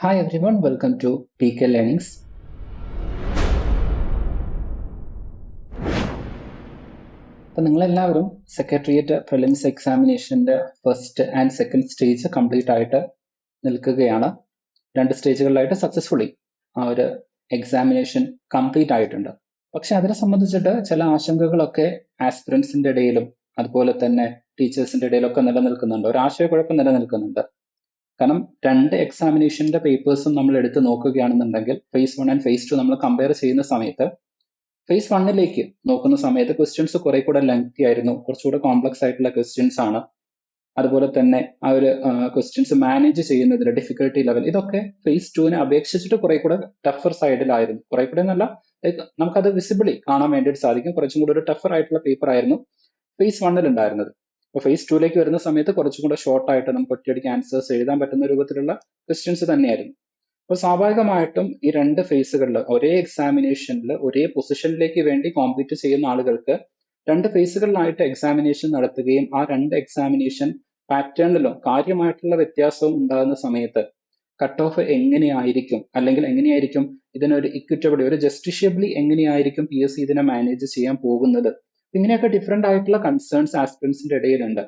Hi everyone, welcome to PK Learnings. അപ്പോൾ നിങ്ങളെല്ലാവരും secretariat prelims എക്സാമിനേഷൻ്റെ first and second stage complete ആയിട്ട് നിൽക്കുകയാണ്. 2 സ്റ്റേജുകളിലായിട്ട് സക്സസ്ഫുള്ളി ആ ഒരു എക്സാമിനേഷൻ കംപ്ലീറ്റ് ആയിട്ടുണ്ട്. പക്ഷെ അതിനെ സംബന്ധിച്ചിട്ട് ചില ആശങ്കകളൊക്കെ ആസ്പിറൻസിൻ്റെ ഇടയിലും അതുപോലെ തന്നെ ടീച്ചേഴ്സിൻ്റെ ഇടയിലൊക്കെ നിലനിൽക്കുന്നുണ്ട്. ഒരു ആശയക്കുഴപ്പം നിലനിൽക്കുന്നുണ്ട്. കാരണം 2 എക്സാമിനേഷൻ്റെ പേപ്പേഴ്സും നമ്മൾ എടുത്ത് നോക്കുകയാണെന്നുണ്ടെങ്കിൽ phase 1 ആൻഡ് phase 2 നമ്മൾ കമ്പയർ ചെയ്യുന്ന സമയത്ത് phase 1ലേക്ക് നോക്കുന്ന സമയത്ത് ക്വസ്റ്റ്യൻസ് കുറെ കൂടെ ലെങ്തി ആയിരുന്നു, കുറച്ചുകൂടെ കോംപ്ലക്സ് ആയിട്ടുള്ള ക്വസ്റ്റ്യൻസ് ആണ്. അതുപോലെ തന്നെ ആ ഒരു ക്വസ്റ്റ്യൻസ് മാനേജ് ചെയ്യുന്നതിന്റെ ഡിഫിക്കൽട്ടി ലെവൽ ഇതൊക്കെ phase 2നെ അപേക്ഷിച്ചിട്ട് കുറെ കൂടെ ടഫർ സൈഡിലായിരുന്നു. കുറെ കൂടെ എന്നല്ല, നമുക്കത് വിസിബിളി കാണാൻ വേണ്ടിയിട്ട് സാധിക്കും. കുറച്ചും കൂടെ ഒരു ടഫർ ആയിട്ടുള്ള പേപ്പർ ആയിരുന്നു phase 1ൽ ഉണ്ടായിരുന്നത്. അപ്പോൾ phase 2ലേക്ക് വരുന്ന സമയത്ത് കുറച്ചും കൂടെ ഷോർട്ട് ആയിട്ട് നമുക്ക് ഒറ്റയടിക്ക് ആൻസേഴ്സ് എഴുതാൻ പറ്റുന്ന രൂപത്തിലുള്ള ക്വസ്റ്റ്യൻസ് തന്നെയായിരുന്നു. അപ്പോൾ സ്വാഭാവികമായിട്ടും ഈ 2 ഫേസുകളിൽ ഒരേ എക്സാമിനേഷനിൽ ഒരേ പൊസിഷനിലേക്ക് വേണ്ടി കോമ്പീറ്റ് ചെയ്യുന്ന ആളുകൾക്ക് 2 ഫേസുകളിലായിട്ട് എക്സാമിനേഷൻ നടത്തുകയും ആ 2 എക്സാമിനേഷൻ പാറ്റേണിലും കാര്യമായിട്ടുള്ള വ്യത്യാസവും ഉണ്ടാകുന്ന സമയത്ത് കട്ട് ഓഫ് എങ്ങനെയായിരിക്കും, അല്ലെങ്കിൽ എങ്ങനെയായിരിക്കും ഇതിനൊരു ഇക്വിറ്റബിളി, ഒരു ജസ്റ്റിഷ്യബിളി എങ്ങനെയായിരിക്കും PSC ഇതിനെ മാനേജ് ചെയ്യാൻ പോകുന്നത്, ഇങ്ങനെയൊക്കെ ഡിഫറെന്റ് ആയിട്ടുള്ള കൺസേൺസ് ആസ്പിറൻസിന്റെ ഇടയിലുണ്ട്.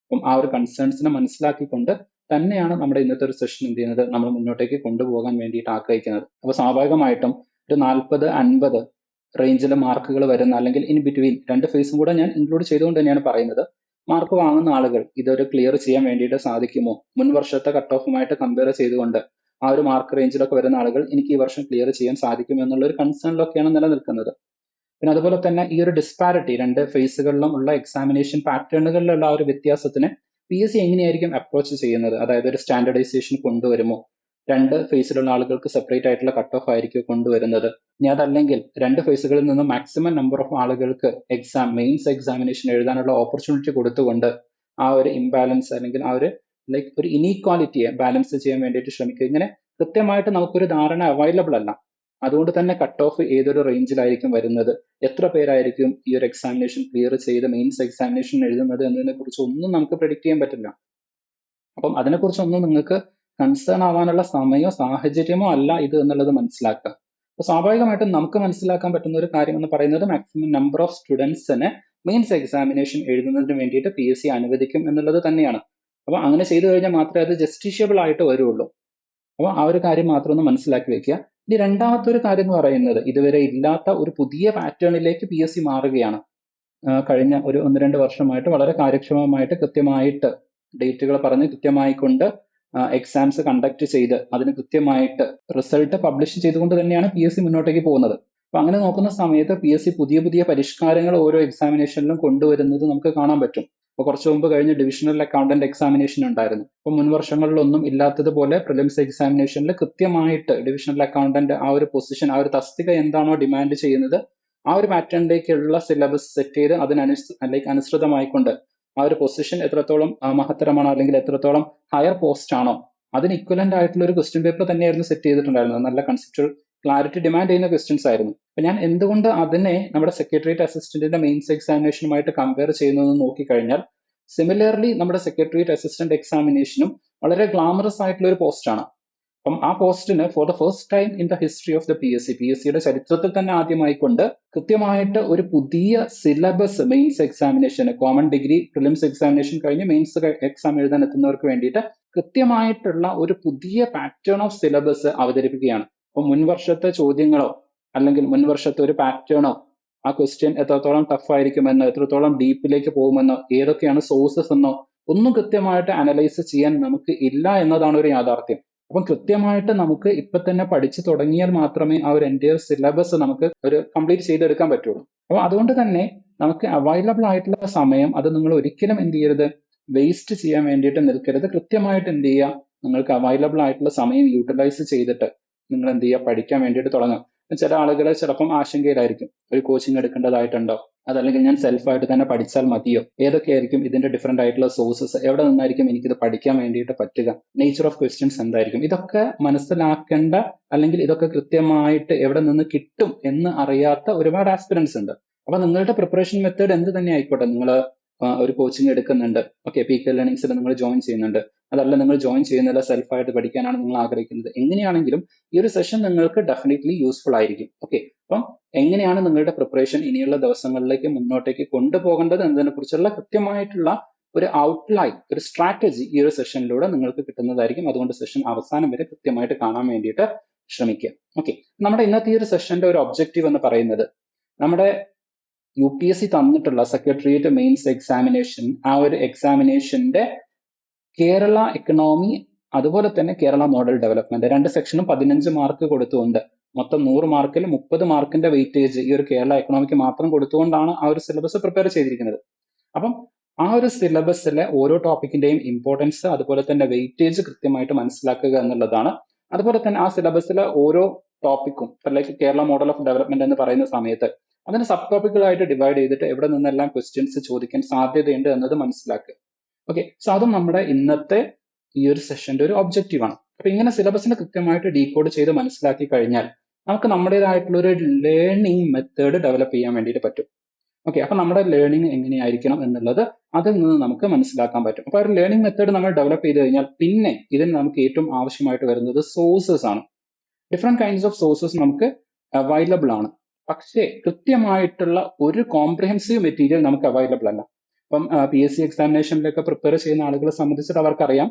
അപ്പം ആ ഒരു കൺസേൺസിനെ മനസ്സിലാക്കിക്കൊണ്ട് തന്നെയാണ് നമ്മുടെ ഇന്നത്തെ ഒരു സെഷൻ എന്ത് ചെയ്യുന്നത്, നമ്മൾ മുന്നോട്ടേക്ക് കൊണ്ടുപോകാൻ വേണ്ടിയിട്ട് ആഗ്രഹിക്കുന്നത്. അപ്പോൾ സ്വാഭാവികമായിട്ടും ഒരു 40-50 റേഞ്ചിൽ മാർക്കുകൾ വരുന്ന, അല്ലെങ്കിൽ ഇൻ ബിറ്റ്വീൻ 2 ഫേസും കൂടെ ഞാൻ ഇൻക്ലൂഡ് ചെയ്തുകൊണ്ട് തന്നെയാണ് പറയുന്നത്, മാർക്ക് വാങ്ങുന്ന ആളുകൾ ഇതൊരു ക്ലിയർ ചെയ്യാൻ വേണ്ടിയിട്ട് സാധിക്കുമോ, മുൻ വർഷത്തെ കട്ട് ഓഫുമായിട്ട് കമ്പയർ ചെയ്തുകൊണ്ട് ആ ഒരു മാർക്ക് റേഞ്ചിലൊക്കെ വരുന്ന ആളുകൾ എനിക്ക് ഈ വർഷം ക്ലിയർ ചെയ്യാൻ സാധിക്കും എന്നുള്ള ഒരു കൺസേണിലൊക്കെയാണ് നിലനിൽക്കുന്നത്. പിന്നെ അതുപോലെ തന്നെ ഈ ഒരു ഡിസ്പാരിറ്റി 2 ഫേസുകളിലും ഉള്ള എക്സാമിനേഷൻ പാറ്റേണുകളിലുള്ള ആ ഒരു വ്യത്യാസത്തിന് PSC എങ്ങനെയായിരിക്കും അപ്രോച്ച് ചെയ്യുന്നത്, അതായത് ഒരു സ്റ്റാൻഡർഡൈസേഷൻ കൊണ്ടുവരുമോ, 2 ഫേസിലുള്ള ആളുകൾക്ക് സെപ്പറേറ്റ് ആയിട്ടുള്ള കട്ട് ഓഫ് ആയിരിക്കും കൊണ്ടുവരുന്നത്, ഇനി അതല്ലെങ്കിൽ 2 ഫേസുകളിൽ നിന്ന് മാക്സിമം നമ്പർ ഓഫ് ആളുകൾക്ക് മെയിൻസ് എക്സാമിനേഷൻ എഴുതാനുള്ള ഓപ്പർച്യൂണിറ്റി കൊടുത്തുകൊണ്ട് ആ ഒരു ഇംബാലൻസ് അല്ലെങ്കിൽ ആ ഒരു ഒരു ഇനീക്വാലിറ്റിയെ ബാലൻസ് ചെയ്യാൻ വേണ്ടിയിട്ട് ശ്രമിക്കുക. ഇങ്ങനെ കൃത്യമായിട്ട് നമുക്കൊരു ധാരണ അവൈലബിൾ അല്ല. അതുകൊണ്ട് തന്നെ കട്ട് ഓഫ് ഏതൊരു റേഞ്ചിലായിരിക്കും വരുന്നത്, എത്ര പേരായിരിക്കും ഈ ഒരു എക്സാമിനേഷൻ ക്ലിയർ ചെയ്ത് മെയിൻസ് എക്സാമിനേഷൻ എഴുതുന്നത് എന്നതിനെ കുറിച്ച് ഒന്നും നമുക്ക് പ്രെഡിക്റ്റ് ചെയ്യാൻ പറ്റില്ല. അപ്പം അതിനെക്കുറിച്ചൊന്നും നിങ്ങൾക്ക് കൺസേൺ ആവാനുള്ള സമയമോ സാഹചര്യമോ അല്ല ഇത് എന്നുള്ളത് മനസ്സിലാക്കുക. അപ്പൊ സ്വാഭാവികമായിട്ടും നമുക്ക് മനസ്സിലാക്കാൻ പറ്റുന്ന ഒരു കാര്യം എന്ന് പറയുന്നത് മാക്സിമം നമ്പർ ഓഫ് സ്റ്റുഡൻസിനെ മെയിൻസ് എക്സാമിനേഷൻ എഴുതുന്നതിന് വേണ്ടിയിട്ട് PSC അനുവദിക്കും എന്നുള്ളത് തന്നെയാണ്. അപ്പൊ അങ്ങനെ ചെയ്തു കഴിഞ്ഞാൽ മാത്രമേ അത് ജസ്റ്റിഷ്യബിൾ ആയിട്ട് വരുള്ളൂ. അപ്പോൾ ആ ഒരു കാര്യം മാത്രം ഒന്ന് മനസ്സിലാക്കി വെക്കുക. ഇനി രണ്ടാമത്തെ ഒരു കാര്യം എന്ന് പറയുന്നത്, ഇതുവരെ ഇല്ലാത്ത ഒരു പുതിയ പാറ്റേണിലേക്ക് PSC മാറുകയാണ്. കഴിഞ്ഞ ഒരു 1-2 വർഷമായിട്ട് വളരെ കാര്യക്ഷമമായിട്ട് കൃത്യമായിട്ട് ഡേറ്റുകൾ പറഞ്ഞ് കൃത്യമായിക്കൊണ്ട് എക്സാംസ് കണ്ടക്ട് ചെയ്ത് അതിന് കൃത്യമായിട്ട് റിസൾട്ട് പബ്ലിഷ് ചെയ്തുകൊണ്ട് തന്നെയാണ് PSC മുന്നോട്ടേക്ക് പോകുന്നത്. അപ്പൊ അങ്ങനെ നോക്കുന്ന സമയത്ത് PSC പുതിയ പുതിയ പരിഷ്കാരങ്ങൾ ഓരോ എക്സാമിനേഷനിലും കൊണ്ടുവരുന്നത് നമുക്ക് കാണാൻ പറ്റും. അപ്പോൾ കുറച്ചു മുമ്പ് കഴിഞ്ഞ ഡിവിഷണൽ അക്കൗണ്ടന്റ് എക്സാമിനേഷൻ ഉണ്ടായിരുന്നു. അപ്പോൾ മുൻ വർഷങ്ങളിലൊന്നും ഇല്ലാത്തതുപോലെ പ്രിലിംസ് എക്സാമിനേഷനിൽ കൃത്യമായിട്ട് ഡിവിഷണൽ അക്കൗണ്ടന്റ് ആ ഒരു പൊസിഷൻ, ആ ഒരു തസ്തിക എന്താണോ ഡിമാൻഡ് ചെയ്യുന്നത് ആ ഒരു പാറ്റേണിലേക്കുള്ള സിലബസ് സെറ്റ് ചെയ്ത് അനുസൃതമായിക്കൊണ്ട് ആ ഒരു പൊസിഷൻ എത്രത്തോളം മഹത്തരമാണോ അല്ലെങ്കിൽ എത്രത്തോളം ഹയർ പോസ്റ്റ് ആണോ അതിന് ഇക്വലന്റ് ആയിട്ടുള്ള ഒരു ക്വസ്റ്റ്യൻ പേപ്പർ തന്നെയായിരുന്നു സെറ്റ് ചെയ്തിട്ടുണ്ടായിരുന്നത്. നല്ല കൺസെപ്ച്വൽ ക്ലാരിറ്റി ഡിമാൻഡ് ചെയ്യുന്ന ക്വസ്റ്റ്യൻസ് ആയിരുന്നു. അപ്പൊ ഞാൻ എന്തുകൊണ്ട് അതിനെ നമ്മുടെ സെക്രട്ടേറിയറ്റ് അസിസ്റ്റന്റിന്റെ മെയിൻസ് എക്സാമിനേഷനുമായിട്ട് കമ്പയർ ചെയ്യുന്നതെന്ന് നോക്കിക്കഴിഞ്ഞാൽ, സിമിലർലി നമ്മുടെ സെക്രട്ടേറിയറ്റ് അസിസ്റ്റന്റ് എക്സാമിനേഷനും വളരെ ഗ്ലാമറസ് ആയിട്ടുള്ള ഒരു പോസ്റ്റാണ്. അപ്പം ആ പോസ്റ്റിന് for the first time in the history of the PSCയുടെ ചരിത്രത്തിൽ തന്നെ ആദ്യമായിക്കൊണ്ട് കൃത്യമായിട്ട് ഒരു പുതിയ syllabus mains examination, common degree prelims examination കഴിഞ്ഞ് മെയിൻസ് എക്സാം എഴുതാൻ എത്തുന്നവർക്ക് വേണ്ടിയിട്ട് കൃത്യമായിട്ടുള്ള ഒരു പുതിയ പാറ്റേൺ ഓഫ് സിലബസ് അവതരിപ്പിക്കുകയാണ്. അപ്പൊ മുൻ വർഷത്തെ ചോദ്യങ്ങളോ അല്ലെങ്കിൽ മുൻ വർഷത്തെ ഒരു പാറ്റേണോ ആ ക്വസ്റ്റ്യൻ എത്രത്തോളം ടഫ് ആയിരിക്കുമെന്നോ എത്രത്തോളം ഡീപ്പിലേക്ക് പോകുമെന്നോ ഏതൊക്കെയാണ് സോഴ്സസ് എന്നോ ഒന്നും കൃത്യമായിട്ട് അനലൈസ് ചെയ്യാൻ നമുക്ക് ഇല്ല എന്നതാണ് ഒരു യാഥാർത്ഥ്യം. അപ്പം കൃത്യമായിട്ട് നമുക്ക് ഇപ്പൊ തന്നെ പഠിച്ചു തുടങ്ങിയാൽ മാത്രമേ ആ ഒരു എൻറ്റയർ സിലബസ് നമുക്ക് ഒരു കംപ്ലീറ്റ് ചെയ്തെടുക്കാൻ പറ്റുള്ളൂ. അപ്പോൾ അതുകൊണ്ട് തന്നെ നമുക്ക് അവൈലബിൾ ആയിട്ടുള്ള സമയം അത് നിങ്ങൾ ഒരിക്കലും എന്ത് ചെയ്യരുത്, വേസ്റ്റ് ചെയ്യാൻ വേണ്ടിയിട്ട് നിൽക്കരുത്. കൃത്യമായിട്ട് എന്ത് ചെയ്യുക, നിങ്ങൾക്ക് അവൈലബിൾ ആയിട്ടുള്ള സമയം യൂട്ടിലൈസ് ചെയ്തിട്ട് നിങ്ങൾ എന്ത് ചെയ്യുക, പഠിക്കാൻ വേണ്ടിയിട്ട് തുടങ്ങുക. ചില ആളുകൾ ചിലപ്പം ആശങ്കയിലായിരിക്കും, ഒരു കോച്ചിങ് എടുക്കേണ്ടതായിട്ടുണ്ടോ, അതല്ലെങ്കിൽ ഞാൻ സെൽഫായിട്ട് തന്നെ പഠിച്ചാൽ മതിയോ, ഏതൊക്കെയായിരിക്കും ഇതിന്റെ ഡിഫറെന്റ് ആയിട്ടുള്ള സോഴ്സസ്, എവിടെ നിന്നായിരിക്കും എനിക്കിത് പഠിക്കാൻ വേണ്ടിയിട്ട് പറ്റുക, നേച്ചർ ഓഫ് ക്വസ്റ്റ്യൻസ് എന്തായിരിക്കും, ഇതൊക്കെ മനസ്സിലാക്കേണ്ട അല്ലെങ്കിൽ ഇതൊക്കെ കൃത്യമായിട്ട് എവിടെ നിന്ന് കിട്ടും എന്ന് അറിയാത്ത ഒരുപാട് ആസ്പിറൻസ് ഉണ്ട്. അപ്പൊ നിങ്ങളുടെ പ്രിപ്പറേഷൻ മെത്തേഡ് എന്ത് തന്നെ ആയിക്കോട്ടെ, നിങ്ങൾ ഒരു കോച്ചിങ് എടുക്കുന്നുണ്ട്, ഓക്കെ, പി കെ ലേണിംഗ്സിൽ നിങ്ങൾ ജോയിൻ ചെയ്യുന്നുണ്ട്, അതല്ല നിങ്ങൾ ജോയിൻ ചെയ്യുന്നില്ല, സെൽഫായിട്ട് പഠിക്കാനാണ് നിങ്ങൾ ആഗ്രഹിക്കുന്നത്, എങ്ങനെയാണെങ്കിലും ഈ ഒരു സെഷൻ നിങ്ങൾക്ക് ഡെഫിനറ്റ്ലി യൂസ്ഫുൾ ആയിരിക്കും. ഓക്കെ, അപ്പം എങ്ങനെയാണ് നിങ്ങളുടെ പ്രിപ്പറേഷൻ ഇനിയുള്ള ദിവസങ്ങളിലേക്ക് മുന്നോട്ടേക്ക് കൊണ്ടുപോകേണ്ടത് എന്നതിനെ കുറിച്ചുള്ള കൃത്യമായിട്ടുള്ള ഒരു ഔട്ട്ലൈൻ, ഒരു സ്ട്രാറ്റജി ഈ ഒരു സെഷനിലൂടെ നിങ്ങൾക്ക് കിട്ടുന്നതായിരിക്കും. അതുകൊണ്ട് സെഷൻ അവസാനം വരെ കൃത്യമായിട്ട് കാണാൻ വേണ്ടിയിട്ട് ശ്രമിക്കുക. ഓക്കെ, നമ്മുടെ ഇന്നത്തെ ഈ ഒരു സെഷന്റെ ഒരു ഒബ്ജക്റ്റീവ് എന്ന് പറയുന്നത് നമ്മുടെ UPSC തന്നിട്ടുള്ള സെക്രട്ടേറിയറ്റ് മെയിൻസ് എക്സാമിനേഷൻ, ആ ഒരു എക്സാമിനേഷന്റെ കേരള എക്കണോമി അതുപോലെ തന്നെ കേരള മോഡൽ ഡെവലപ്മെന്റ് 2 സെക്ഷനും 15 മാർക്ക് കൊടുത്തുകൊണ്ട് മൊത്തം 100 മാർക്കിൽ 30 മാർക്കിന്റെ വെയിറ്റേജ് ഈ ഒരു കേരള എക്കണോമിക്ക് മാത്രം കൊടുത്തുകൊണ്ടാണ് ആ ഒരു സിലബസ് പ്രിപ്പയർ ചെയ്തിരിക്കുന്നത്. അപ്പം ആ ഒരു സിലബസിലെ ഓരോ ടോപ്പിക്കിന്റെയും ഇമ്പോർട്ടൻസ് അതുപോലെ തന്നെ വെയിറ്റേജ് കൃത്യമായിട്ട് മനസ്സിലാക്കുക എന്നുള്ളതാണ്. അതുപോലെ തന്നെ ആ സിലബസിലെ ഓരോ ടോപ്പിക്കും like Kerala model of development എന്ന് പറയുന്ന സമയത്ത് അതിന് സബ് ടോപ്പിക്കുകളായിട്ട് ഡിവൈഡ് ചെയ്തിട്ട് എവിടെ നിന്നെല്ലാം ക്വസ്റ്റ്യൻസ് ചോദിക്കാൻ സാധ്യതയുണ്ട് എന്നത് മനസ്സിലാക്കുക. ഓക്കെ, സോ അതും നമ്മുടെ ഇന്നത്തെ ഈ ഒരു സെഷന്റെ ഒരു ഒബ്ജക്റ്റീവ് ആണ്. അപ്പൊ ഇങ്ങനെ സിലബസിനെ കൃത്യമായിട്ട് ഡീകോഡ് ചെയ്ത് മനസ്സിലാക്കി കഴിഞ്ഞാൽ നമുക്ക് നമ്മുടേതായിട്ടുള്ള ഒരു ലേണിംഗ് മെത്തേഡ് ഡെവലപ്പ് ചെയ്യാൻ വേണ്ടിയിട്ട് പറ്റും. ഓക്കെ, അപ്പൊ നമ്മുടെ ലേണിംഗ് എങ്ങനെയായിരിക്കണം എന്നുള്ളത് അതിൽ നിന്ന് നമുക്ക് മനസ്സിലാക്കാൻ പറ്റും. അപ്പൊ ഒരു ലേണിംഗ് മെത്തേഡ് നമ്മൾ ഡെവലപ്പ് ചെയ്ത് കഴിഞ്ഞാൽ പിന്നെ ഇതിന് നമുക്ക് ഏറ്റവും ആവശ്യമായിട്ട് വരുന്നത് സോഴ്സസ് ആണ്. ഡിഫറെന്റ് കൈൻഡ്സ് ഓഫ് സോഴ്സസ് നമുക്ക് അവൈലബിൾ ആണ്. പക്ഷേ കൃത്യമായിട്ടുള്ള ഒരു കോംപ്രിഹെൻസീവ് മെറ്റീരിയൽ നമുക്ക് അവൈലബിൾ അല്ല. അപ്പം PSC എക്സാമിനേഷനിലൊക്കെ പ്രിപ്പയർ ചെയ്യുന്ന ആളുകളെ സംബന്ധിച്ചിട്ട് അവർക്കറിയാം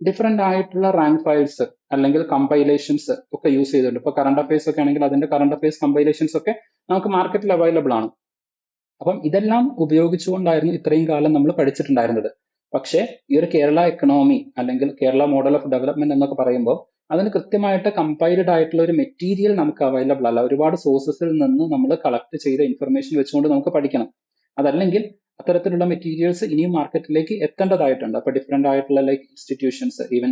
ഡിഫറെന്റ് ആയിട്ടുള്ള റാങ്ക് ഫയൽസ് അല്ലെങ്കിൽ കമ്പൈലേഷൻസ് ഒക്കെ യൂസ് ചെയ്തിട്ടുണ്ട്. ഇപ്പൊ കറണ്ട് അഫയേഴ്സ് ഒക്കെ ആണെങ്കിൽ അതിന്റെ കറണ്ട് അഫയേഴ്സ് കമ്പൈലേഷൻസ് ഒക്കെ നമുക്ക് മാർക്കറ്റിൽ അവൈലബിൾ ആണ്. അപ്പം ഇതെല്ലാം ഉപയോഗിച്ചുകൊണ്ടായിരുന്നു ഇത്രയും കാലം നമ്മൾ പഠിച്ചിട്ടുണ്ടായിരുന്നത്. പക്ഷേ ഈ ഒരു കേരള എക്കണോമി അല്ലെങ്കിൽ കേരള മോഡൽ ഓഫ് ഡെവലപ്മെന്റ് എന്നൊക്കെ പറയുമ്പോൾ അതിന് കൃത്യമായിട്ട് കമ്പൈൽഡ് ആയിട്ടുള്ള ഒരു മെറ്റീരിയൽ നമുക്ക് അവൈലബിൾ അല്ല. ഒരുപാട് സോഴ്സസിൽ നിന്ന് നമ്മൾ കളക്ട് ചെയ്ത ഇൻഫർമേഷൻ വെച്ചുകൊണ്ട് നമുക്ക് പഠിക്കണം. അതല്ലെങ്കിൽ അത്തരത്തിലുള്ള മെറ്റീരിയൽസ് ഇനിയും മാർക്കറ്റിലേക്ക് എത്തേണ്ടതായിട്ടുണ്ട്. അപ്പൊ ഡിഫറെന്റ് ആയിട്ടുള്ള ലൈക്ക് ഇൻസ്റ്റിറ്റ്യൂഷൻസ്, ഈവൻ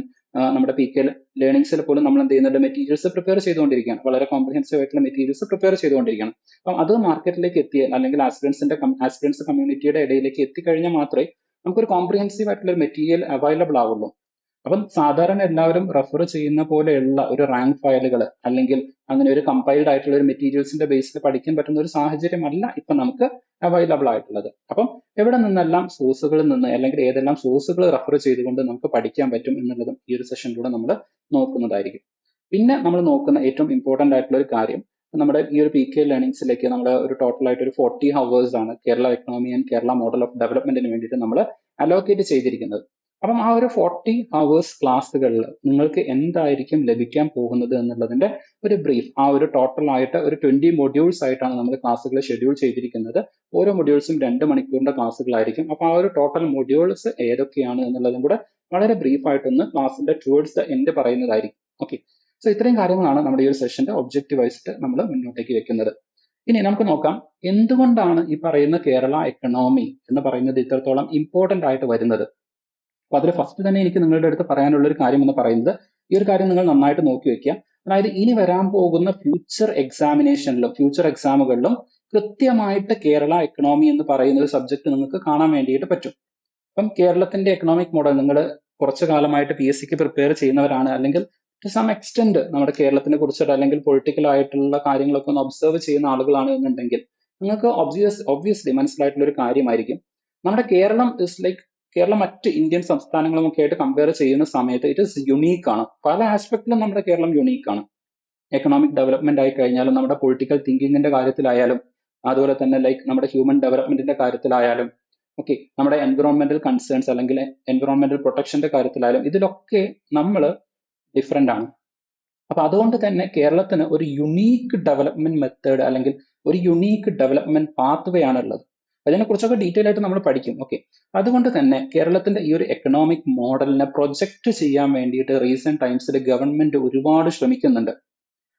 നമ്മുടെ PK ലേണിംഗ്സിൽ പോലും നമ്മൾ എന്ത് ചെയ്യുന്നുണ്ട്, മെറ്റീരിയൽസ് പ്രിപ്പയർ ചെയ്തുകൊണ്ടിരിക്കുകയാണ്. വളരെ കോംപ്രിഹെൻസീവ് ആയിട്ടുള്ള മെറ്റീരിയൽസ് പ്രിപ്പയർ ചെയ്തുകൊണ്ടിരിക്കുകയാണ്. അപ്പം അത് മാർക്കറ്റിലേക്ക് എത്തിയാൽ അല്ലെങ്കിൽ ആസ്പിറൻസ് കമ്മ്യൂണിറ്റിയുടെ ഇടയിലേക്ക് എത്തിക്കഴിഞ്ഞാൽ മാത്രമേ നമുക്കൊരു കോംപ്രിഹെൻസീവ് ആയിട്ടുള്ള ഒരു മെറ്റീരിയൽ അവൈലബിൾ ആവുള്ളൂ. അപ്പം സാധാരണ എല്ലാവരും റെഫർ ചെയ്യുന്ന പോലെയുള്ള ഒരു റാങ്ക് ഫയലുകൾ അല്ലെങ്കിൽ അങ്ങനെ ഒരു കമ്പൈൽഡ് ആയിട്ടുള്ള ഒരു മെറ്റീരിയൽസിന്റെ ബേസിൽ പഠിക്കാൻ പറ്റുന്ന ഒരു സാഹചര്യമല്ല ഇപ്പൊ നമുക്ക് അവൈലബിൾ ആയിട്ടുള്ളത്. അപ്പം എവിടെ നിന്നെല്ലാം സോഴ്സുകളിൽ നിന്ന് അല്ലെങ്കിൽ ഏതെല്ലാം സോഴ്സുകൾ റെഫർ ചെയ്തുകൊണ്ട് നമുക്ക് പഠിക്കാൻ പറ്റും എന്നുള്ളതും ഈ ഒരു സെഷനിലൂടെ നമ്മൾ നോക്കുന്നതായിരിക്കും. പിന്നെ നമ്മൾ നോക്കുന്ന ഏറ്റവും ഇമ്പോർട്ടന്റ് ആയിട്ടുള്ള ഒരു കാര്യം, നമ്മുടെ ഈ ഒരു PK ലേണിംഗ്സിലേക്ക് നമ്മൾ ഒരു ടോട്ടൽ ആയിട്ട് ഒരു 40 ഹവേഴ്സ് ആണ് Kerala economy and Kerala model of ഡെവലപ്മെന്റിന് വേണ്ടിയിട്ട് നമ്മൾ അലോക്കേറ്റ് ചെയ്തിരിക്കുന്നത്. അപ്പം ആ ഒരു 40 ഹവേഴ്സ് ക്ലാസ്സുകളിൽ നിങ്ങൾക്ക് എന്തായിരിക്കും ലഭിക്കാൻ പോകുന്നത് എന്നുള്ളതിന്റെ ഒരു ബ്രീഫ്, ആ ഒരു ടോട്ടൽ ആയിട്ട് ഒരു 20 മൊഡ്യൂൾസ് ആയിട്ടാണ് നമ്മൾ ക്ലാസ്സുകൾ ഷെഡ്യൂൾ ചെയ്തിരിക്കുന്നത്. ഓരോ മൊഡ്യൂൾസും 2 മണിക്കൂറിന്റെ ക്ലാസ്സുകളായിരിക്കും. അപ്പൊ ആ ഒരു ടോട്ടൽ മൊഡ്യൂൾസ് ഏതൊക്കെയാണ് എന്നുള്ളതും കൂടെ വളരെ ബ്രീഫ് ആയിട്ടൊന്ന് ക്ലാസ്സിന്റെ ടുവേർഡ്സ് ദ എൻഡ് പറയുന്നതായിരിക്കും. ഓക്കെ, സോ ഇത്രയും കാര്യങ്ങളാണ് നമ്മുടെ ഈ ഒരു സെഷന്റെ ഒബ്ജക്റ്റീവ് ആയിട്ട് നമ്മൾ മുന്നോട്ടേക്ക് വെക്കുന്നത്. ഇനി നമുക്ക് നോക്കാം എന്തുകൊണ്ടാണ് ഈ പറയുന്ന കേരള എക്കണോമി എന്ന് പറയുന്നത് ഇത്രത്തോളം ഇമ്പോർട്ടന്റ് ആയിട്ട് വരുന്നത്. അപ്പൊ അതിൽ ഫസ്റ്റ് തന്നെ എനിക്ക് നിങ്ങളുടെ അടുത്ത് പറയാനുള്ള ഒരു കാര്യം എന്ന് പറയുന്നത്, ഈ ഒരു കാര്യം നിങ്ങൾ നന്നായിട്ട് നോക്കി വെക്കുക. അതായത് ഇനി വരാൻ പോകുന്ന ഫ്യൂച്ചർ എക്സാമിനേഷനിലും ഫ്യൂച്ചർ എക്സാമുകളിലും കൃത്യമായിട്ട് കേരള എക്കണോമി എന്ന് പറയുന്ന ഒരു സബ്ജക്ട് നിങ്ങൾക്ക് കാണാൻ വേണ്ടിയിട്ട് പറ്റും. അപ്പം കേരളത്തിന്റെ എക്കണോമിക് മോഡൽ നിങ്ങൾ കുറച്ചു കാലമായിട്ട് PSCക്ക് പ്രിപ്പയർ ചെയ്യുന്നവരാണ്, അല്ലെങ്കിൽ ടു സം എക്സ്റ്റെന്റ് നമ്മുടെ കേരളത്തിനെ കുറിച്ചിട്ട് അല്ലെങ്കിൽ പൊളിറ്റിക്കൽ ആയിട്ടുള്ള കാര്യങ്ങളൊക്കെ ഒന്ന് ഒബ്സർവ് ചെയ്യുന്ന ആളുകളാണ് എന്നുണ്ടെങ്കിൽ നിങ്ങൾക്ക് ഒബ്വിയസ്ലി മനസ്സിലായിട്ടുള്ള ഒരു കാര്യമായിരിക്കും, നമ്മുടെ കേരളം ഇസ് ലൈക്ക് കേരളം മറ്റ് ഇന്ത്യൻ സംസ്ഥാനങ്ങളും ഒക്കെ ആയിട്ട് കമ്പയർ ചെയ്യുന്ന സമയത്ത് ഇറ്റ് ഇസ് യുണീക്ക് ആണ്. പല ആസ്പെക്റ്റിലും നമ്മുടെ കേരളം യുണീക്ക് ആണ്. എക്കണോമിക് ഡെവലപ്മെന്റ് ആയി കഴിഞ്ഞാലും നമ്മുടെ പൊളിറ്റിക്കൽ തിങ്കിങ്ങിന്റെ കാര്യത്തിലായാലും അതുപോലെ തന്നെ ലൈക്ക് നമ്മുടെ ഹ്യൂമൻ ഡെവലപ്മെന്റിന്റെ കാര്യത്തിലായാലും ഓക്കെ, നമ്മുടെ എൻവിറോൺമെന്റൽ കൺസേൺസ് അല്ലെങ്കിൽ എൻവിറോൺമെന്റൽ പ്രൊട്ടക്ഷന്റെ കാര്യത്തിലായാലും ഇതിലൊക്കെ നമ്മൾ ഡിഫറെന്റ് ആണ്. അപ്പൊ അതുകൊണ്ട് തന്നെ കേരളത്തിന് ഒരു യുണീക്ക് ഡെവലപ്മെന്റ് മെത്തേഡ് അല്ലെങ്കിൽ ഒരു യുണീക്ക് ഡെവലപ്മെന്റ് പാത്വേ ആണുള്ളത്. അതിനെക്കുറിച്ചൊക്കെ ഡീറ്റെയിൽ ആയിട്ട് നമ്മൾ പഠിക്കും. ഓക്കെ, അതുകൊണ്ട് തന്നെ കേരളത്തിന്റെ ഈ ഒരു എക്കണോമിക് മോഡലിനെ പ്രൊജക്ട് ചെയ്യാൻ വേണ്ടിയിട്ട് റീസെന്റ് ടൈംസിൽ ഗവൺമെന്റ് ഒരുപാട് ശ്രമിക്കുന്നുണ്ട്.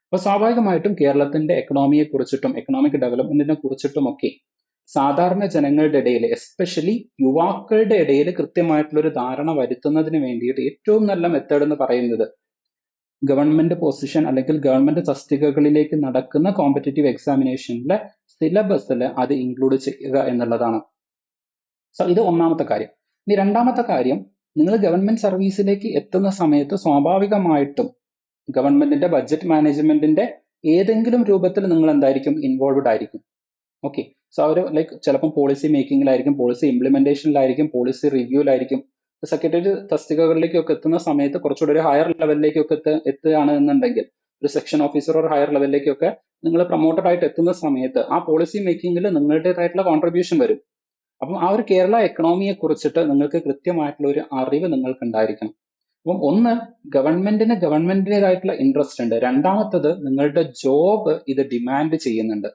അപ്പൊ സ്വാഭാവികമായിട്ടും കേരളത്തിന്റെ എക്കണോമിയെ കുറിച്ചിട്ടും എക്കണോമിക് ഡെവലപ്മെന്റിനെ കുറിച്ചിട്ടും ഒക്കെ സാധാരണ ജനങ്ങളുടെ ഇടയിൽ എസ്പെഷ്യലി യുവാക്കളുടെ ഇടയിൽ കൃത്യമായിട്ടുള്ള ഒരു ധാരണ വരുത്തുന്നതിന് വേണ്ടിയിട്ട് ഏറ്റവും നല്ല മെത്തേഡ് എന്ന് പറയുന്നത് ഗവൺമെന്റ് പൊസിഷൻ അല്ലെങ്കിൽ ഗവൺമെന്റ് തസ്തികകളിലേക്ക് നടക്കുന്ന കോമ്പറ്റേറ്റീവ് എക്സാമിനേഷനിലെ സിലബസിൽ അത് ഇൻക്ലൂഡ് ചെയ്യുക എന്നുള്ളതാണ്. സോ ഇത് ഒന്നാമത്തെ കാര്യം. ഇനി രണ്ടാമത്തെ കാര്യം, നിങ്ങൾ ഗവൺമെന്റ് സർവീസിലേക്ക് എത്തുന്ന സമയത്ത് സ്വാഭാവികമായിട്ടും ഗവൺമെന്റിന്റെ ബഡ്ജറ്റ് മാനേജ്മെന്റിന്റെ ഏതെങ്കിലും രൂപത്തിൽ നിങ്ങൾ എന്തായിരിക്കും ഇൻവോൾവ്ഡ് ആയിരിക്കും. ഓക്കെ, സോ അവർ ലൈക്ക് ചിലപ്പം പോളിസി മേക്കിങ്ങിലായിരിക്കും, പോളിസി ഇംപ്ലിമെന്റേഷനിലായിരിക്കും, പോളിസി റിവ്യൂലായിരിക്കും. സെക്രട്ടേറിയറ്റ് തസ്തികകളിലേക്കൊക്കെ എത്തുന്ന സമയത്ത് കുറച്ചുകൂടി ഒരു ഹയർ ലെവലിലേക്കൊക്കെ എത്തുകയാണ് എന്നുണ്ടെങ്കിൽ, ഒരു സെക്ഷൻ ഓഫീസർ ഒരു ഹയർ ലെവലിലേക്കൊക്കെ നിങ്ങൾ പ്രൊമോട്ടഡ് ആയിട്ട് എത്തുന്ന സമയത്ത് ആ പോളിസി മേക്കിങ്ങിൽ നിങ്ങളുടേതായിട്ടുള്ള കോൺട്രിബ്യൂഷൻ വരും. അപ്പം ആ ഒരു കേരള എക്കണോമിയെ കുറിച്ചിട്ട് നിങ്ങൾക്ക് കൃത്യമായിട്ടുള്ള ഒരു അറിവ് നിങ്ങൾക്ക് ഉണ്ടായിരിക്കണം. അപ്പം ഒന്ന്, ഗവൺമെന്റിൻ്റെതായിട്ടുള്ള ഇൻട്രസ്റ്റ് ഉണ്ട്. രണ്ടാമത്തത്, നിങ്ങളുടെ ജോബ് ഇത് ഡിമാൻഡ് ചെയ്യുന്നുണ്ട്.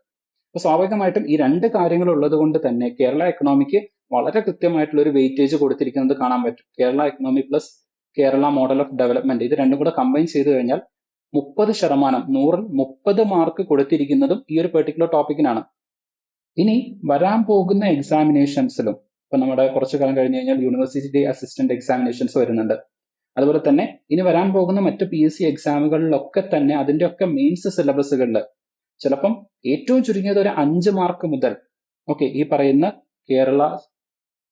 അപ്പൊ സ്വാഭാവികമായിട്ടും ഈ രണ്ട് കാര്യങ്ങൾ ഉള്ളത് കൊണ്ട് തന്നെ കേരള എക്കണോമിക്ക് വളരെ കൃത്യമായിട്ടുള്ള ഒരു വെയിറ്റേജ് കൊടുത്തിരിക്കുന്നത് കാണാൻ പറ്റും. Kerala economy plus Kerala model of development, ഇത് രണ്ടും കൂടെ കമ്പൈൻ ചെയ്ത് കഴിഞ്ഞാൽ 30%, 100-ൽ 30 മാർക്ക് കൊടുത്തിരിക്കുന്നതും ഈ ഒരു പെർട്ടിക്കുലർ ടോപ്പിക്കിനാണ്. ഇനി വരാൻ പോകുന്ന എക്സാമിനേഷൻസിലും, ഇപ്പൊ നമ്മുടെ കുറച്ചു കാലം കഴിഞ്ഞ് കഴിഞ്ഞാൽ യൂണിവേഴ്സിറ്റി അസിസ്റ്റന്റ് എക്സാമിനേഷൻസ് വരുന്നുണ്ട്. അതുപോലെ തന്നെ ഇനി വരാൻ പോകുന്ന മറ്റ് PSC എക്സാമുകളിലൊക്കെ തന്നെ അതിന്റെ ഒക്കെ മെയിൻസ് സിലബസുകളിൽ ചിലപ്പം ഏറ്റവും ചുരുങ്ങിയത് ഒരു 5 മാർക്ക് മുതൽ ഈ പറയുന്ന കേരള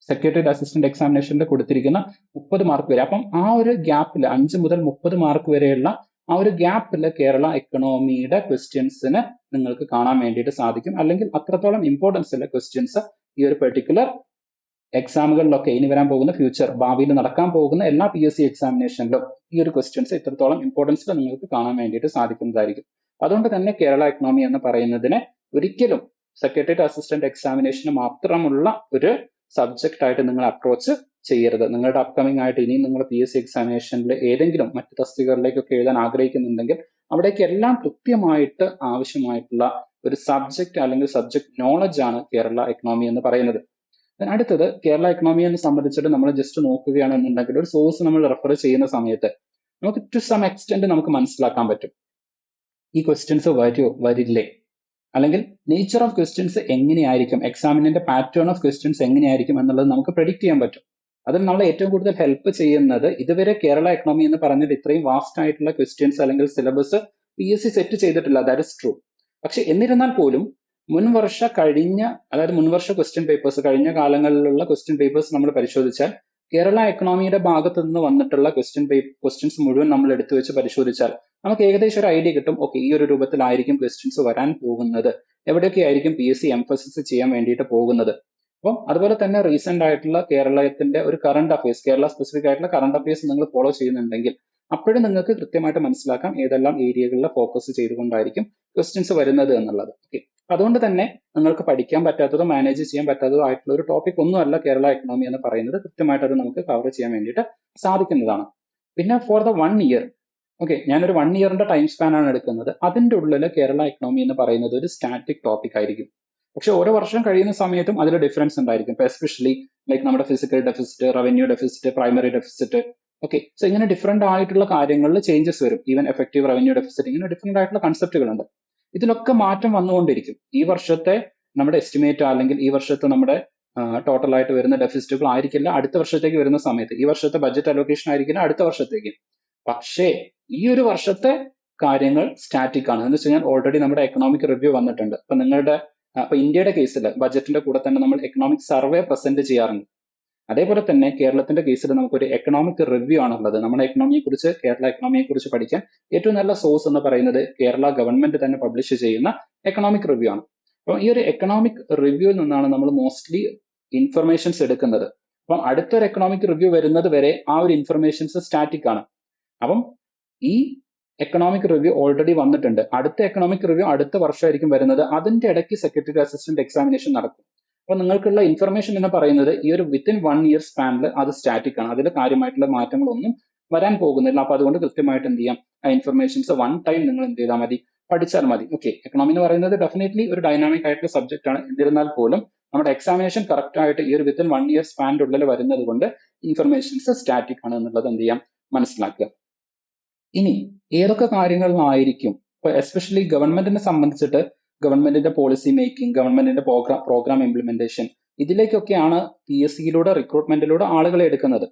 സെക്രട്ടേറിയറ്റ് അസിസ്റ്റന്റ് എക്സാമിനേഷനിൽ കൊടുത്തിരിക്കുന്ന 30 മാർക്ക് വരെ. അപ്പം ആ ഒരു ഗ്യാപ്പിൽ 5 മുതൽ 30 മാർക്ക് വരെയുള്ള ആ ഒരു ഗ്യാപ്പിൽ കേരള എക്കണോമിയുടെ ക്വസ്റ്റ്യൻസിന് നിങ്ങൾക്ക് കാണാൻ വേണ്ടിയിട്ട് സാധിക്കും. അല്ലെങ്കിൽ അത്രത്തോളം ഇമ്പോർട്ടൻസ് ഉള്ള ക്വസ്റ്റ്യൻസ് ഈ ഒരു പെർട്ടിക്കുലർ എക്സാമുകളിലൊക്കെ ഇനി വരാൻ പോകുന്ന ഭാവിയിൽ നടക്കാൻ പോകുന്ന എല്ലാ PSC എക്സാമിനേഷനിലും ഈ ഒരു ക്വസ്റ്റ്യൻസ് ഇത്രത്തോളം ഇമ്പോർട്ടൻസിൽ നിങ്ങൾക്ക് കാണാൻ വേണ്ടിയിട്ട് സാധിക്കുന്നതായിരിക്കും. അതുകൊണ്ട് തന്നെ കേരള എക്കണോമി എന്ന് പറയുന്നതിനെ ഒരിക്കലും സെക്രട്ടേറിയറ്റ് അസിസ്റ്റന്റ് എക്സാമിനേഷന് മാത്രമുള്ള ഒരു സബ്ജക്റ്റ് ആയിട്ട് നിങ്ങൾ അപ്രോച്ച് ചെയ്യരുത്. നിങ്ങളുടെ അപ്കമിംഗ് ആയിട്ട് ഇനിയും നിങ്ങൾ PSC എക്സാമിനേഷനിൽ ഏതെങ്കിലും മറ്റ് തസ്തികകളിലേക്കൊക്കെ എഴുതാൻ ആഗ്രഹിക്കുന്നുണ്ടെങ്കിൽ അവിടേക്ക് എല്ലാം കൃത്യമായിട്ട് ആവശ്യമായിട്ടുള്ള ഒരു സബ്ജക്റ്റ് അല്ലെങ്കിൽ സബ്ജക്ട് നോളജ് ആണ് കേരള എക്കണോമി എന്ന് പറയുന്നത്. അടുത്തത്, കേരള എക്കണോമിയെ സംബന്ധിച്ചിട്ട് നമ്മൾ ജസ്റ്റ് നോക്കുകയാണെന്നുണ്ടെങ്കിൽ ഒരു സോഴ്സ് നമ്മൾ റെഫർ ചെയ്യുന്ന സമയത്ത് നമുക്ക് ടു സം എക്സ്റ്റെന്റ് നമുക്ക് മനസ്സിലാക്കാൻ പറ്റും ഈ ക്വസ്റ്റ്യൻസ് വരുമോ വരില്ലേ, അല്ലെങ്കിൽ നേച്ചർ ഓഫ് ക്വസ്റ്റ്യൻസ് എങ്ങനെയായിരിക്കും, എക്സാമിനിന്റെ പാറ്റേൺ ഓഫ് ക്വസ്റ്റ്യൻസ് എങ്ങനെയായിരിക്കും എന്നുള്ളത് നമുക്ക് പ്രെഡിക്റ്റ് ചെയ്യാൻ പറ്റും. അതിൽ നമ്മളെ ഏറ്റവും കൂടുതൽ ഹെൽപ്പ് ചെയ്യുന്നത് ഇതുവരെ കേരള എക്കണോമി എന്ന് പറഞ്ഞത് ഇത്രയും വാസ്റ്റ് ആയിട്ടുള്ള ക്വസ്റ്റ്യൻസ് അല്ലെങ്കിൽ സിലബസ് PSC സെറ്റ് ചെയ്തിട്ടില്ല, ദാറ്റ് ഇസ് ട്രൂ. പക്ഷെ എന്നിരുന്നാൽ പോലും മുൻവർഷ ക്വസ്റ്റ്യൻ പേപ്പേഴ്സ്, കഴിഞ്ഞ കാലങ്ങളിലുള്ള ക്വസ്റ്റ്യൻ പേപ്പേഴ്സ് നമ്മൾ പരിശോധിച്ചാൽ കേരള എക്കണോമിയുടെ ഭാഗത്ത് നിന്ന് വന്നിട്ടുള്ള ക്വസ്റ്റ്യൻസ് മുഴുവൻ നമ്മൾ എടുത്തു വെച്ച് പരിശോധിച്ചാൽ നമുക്ക് ഏകദേശം ഒരു ഐഡിയ കിട്ടും. ഈ ഒരു രൂപത്തിലായിരിക്കും ക്വസ്റ്റ്യൻസ് വരാൻ പോകുന്നത്, എവിടെയൊക്കെ ആയിരിക്കും PSC എംഫസിസ് ചെയ്യാൻ വേണ്ടിയിട്ട് പോകുന്നത്. അപ്പം അതുപോലെ തന്നെ റീസെന്റ് ആയിട്ടുള്ള കേരളത്തിന്റെ ഒരു കറണ്ട് അഫയേഴ്സ്, കേരള സ്പെസിഫിക് ആയിട്ടുള്ള കറണ്ട് അഫയേഴ്സ് നിങ്ങൾ ഫോളോ ചെയ്യുന്നുണ്ടെങ്കിൽ അപ്പോഴും നിങ്ങൾക്ക് കൃത്യമായിട്ട് മനസ്സിലാക്കാം ഏതെല്ലാം ഏരിയകളിൽ ഫോക്കസ് ചെയ്തുകൊണ്ടായിരിക്കും ക്വസ്റ്റ്യൻസ് വരുന്നത് എന്നുള്ളത്. അതുകൊണ്ട് തന്നെ നിങ്ങൾക്ക് പഠിക്കാൻ പറ്റാത്തതോ മാനേജ് ചെയ്യാൻ പറ്റാത്തതോ ആയിട്ടുള്ള ഒരു ടോപ്പിക് ഒന്നുമല്ല കേരള എക്കണോമി എന്ന് പറയുന്നത്. കൃത്യമായിട്ട് അത് നമുക്ക് കവർ ചെയ്യാൻ വേണ്ടിയിട്ട് സാധിക്കുന്നതാണ്. പിന്നെ ഫോർ ദ 1 ഇയർ, ഞാനൊരു 1 ഇയറിന്റെ ടൈം സ്പാൻ ആണ് എടുക്കുന്നത്. അതിന്റെ ഉള്ളിൽ കേരള എക്കണോമി എന്ന് പറയുന്നത് ഒരു സ്റ്റാറ്റിക് ടോപ്പിക് ആയിരിക്കും. പക്ഷെ ഓരോ വർഷം കഴിയുന്ന സമയത്തും അതിൽ ഡിഫറൻസ് ഉണ്ടായിരിക്കും. ഇപ്പൊ എസ്പെഷ്യലി ലൈക്ക് നമ്മുടെ physical deficit, revenue deficit, primary deficit, so ഇങ്ങനെ ഡിഫറെന്റ് ആയിട്ടുള്ള കാര്യങ്ങളിൽ ചേഞ്ചസ് വരും. ഈവൻ എഫക്റ്റീവ് റവന്യൂ ഡെഫിസിറ്റ്, ഇങ്ങനെ ഡിഫറെന്റ് ആയിട്ടുള്ള കൺസെപ്റ്റുകളുണ്ട്. ഇതിലൊക്കെ മാറ്റം വന്നുകൊണ്ടിരിക്കും. ഈ വർഷത്തെ നമ്മുടെ എസ്റ്റിമേറ്റ് അല്ലെങ്കിൽ ഈ വർഷത്തെ നമ്മുടെ ടോട്ടൽ ആയിട്ട് വരുന്ന ഡെഫിസിറ്റുകൾ ആയിരിക്കില്ല അടുത്ത വർഷത്തേക്ക് വരുന്ന സമയത്ത്. ഈ വർഷത്തെ ബഡ്ജറ്റ് അലോക്കേഷൻ ആയിരിക്കില്ല അടുത്ത വർഷത്തേക്ക്. പക്ഷേ ഈ ഒരു വർഷത്തെ കാര്യങ്ങൾ സ്റ്റാറ്റിക് ആണ് എന്ന് വെച്ച് കഴിഞ്ഞാൽ ഓൾറെഡി നമ്മുടെ എക്കണോമിക് റിവ്യൂ വന്നിട്ടുണ്ട്. ഇപ്പൊ ഇന്ത്യയുടെ കേസിൽ ബഡ്ജറ്റിന്റെ കൂടെ തന്നെ നമ്മൾ എക്കണോമിക് സർവേ പ്രസന്റ് ചെയ്യാറുണ്ട്. അതേപോലെ തന്നെ കേരളത്തിന്റെ കേസിൽ നമുക്കൊരു എക്കണോമിക് റിവ്യൂ ആണുള്ളത്. നമ്മുടെ എക്കണോമിയെ കുറിച്ച്, കേരള എക്കണോമിയെ കുറിച്ച് പഠിക്കാൻ ഏറ്റവും നല്ല സോഴ്സ് എന്ന് പറയുന്നത് കേരള ഗവൺമെന്റ് തന്നെ പബ്ലിഷ് ചെയ്യുന്ന എക്കണോമിക് റിവ്യൂ ആണ്. അപ്പോൾ ഈ ഒരു എക്കണോമിക് റിവ്യൂവിൽ നിന്നാണ് നമ്മൾ മോസ്റ്റ്ലി ഇൻഫർമേഷൻസ് എടുക്കുന്നത്. അപ്പം അടുത്തൊരു എക്കണോമിക് റിവ്യൂ വരുന്നത് വരെ ആ ഒരു ഇൻഫർമേഷൻസ് സ്റ്റാറ്റിക് ആണ്. അപ്പം ഈ എക്കണോമിക് റിവ്യൂ ഓൾറെഡി വന്നിട്ടുണ്ട്. അടുത്ത എക്കണോമിക് റിവ്യൂ അടുത്ത വർഷമായിരിക്കും വരുന്നത്. അതിന്റെ ഇടയ്ക്ക് സെക്രട്ടറി അസിസ്റ്റന്റ് എക്സാമിനേഷൻ നടക്കും. അപ്പൊ നിങ്ങൾക്കുള്ള ഇൻഫർമേഷൻ എന്ന് പറയുന്നത് ഈ ഒരു വിത്തിൻ 1 ഇയർ സ്പാനിൽ അത് സ്റ്റാറ്റിക് ആണ്. അതിൽ കാര്യമായിട്ടുള്ള മാറ്റങ്ങളൊന്നും വരാൻ പോകുന്നില്ല. അപ്പൊ അതുകൊണ്ട് കൃത്യമായിട്ട് എന്ത് ചെയ്യാം, ആ ഇൻഫർമേഷൻസ് വൺ ടൈം നിങ്ങൾ എന്ത് ചെയ്താൽ മതി, പഠിച്ചാൽ മതി. എക്കണോമി എന്ന് പറയുന്നത് ഡെഫിനറ്റ്ലി ഒരു ഡൈനാമിക് ആയിട്ടുള്ള സബ്ജക്ട് ആണ്. എന്നിരുന്നാൽ പോലും നമ്മുടെ എക്സാമിനേഷൻ കറക്റ്റ് ആയിട്ട് ഈ ഒരു വിത്തിൻ 1 ഇയർ സ്പാനിന്റെ ഉള്ളിൽ വരുന്നത് കൊണ്ട് ഇൻഫർമേഷൻസ് സ്റ്റാറ്റിക് ആണ് എന്നുള്ളത് എന്ത് ചെയ്യാം, മനസ്സിലാക്കുക. ഇനി ഏതൊക്കെ കാര്യങ്ങളിലായിരിക്കും, ഇപ്പൊ എസ്പെഷ്യലി ഗവൺമെന്റിനെ സംബന്ധിച്ചിട്ട് ഗവൺമെന്റിന്റെ പോളിസി മേക്കിംഗ്, ഗവൺമെന്റിന്റെ പ്രോഗ്രാം ഇംപ്ലിമെന്റേഷൻ, ഇതിലേക്കൊക്കെയാണ് PSCയിലൂടെ റിക്രൂട്ട്മെന്റിലൂടെ ആളുകളെ എടുക്കുന്നത്.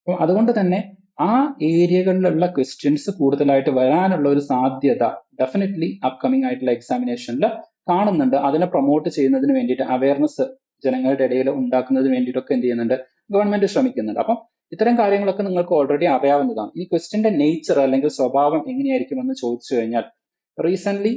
അപ്പോൾ അതുകൊണ്ട് തന്നെ ആ ഏരിയകളിലുള്ള ക്വസ്റ്റ്യൻസ് കൂടുതലായിട്ട് വരാനുള്ള ഒരു സാധ്യത ഡെഫിനറ്റ്ലി അപ്കമിംഗ് ആയിട്ടുള്ള എക്സാമിനേഷനിൽ കാണുന്നുണ്ട്. അതിനെ പ്രൊമോട്ട് ചെയ്യുന്നതിന് വേണ്ടിയിട്ട്, അവയർനെസ് ജനങ്ങളുടെ ഇടയിൽ ഉണ്ടാക്കുന്നതിന് വേണ്ടിയിട്ടൊക്കെ എന്ത് ചെയ്യുന്നുണ്ട്, ഗവൺമെന്റ് ശ്രമിക്കുന്നുണ്ട്. അപ്പം ഇത്തരം കാര്യങ്ങളൊക്കെ നിങ്ങൾക്ക് ഓൾറെഡി അറിയാവുന്നതാണ്. ഈ ക്വസ്റ്റ്യന്റെ നേച്ചർ അല്ലെങ്കിൽ സ്വഭാവം എങ്ങനെയായിരിക്കും എന്ന് ചോദിച്ചു കഴിഞ്ഞാൽ, റീസെന്റ്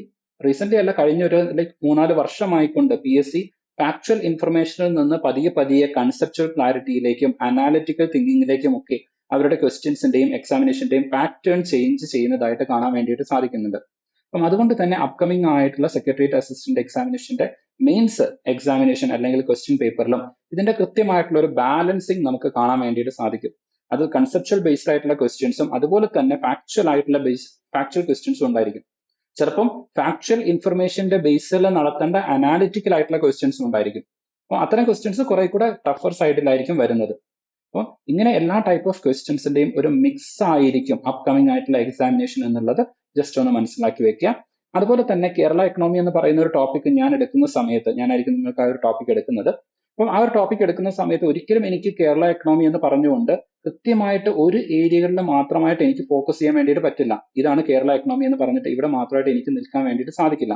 റീസെന്റ് അല്ല, കഴിഞ്ഞ ഒരു 3-4 വർഷമായിക്കൊണ്ട് PSC ഫാക്ച്വൽ ഇൻഫർമേഷനിൽ നിന്ന് പതിയെ പതിയെ കൺസെപ്ച്വൽ ക്ലാരിറ്റിയിലേക്കും അനാലിറ്റിക്കൽ തിങ്കിങ്ങിലേക്കും ഒക്കെ അവരുടെ ക്വസ്റ്റ്യൻസിന്റെയും എക്സാമിനേഷന്റെയും പാറ്റേൺ ചേഞ്ച് ചെയ്യുന്നതായിട്ട് കാണാൻ വേണ്ടിയിട്ട് സാധിക്കുന്നുണ്ട്. അപ്പം അതുകൊണ്ട് തന്നെ അപ്കമിംഗ് ആയിട്ടുള്ള സെക്രട്ടേറിയറ്റ് അസിസ്റ്റന്റ് എക്സാമിനേഷന്റെ മെയിൻസ് എക്സാമിനേഷൻ അല്ലെങ്കിൽ ക്വസ്റ്റ്യൻ പേപ്പറിലും ഇതിന്റെ കൃത്യമായിട്ടുള്ള ഒരു ബാലൻസിങ് നമുക്ക് കാണാൻ വേണ്ടിയിട്ട് സാധിക്കും. അത് കൺസെപ്ച്വൽ ബേസ്ഡ് ആയിട്ടുള്ള ക്വസ്റ്റ്യൻസും അതുപോലെ തന്നെ ഫാക്ച്വൽ ആയിട്ടുള്ള ഫാക്ച്വൽ ക്വസ്റ്റ്യൻസും ഉണ്ടായിരിക്കും. ചിലപ്പം ഫാക്ച്വൽ ഇൻഫർമേഷന്റെ ബേസിൽ നടത്തേണ്ട അനാലിറ്റിക്കൽ ആയിട്ടുള്ള ക്വസ്റ്റ്യൻസും ഉണ്ടായിരിക്കും. അപ്പോൾ അത്തരം ക്വസ്റ്റ്യൻസ് കുറെ കൂടെ ടഫർ സൈഡിലായിരിക്കും വരുന്നത്. അപ്പോൾ ഇങ്ങനെ എല്ലാ ടൈപ്പ് ഓഫ് ക്വസ്റ്റ്യൻസിന്റെയും ഒരു മിക്സ് ആയിരിക്കും അപ്കമിംഗ് ആയിട്ടുള്ള എക്സാമിനേഷൻ എന്നുള്ളത് ജസ്റ്റ് ഒന്ന് മനസ്സിലാക്കി വെക്കുക. അതുപോലെ തന്നെ കേരള എക്കണോമി എന്ന് പറയുന്ന ഒരു ടോപ്പിക് ഞാൻ എടുക്കുന്ന സമയത്ത്, ഞാനായിരിക്കും നിങ്ങൾക്ക് ആ ഒരു ടോപ്പിക് എടുക്കുന്നത്. അപ്പം ആ ഒരു ടോപ്പിക് എടുക്കുന്ന സമയത്ത് ഒരിക്കലും എനിക്ക് കേരള എക്കണോമി എന്ന് പറഞ്ഞുകൊണ്ട് കൃത്യമായിട്ട് ഒരു ഏരിയകളിൽ മാത്രമായിട്ട് എനിക്ക് ഫോക്കസ് ചെയ്യാൻ വേണ്ടിയിട്ട് പറ്റില്ല. ഇതാണ് കേരള എക്കണോമി എന്ന് പറഞ്ഞിട്ട് ഇവിടെ മാത്രമായിട്ട് എനിക്ക് നിൽക്കാൻ വേണ്ടിയിട്ട് സാധിക്കില്ല.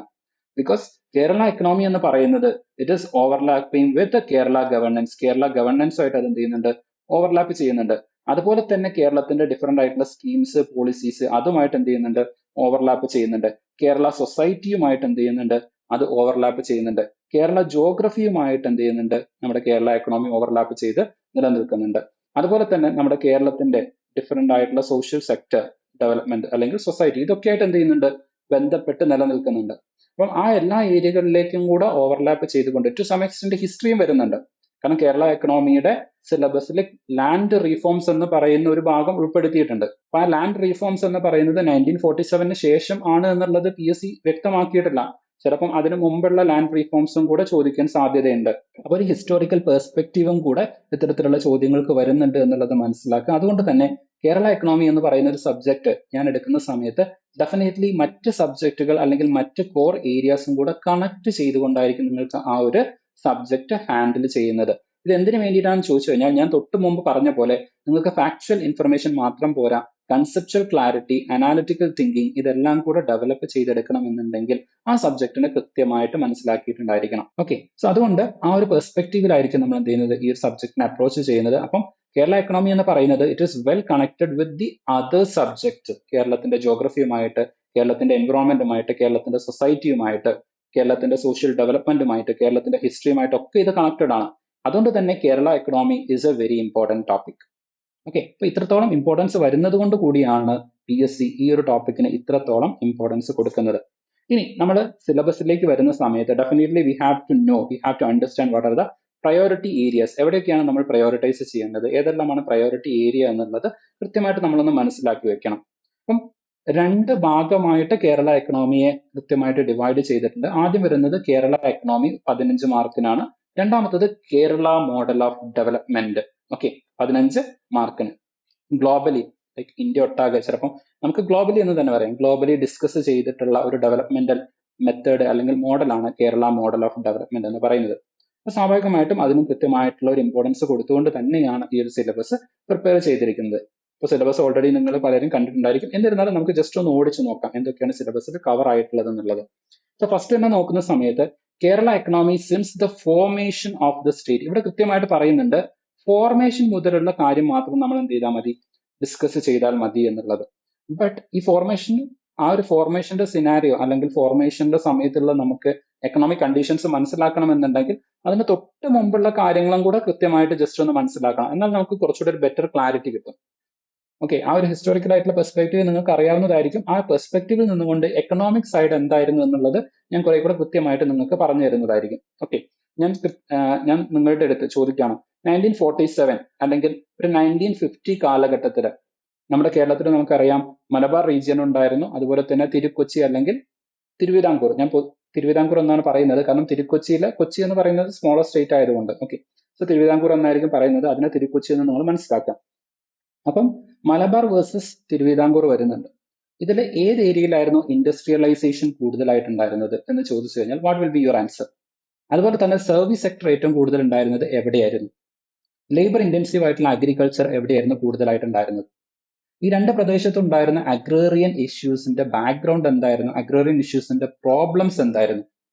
ബിക്കോസ് കേരള എക്കണോമി എന്ന് പറയുന്നത് it is overlapping with Kerala governance. കേരള ഗവർണൻസുമായിട്ട് അത് എന്ത് ചെയ്യുന്നുണ്ട്, ഓവർലാപ്പ് ചെയ്യുന്നുണ്ട്. അതുപോലെ തന്നെ കേരളത്തിന്റെ ഡിഫറെന്റ് ആയിട്ടുള്ള സ്കീംസ്, പോളിസീസ് അതുമായിട്ട് എന്ത് ചെയ്യുന്നുണ്ട്, ഓവർലാപ്പ് ചെയ്യുന്നുണ്ട്. കേരള സൊസൈറ്റിയുമായിട്ട് എന്ത് ചെയ്യുന്നുണ്ട്, അത് ഓവർലാപ്പ് ചെയ്യുന്നുണ്ട്. കേരള ജോഗ്രഫിയുമായിട്ട് എന്ത് ചെയ്യുന്നുണ്ട്, നമ്മുടെ കേരള എക്കണോമി ഓവർലാപ്പ് ചെയ്ത് നിലനിൽക്കുന്നുണ്ട്. അതുപോലെ തന്നെ നമ്മുടെ കേരളത്തിന്റെ ഡിഫറെന്റ് ആയിട്ടുള്ള സോഷ്യൽ സെക്ടർ ഡെവലപ്മെന്റ് അല്ലെങ്കിൽ സൊസൈറ്റി, ഇതൊക്കെ ആയിട്ട് എന്ത് ചെയ്യുന്നുണ്ട്, ബന്ധപ്പെട്ട് നിലനിൽക്കുന്നുണ്ട്. അപ്പം ആ എല്ലാ ഏരിയകളിലേക്കും കൂടെ ഓവർലാപ്പ് ചെയ്തുകൊണ്ട് ടു സം എക്സ്റ്റെന്റ് ഹിസ്റ്ററിയും വരുന്നുണ്ട്. കാരണം കേരള എക്കണോമിയുടെ സിലബസിൽ ലാൻഡ് റീഫോംസ് എന്ന് പറയുന്ന ഒരു ഭാഗം ഉൾപ്പെടുത്തിയിട്ടുണ്ട്. അപ്പൊ ആ ലാൻഡ് റീഫോംസ് എന്ന് പറയുന്നത് 1947 ശേഷം ആണ് എന്നുള്ളത് PSC വ്യക്തമാക്കിയിട്ടില്ല. ചിലപ്പം അതിനു മുമ്പുള്ള ലാൻഡ് റീഫോംസും കൂടെ ചോദിക്കാൻ സാധ്യതയുണ്ട്. അപ്പോൾ ഒരു ഹിസ്റ്റോറിക്കൽ പെർസ്പെക്റ്റീവും കൂടെ ഇത്തരത്തിലുള്ള ചോദ്യങ്ങൾക്ക് വരുന്നുണ്ട് എന്നുള്ളത് മനസ്സിലാക്കുക. അതുകൊണ്ട് തന്നെ കേരള എക്കണോമി എന്ന് പറയുന്ന ഒരു സബ്ജക്ട് ഞാൻ എടുക്കുന്ന സമയത്ത് ഡെഫിനറ്റ്ലി മറ്റ് സബ്ജക്റ്റുകൾ അല്ലെങ്കിൽ മറ്റ് കോർ ഏരിയാസും കൂടെ കണക്ട് ചെയ്തുകൊണ്ടായിരിക്കും നിങ്ങൾക്ക് ആ ഒരു സബ്ജക്ട് ഹാൻഡിൽ ചെയ്യുന്നത്. ഇത് എന്തിനു വേണ്ടിയിട്ടാണെന്ന് ചോദിച്ചു കഴിഞ്ഞാൽ, ഞാൻ തൊട്ട് മുമ്പ് പറഞ്ഞ പോലെ നിങ്ങൾക്ക് ഫാക്ച്വൽ ഇൻഫർമേഷൻ മാത്രം പോരാ, കൺസെപ്ച്വൽ ക്ലാരിറ്റി, അനാലിറ്റിക്കൽ തിങ്കിങ് ഇതെല്ലാം കൂടെ ഡെവലപ്പ് ചെയ്തെടുക്കണം എന്നുണ്ടെങ്കിൽ ആ സബ്ജക്റ്റിനെ കൃത്യമായിട്ട് മനസ്സിലാക്കിയിട്ടുണ്ടായിരിക്കണം. ഓക്കെ, സോ അതുകൊണ്ട് ആ ഒരു പെർസ്പെക്റ്റീവിലായിരിക്കും നമ്മൾ എന്ത് ചെയ്യുന്നത്, ഈ ഒരു സബ്ജക്റ്റിനെ അപ്രോച്ച് ചെയ്യുന്നത്. അപ്പം കേരള എക്കണോമി എന്ന് പറയുന്നത് it is well connected with the other subject. കേരളത്തിന്റെ ജോഗ്രഫിയുമായിട്ട്, കേരളത്തിന്റെ എൻവറോൺമെന്റുമായിട്ട്, കേരളത്തിന്റെ സൊസൈറ്റിയുമായിട്ട്, കേരളത്തിന്റെ സോഷ്യൽ ഡെവലപ്മെന്റുമായിട്ട്, കേരളത്തിന്റെ ഹിസ്റ്ററിയുമായിട്ട് ഒക്കെ ഇത് കണക്റ്റഡ് ആണ്. അതുകൊണ്ട് തന്നെ Kerala economy is A very important topic. Okay, അപ്പൊ ഇത്രത്തോളം ഇമ്പോർട്ടൻസ് വരുന്നത് കൊണ്ട് കൂടിയാണ് PSC ഈ ഒരു ടോപ്പിക്കിന് ഇത്രത്തോളം ഇമ്പോർട്ടൻസ് കൊടുക്കുന്നത്. ഇനി നമ്മൾ സിലബസിലേക്ക് വരുന്ന സമയത്ത് definitely we have to understand what are the priority areas. എവിടെയൊക്കെയാണ് നമ്മൾ പ്രയോറിറ്റൈസ് ചെയ്യേണ്ടത്, ഏതെല്ലാമാണ് പ്രയോറിറ്റി ഏരിയ എന്നുള്ളത് കൃത്യമായിട്ട് നമ്മളൊന്ന് മനസ്സിലാക്കി വെക്കണം. അപ്പം 2 ഭാഗമായിട്ട് കേരള എക്കണോമിയെ കൃത്യമായിട്ട് ഡിവൈഡ് ചെയ്തിട്ടുണ്ട്. ആദ്യം വരുന്നത് കേരള എക്കണോമി 15 മാർക്കിനാണ്. രണ്ടാമത്തത് Kerala model of development. Okay, 15 മാർക്കിന്. ഗ്ലോബലി ലൈക്ക് ഇന്ത്യ ഒട്ടാകെ, ചിലപ്പം നമുക്ക് ഗ്ലോബലി എന്ന് തന്നെ പറയാം, ഗ്ലോബലി ഡിസ്കസ് ചെയ്തിട്ടുള്ള ഒരു ഡെവലപ്മെന്റൽ മെത്തേഡ് അല്ലെങ്കിൽ മോഡലാണ് കേരള മോഡൽ ഓഫ് ഡെവലപ്മെന്റ് എന്ന് പറയുന്നത്. അപ്പൊ സ്വാഭാവികമായിട്ടും അതിനും കൃത്യമായിട്ടുള്ള ഒരു ഇമ്പോർട്ടൻസ് കൊടുത്തുകൊണ്ട് തന്നെയാണ് ഈ ഒരു സിലബസ് പ്രിപ്പയർ ചെയ്തിരിക്കുന്നത്. ഇപ്പോൾ സിലബസ് ഓൾറെഡി നിങ്ങൾ പലരും കണ്ടിട്ടുണ്ടായിരിക്കും. എന്നിരുന്നാലും നമുക്ക് ജസ്റ്റ് ഒന്ന് ഓടിച്ചു നോക്കാം എന്തൊക്കെയാണ് സിലബസിൽ കവർ ആയിട്ടുള്ളത് എന്നുള്ളത്. സോ ഫസ്റ്റ് തന്നെ നോക്കുന്ന സമയത്ത് Kerala economy since the formation of the state, ഇവിടെ കൃത്യമായിട്ട് പറയുന്നുണ്ട് ഫോർമേഷൻ മുതലുള്ള കാര്യം മാത്രം നമ്മൾ എന്ത് ചെയ്താൽ മതി, ഡിസ്കസ് ചെയ്താൽ മതി എന്നുള്ളത്. ബട്ട് ഈ ഫോർമേഷൻ, ആ ഒരു ഫോർമേഷന്റെ സിനാരിയോ അല്ലെങ്കിൽ ഫോർമേഷന്റെ സമയത്തുള്ള നമുക്ക് എക്കണോമിക് കണ്ടീഷൻസ് മനസ്സിലാക്കണമെന്നുണ്ടെങ്കിൽ അതിന് തൊട്ട് മുമ്പുള്ള കാര്യങ്ങളും കൂടെ കൃത്യമായിട്ട് ജസ്റ്റ് ഒന്ന് മനസ്സിലാക്കണം. എന്നാൽ നമുക്ക് കുറച്ചുകൂടി ഒരു ബെറ്റർ ക്ലാരിറ്റി കിട്ടും. ഓക്കെ, ആ ഒരു ഹിസ്റ്റോറിക്കൽ ആയിട്ടുള്ള പെർസ്പെക്റ്റീവ് നിങ്ങൾക്ക് അറിയാവുന്നതായിരിക്കും. ആ പെർസ്പെക്റ്റീവിൽ നിന്നുകൊണ്ട് എക്കണോമിക് സൈഡ് എന്തായിരുന്നു എന്നുള്ളത് ഞാൻ കുറെ കൂടെ കൃത്യമായിട്ട് നിങ്ങൾക്ക് പറഞ്ഞു തരുന്നതായിരിക്കും. ഓക്കെ, ഞാൻ നിങ്ങളുടെ അടുത്ത് ചോദിക്കുകയാണ്, 1947 അല്ലെങ്കിൽ ഒരു 1950 കാലഘട്ടത്തിൽ നമ്മുടെ കേരളത്തിൽ നമുക്കറിയാം മലബാർ റീജിയൻ ഉണ്ടായിരുന്നു. അതുപോലെ തന്നെ തിരുക്കൊച്ചി അല്ലെങ്കിൽ തിരുവിതാംകൂർ, ഞാൻ തിരുവിതാംകൂർ എന്നാണ് പറയുന്നത് കാരണം തിരുക്കൊച്ചിയിലെ കൊച്ചി എന്ന് പറയുന്നത് സ്മോളർ സ്റ്റേറ്റ് ആയതുകൊണ്ട്. ഓക്കെ, സോ തിരുവിതാംകൂർ എന്നായിരിക്കും പറയുന്നത്, അതിനെ തിരുക്കൊച്ചി എന്ന് നമ്മൾ മനസ്സിലാക്കാം. അപ്പം മലബാർ വേഴ്സസ് തിരുവിതാംകൂർ വരുന്നുണ്ട്. ഇതിൽ ഏത് ഏരിയയിലായിരുന്നു ഇൻഡസ്ട്രിയലൈസേഷൻ കൂടുതലായിട്ടുണ്ടായിരുന്നത് എന്ന് ചോദിച്ചു കഴിഞ്ഞാൽ what will be your answer? അതുപോലെ തന്നെ സർവീസ് സെക്ടർ ഏറ്റവും കൂടുതൽ ഉണ്ടായിരുന്നത് എവിടെയായിരുന്നു? ലേബർ ഇന്റൻസീവ് ആയിട്ടുള്ള അഗ്രികൾച്ചർ എവിടെയായിരുന്നു കൂടുതലായിട്ടുണ്ടായിരുന്നത്? ഈ 2 പ്രദേശത്തുണ്ടായിരുന്ന അഗ്രേറിയൻ ഇഷ്യൂസിന്റെ ബാക്ക്ഗ്രൗണ്ട് എന്തായിരുന്നു? അഗ്രേറിയൻ ഇഷ്യൂസിന്റെ പ്രോബ്ലംസ് എന്തായിരുന്നു?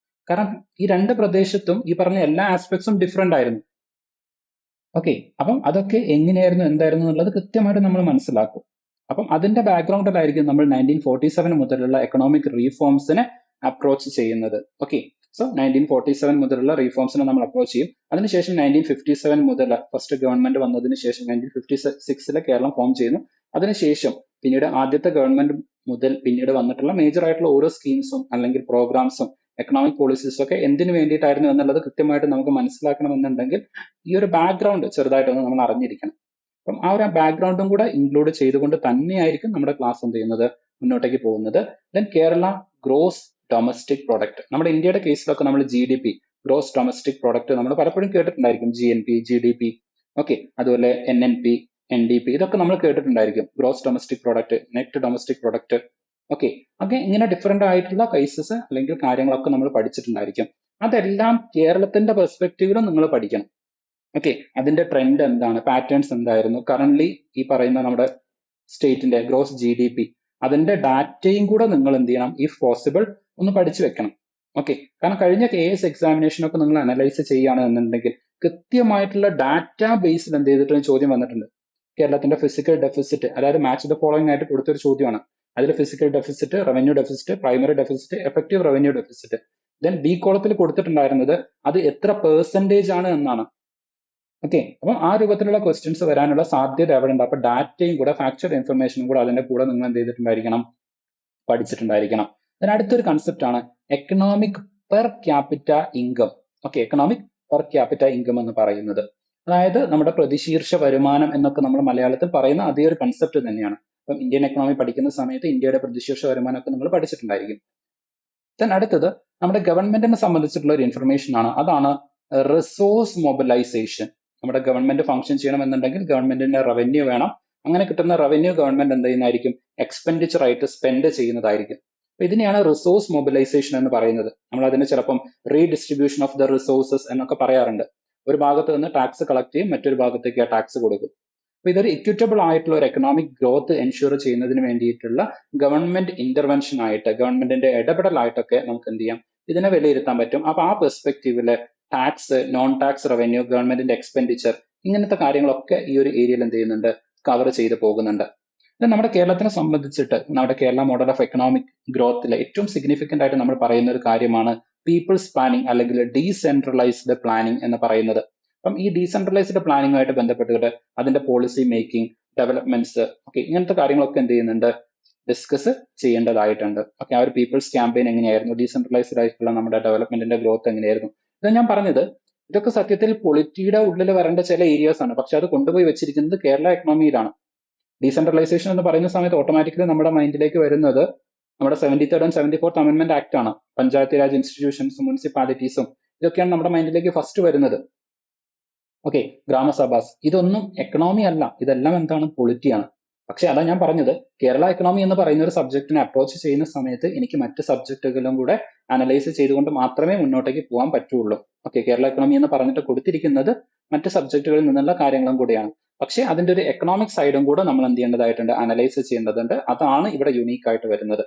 കാരണം ഈ 2 പ്രദേശത്തും ഈ പറഞ്ഞ എല്ലാ ആസ്പെക്ട്സും ഡിഫറെന്റ് ആയിരുന്നു. ഓക്കെ, അപ്പം അതൊക്കെ എങ്ങനെയായിരുന്നു, എന്തായിരുന്നു എന്നുള്ളത് കൃത്യമായിട്ട് നമ്മൾ മനസ്സിലാക്കും. അപ്പം അതിന്റെ ബാക്ക്ഗ്രൗണ്ടിലായിരിക്കും നമ്മൾ 1947 മുതലുള്ള എക്കണോമിക് റീഫോംസിനെ അപ്രോച്ച് ചെയ്യുന്നത്. ഓക്കെ, സോ 1947 മുതലുള്ള റീഫോംസിനെ നമ്മൾ അപ്രോച്ച് ചെയ്യും. അതിനുശേഷം 1957 മുതൽ ഫസ്റ്റ് ഗവൺമെന്റ് വന്നതിന് ശേഷം 1956 കേരളം ഫോം ചെയ്യുന്നു. അതിനുശേഷം പിന്നീട് ആദ്യത്തെ ഗവൺമെന്റ് മുതൽ പിന്നീട് വന്നിട്ടുള്ള മേജർ ആയിട്ടുള്ള ഓരോ സ്കീംസും അല്ലെങ്കിൽ പ്രോഗ്രാംസും എക്കണോമിക് പോളിസീസും ഒക്കെ എന്തിനു വേണ്ടിയിട്ടായിരുന്നു എന്നുള്ളത് കൃത്യമായിട്ട് നമുക്ക് മനസ്സിലാക്കണമെന്നുണ്ടെങ്കിൽ ഈ ഒരു ബാക്ക്ഗ്രൗണ്ട് ചെറുതായിട്ടൊന്ന് നമ്മൾ അറിഞ്ഞിരിക്കണം. അപ്പം ആ ഒരു ബാക്ക്ഗ്രൗണ്ടും കൂടെ ഇൻക്ലൂഡ് ചെയ്തുകൊണ്ട് തന്നെയായിരിക്കും നമ്മുടെ ക്ലാസ് എന്ത് ചെയ്യുന്നത്, മുന്നോട്ടേക്ക് പോകുന്നത്. Then Kerala gross domestic product, നമ്മുടെ ഇന്ത്യയുടെ കേസിലൊക്കെ നമ്മൾ GDP, ഗ്രോസ് ഡൊമസ്റ്റിക് പ്രൊഡക്റ്റ് നമ്മൾ പലപ്പോഴും കേട്ടിട്ടുണ്ടായിരിക്കും. GNP, GDP, ഓക്കെ, അതുപോലെ NNP, NDP, ഇതൊക്കെ നമ്മൾ കേട്ടിട്ടുണ്ടായിരിക്കും. Gross domestic product, net domestic product, okay, ഒക്കെ ഇങ്ങനെ ഡിഫറെന്റ് ആയിട്ടുള്ള കേസസ് അല്ലെങ്കിൽ കാര്യങ്ങളൊക്കെ നമ്മൾ പഠിച്ചിട്ടുണ്ടായിരിക്കും. അതെല്ലാം കേരളത്തിന്റെ പെർസ്പെക്റ്റീവിലും നിങ്ങൾ പഠിക്കണം. ഓക്കെ, അതിന്റെ ട്രെൻഡ് എന്താണ്, പാറ്റേൺസ് എന്തായിരുന്നു, കറന്റ്ലി ഈ പറയുന്ന നമ്മുടെ സ്റ്റേറ്റിന്റെ ഗ്രോസ് GDP, അതിന്റെ ഡാറ്റയും കൂടെ നിങ്ങൾ എന്ത് ചെയ്യണം, ഇഫ് പോസിബിൾ ഒന്ന് പഠിച്ചു വെക്കണം. ഓക്കെ, കാരണം കഴിഞ്ഞ KS എക്സാമിനേഷനൊക്കെ നിങ്ങൾ അനലൈസ് ചെയ്യുകയാണെന്നുണ്ടെങ്കിൽ കൃത്യമായിട്ടുള്ള ഡാറ്റ ബേസിൽ എന്ത് ചെയ്തിട്ട് ചോദ്യം വന്നിട്ടുണ്ട്. കേരളത്തിന്റെ ഫിസിക്കൽ ഡെഫിസിറ്റ്, അതായത് മാച്ച് ദ ഫോളോയിങ് ആയിട്ട് കൊടുത്തൊരു ചോദ്യമാണ്. അതിൽ physical deficit, revenue deficit, primary deficit, effective revenue deficit. Then B കോളത്തിൽ കൊടുത്തിട്ടുണ്ടായിരുന്നത് അത് എത്ര പെർസെന്റേജ് ആണ് എന്നാണ്. ഓക്കെ, അപ്പം ആ രൂപത്തിലുള്ള ക്വസ്റ്റ്യൻസ് വരാനുള്ള സാധ്യത എവിടെ ഉണ്ട്. അപ്പൊ ഡാറ്റയും കൂടെ ഫാക്ച്വൽ ഇൻഫർമേഷനും കൂടെ അതിന്റെ കൂടെ നിങ്ങൾ എന്ത് ചെയ്തിട്ടുണ്ടായിരിക്കണം, പഠിച്ചിട്ടുണ്ടായിരിക്കണം. അതിന് അടുത്തൊരു കൺസെപ്റ്റ് ആണ് economic per capita income. Okay, economic per capita income എന്ന് പറയുന്നത് അതായത് നമ്മുടെ പ്രതിശീർഷ വരുമാനം എന്നൊക്കെ നമ്മൾ മലയാളത്തിൽ പറയുന്ന അതേ ഒരു കൺസെപ്റ്റ് തന്നെയാണ്. അപ്പം ഇന്ത്യൻ എക്കണോമി പഠിക്കുന്ന സമയത്ത് ഇന്ത്യയുടെ പ്രതിശീർഷ വരുമാനമൊക്കെ നിങ്ങൾ പഠിച്ചിട്ടുണ്ടായിരിക്കും. ദെൻ അടുത്തത് നമ്മുടെ ഗവൺമെന്റിനെ സംബന്ധിച്ചിട്ടുള്ള ഒരു ഇൻഫർമേഷൻ ആണ്. അതാണ് റിസോഴ്സ് മൊബിലൈസേഷൻ. നമ്മുടെ ഗവൺമെന്റ് ഫംഗ്ഷൻ ചെയ്യണമെന്നുണ്ടെങ്കിൽ ഗവൺമെന്റിന്റെ റവന്യൂ വേണം. അങ്ങനെ കിട്ടുന്ന റവന്യൂ ഗവൺമെന്റ് എന്ത് ചെയ്യുന്നതായിരിക്കും, എക്സ്പെൻഡിച്ചർ ആയിട്ട് സ്പെൻഡ് ചെയ്യുന്നതായിരിക്കും. അപ്പൊ ഇതിനെയാണ് റിസോഴ്സ് മൊബിലൈസേഷൻ എന്ന് പറയുന്നത്. നമ്മൾ അതിന് ചിലപ്പം റീഡിസ്ട്രിബ്യൂഷൻ ഓഫ് ദ റിസോഴ്സസ് എന്നൊക്കെ പറയാറുണ്ട്. ഒരു ഭാഗത്ത് നിന്ന് ടാക്സ് കളക്ട് ചെയ്യും, മറ്റൊരു ഭാഗത്തേക്ക് ആ ടാക്സ് കൊടുക്കും. അപ്പൊ ഇതൊരു ഇക്വിറ്റബിൾ ആയിട്ടുള്ള ഒരു എക്കണോമിക് ഗ്രോത്ത് എൻഷുർ ചെയ്യുന്നതിന് വേണ്ടിയിട്ടുള്ള ഗവൺമെന്റ് ഇന്റർവെൻഷൻ ആയിട്ട്, ഗവൺമെന്റിന്റെ ഇടപെടലായിട്ടൊക്കെ നമുക്ക് എന്ത് ചെയ്യാം, ഇതിനെ വിലയിരുത്താൻ പറ്റും. അപ്പൊ ആ പെർസ്പെക്റ്റീവില് ടാക്സ്, നോൺ ടാക്സ് റവന്യൂ, ഗവൺമെന്റിന്റെ എക്സ്പെൻഡിച്ചർ, ഇങ്ങനത്തെ കാര്യങ്ങളൊക്കെ ഈ ഒരു ഏരിയയിൽ എന്ത് ചെയ്യുന്നുണ്ട്, കവർ ചെയ്ത് പോകുന്നുണ്ട്. നമ്മുടെ കേരളത്തിനെ സംബന്ധിച്ചിട്ട് നമ്മുടെ കേരള മോഡൽ ഓഫ് എക്കണോമിക് ഗ്രോത്തിലെ ഏറ്റവും സിഗ്നിഫിക്കന്റ് ആയിട്ട് നമ്മൾ പറയുന്ന ഒരു കാര്യമാണ് പീപ്പിൾസ് പ്ലാനിങ് അല്ലെങ്കിൽ ഡീസെൻട്രലൈസ്ഡ് പ്ലാനിങ് എന്ന് പറയുന്നത്. അപ്പം ഈ ഡീസെൻട്രലൈസ്ഡ് പ്ലാനിങ്ങുമായിട്ട് ബന്ധപ്പെട്ടിട്ട് അതിന്റെ പോളിസി മേക്കിംഗ്, ഡെവലപ്മെന്റ്സ്, ഓക്കെ, ഇങ്ങനത്തെ കാര്യങ്ങളൊക്കെ എന്ത് ചെയ്യുന്നുണ്ട്, ഡിസ്കസ് ചെയ്യേണ്ടതായിട്ടുണ്ട്. ഓക്കെ, ആ ഒരു പീപ്പിൾസ് ക്യാമ്പയിൻ എങ്ങനെയായിരുന്നു, ഡീസെൻട്രലൈസ്ഡ് ആയിട്ടുള്ള നമ്മുടെ ഡെവലപ്മെന്റിന്റെ ഗ്രോത്ത് എങ്ങനെയായിരുന്നു, ഇത് ഞാൻ പറഞ്ഞത്. ഇതൊക്കെ സത്യത്തിൽ പൊളിറ്റിയുടെ ഉള്ളിൽ വരേണ്ട ചില ഏരിയാസ് ആണ്. പക്ഷെ അത് കൊണ്ടുപോയി വെച്ചിരിക്കുന്നത് കേരള എക്കണോമിയിലാണ്. ഡീസെൻട്രലൈസേഷൻ എന്ന് പറയുന്ന സമയത്ത് ഓട്ടോമാറ്റിക്കലി നമ്മുടെ മൈൻഡിലേക്ക് വരുന്നത് നമ്മുടെ 73rd and 74th amendment act ആണ്. പഞ്ചായത്ത് രാജ് ഇൻസ്റ്റിറ്റ്യൂഷൻസും മുനിസിപ്പാലിറ്റീസും ഇതൊക്കെയാണ് നമ്മുടെ മൈൻഡിലേക്ക് ഫസ്റ്റ് വരുന്നത്. ഓക്കെ, ഗ്രാമസഭാസ്, ഇതൊന്നും എക്കണോമി അല്ല, ഇതെല്ലാം എന്താണ്, പൊളിറ്റിയാണ്. പക്ഷെ അതാ ഞാൻ പറഞ്ഞത്, കേരള എക്കണോമി എന്ന് പറയുന്ന ഒരു സബ്ജക്റ്റിനെ അപ്രോച്ച് ചെയ്യുന്ന സമയത്ത് എനിക്ക് മറ്റ് സബ്ജക്റ്റുകളും കൂടെ അനലൈസ് ചെയ്തുകൊണ്ട് മാത്രമേ മുന്നോട്ടേക്ക് പോകാൻ പറ്റുള്ളൂ. ഓക്കെ, കേരള എക്കണോമി എന്ന് പറഞ്ഞിട്ട് കൊടുത്തിരിക്കുന്നത് മറ്റ് സബ്ജക്റ്റുകളിൽ നിന്നുള്ള കാര്യങ്ങളും കൂടെയാണ്. പക്ഷെ അതിന്റെ ഒരു എക്കണോമിക് സൈഡും കൂടെ നമ്മൾ എന്ത് ചെയ്യേണ്ടതായിട്ടുണ്ട്, അനലൈസ് ചെയ്യേണ്ടതുണ്ട്. അതാണ് ഇവിടെ യുണീക്ക് ആയിട്ട് വരുന്നത്.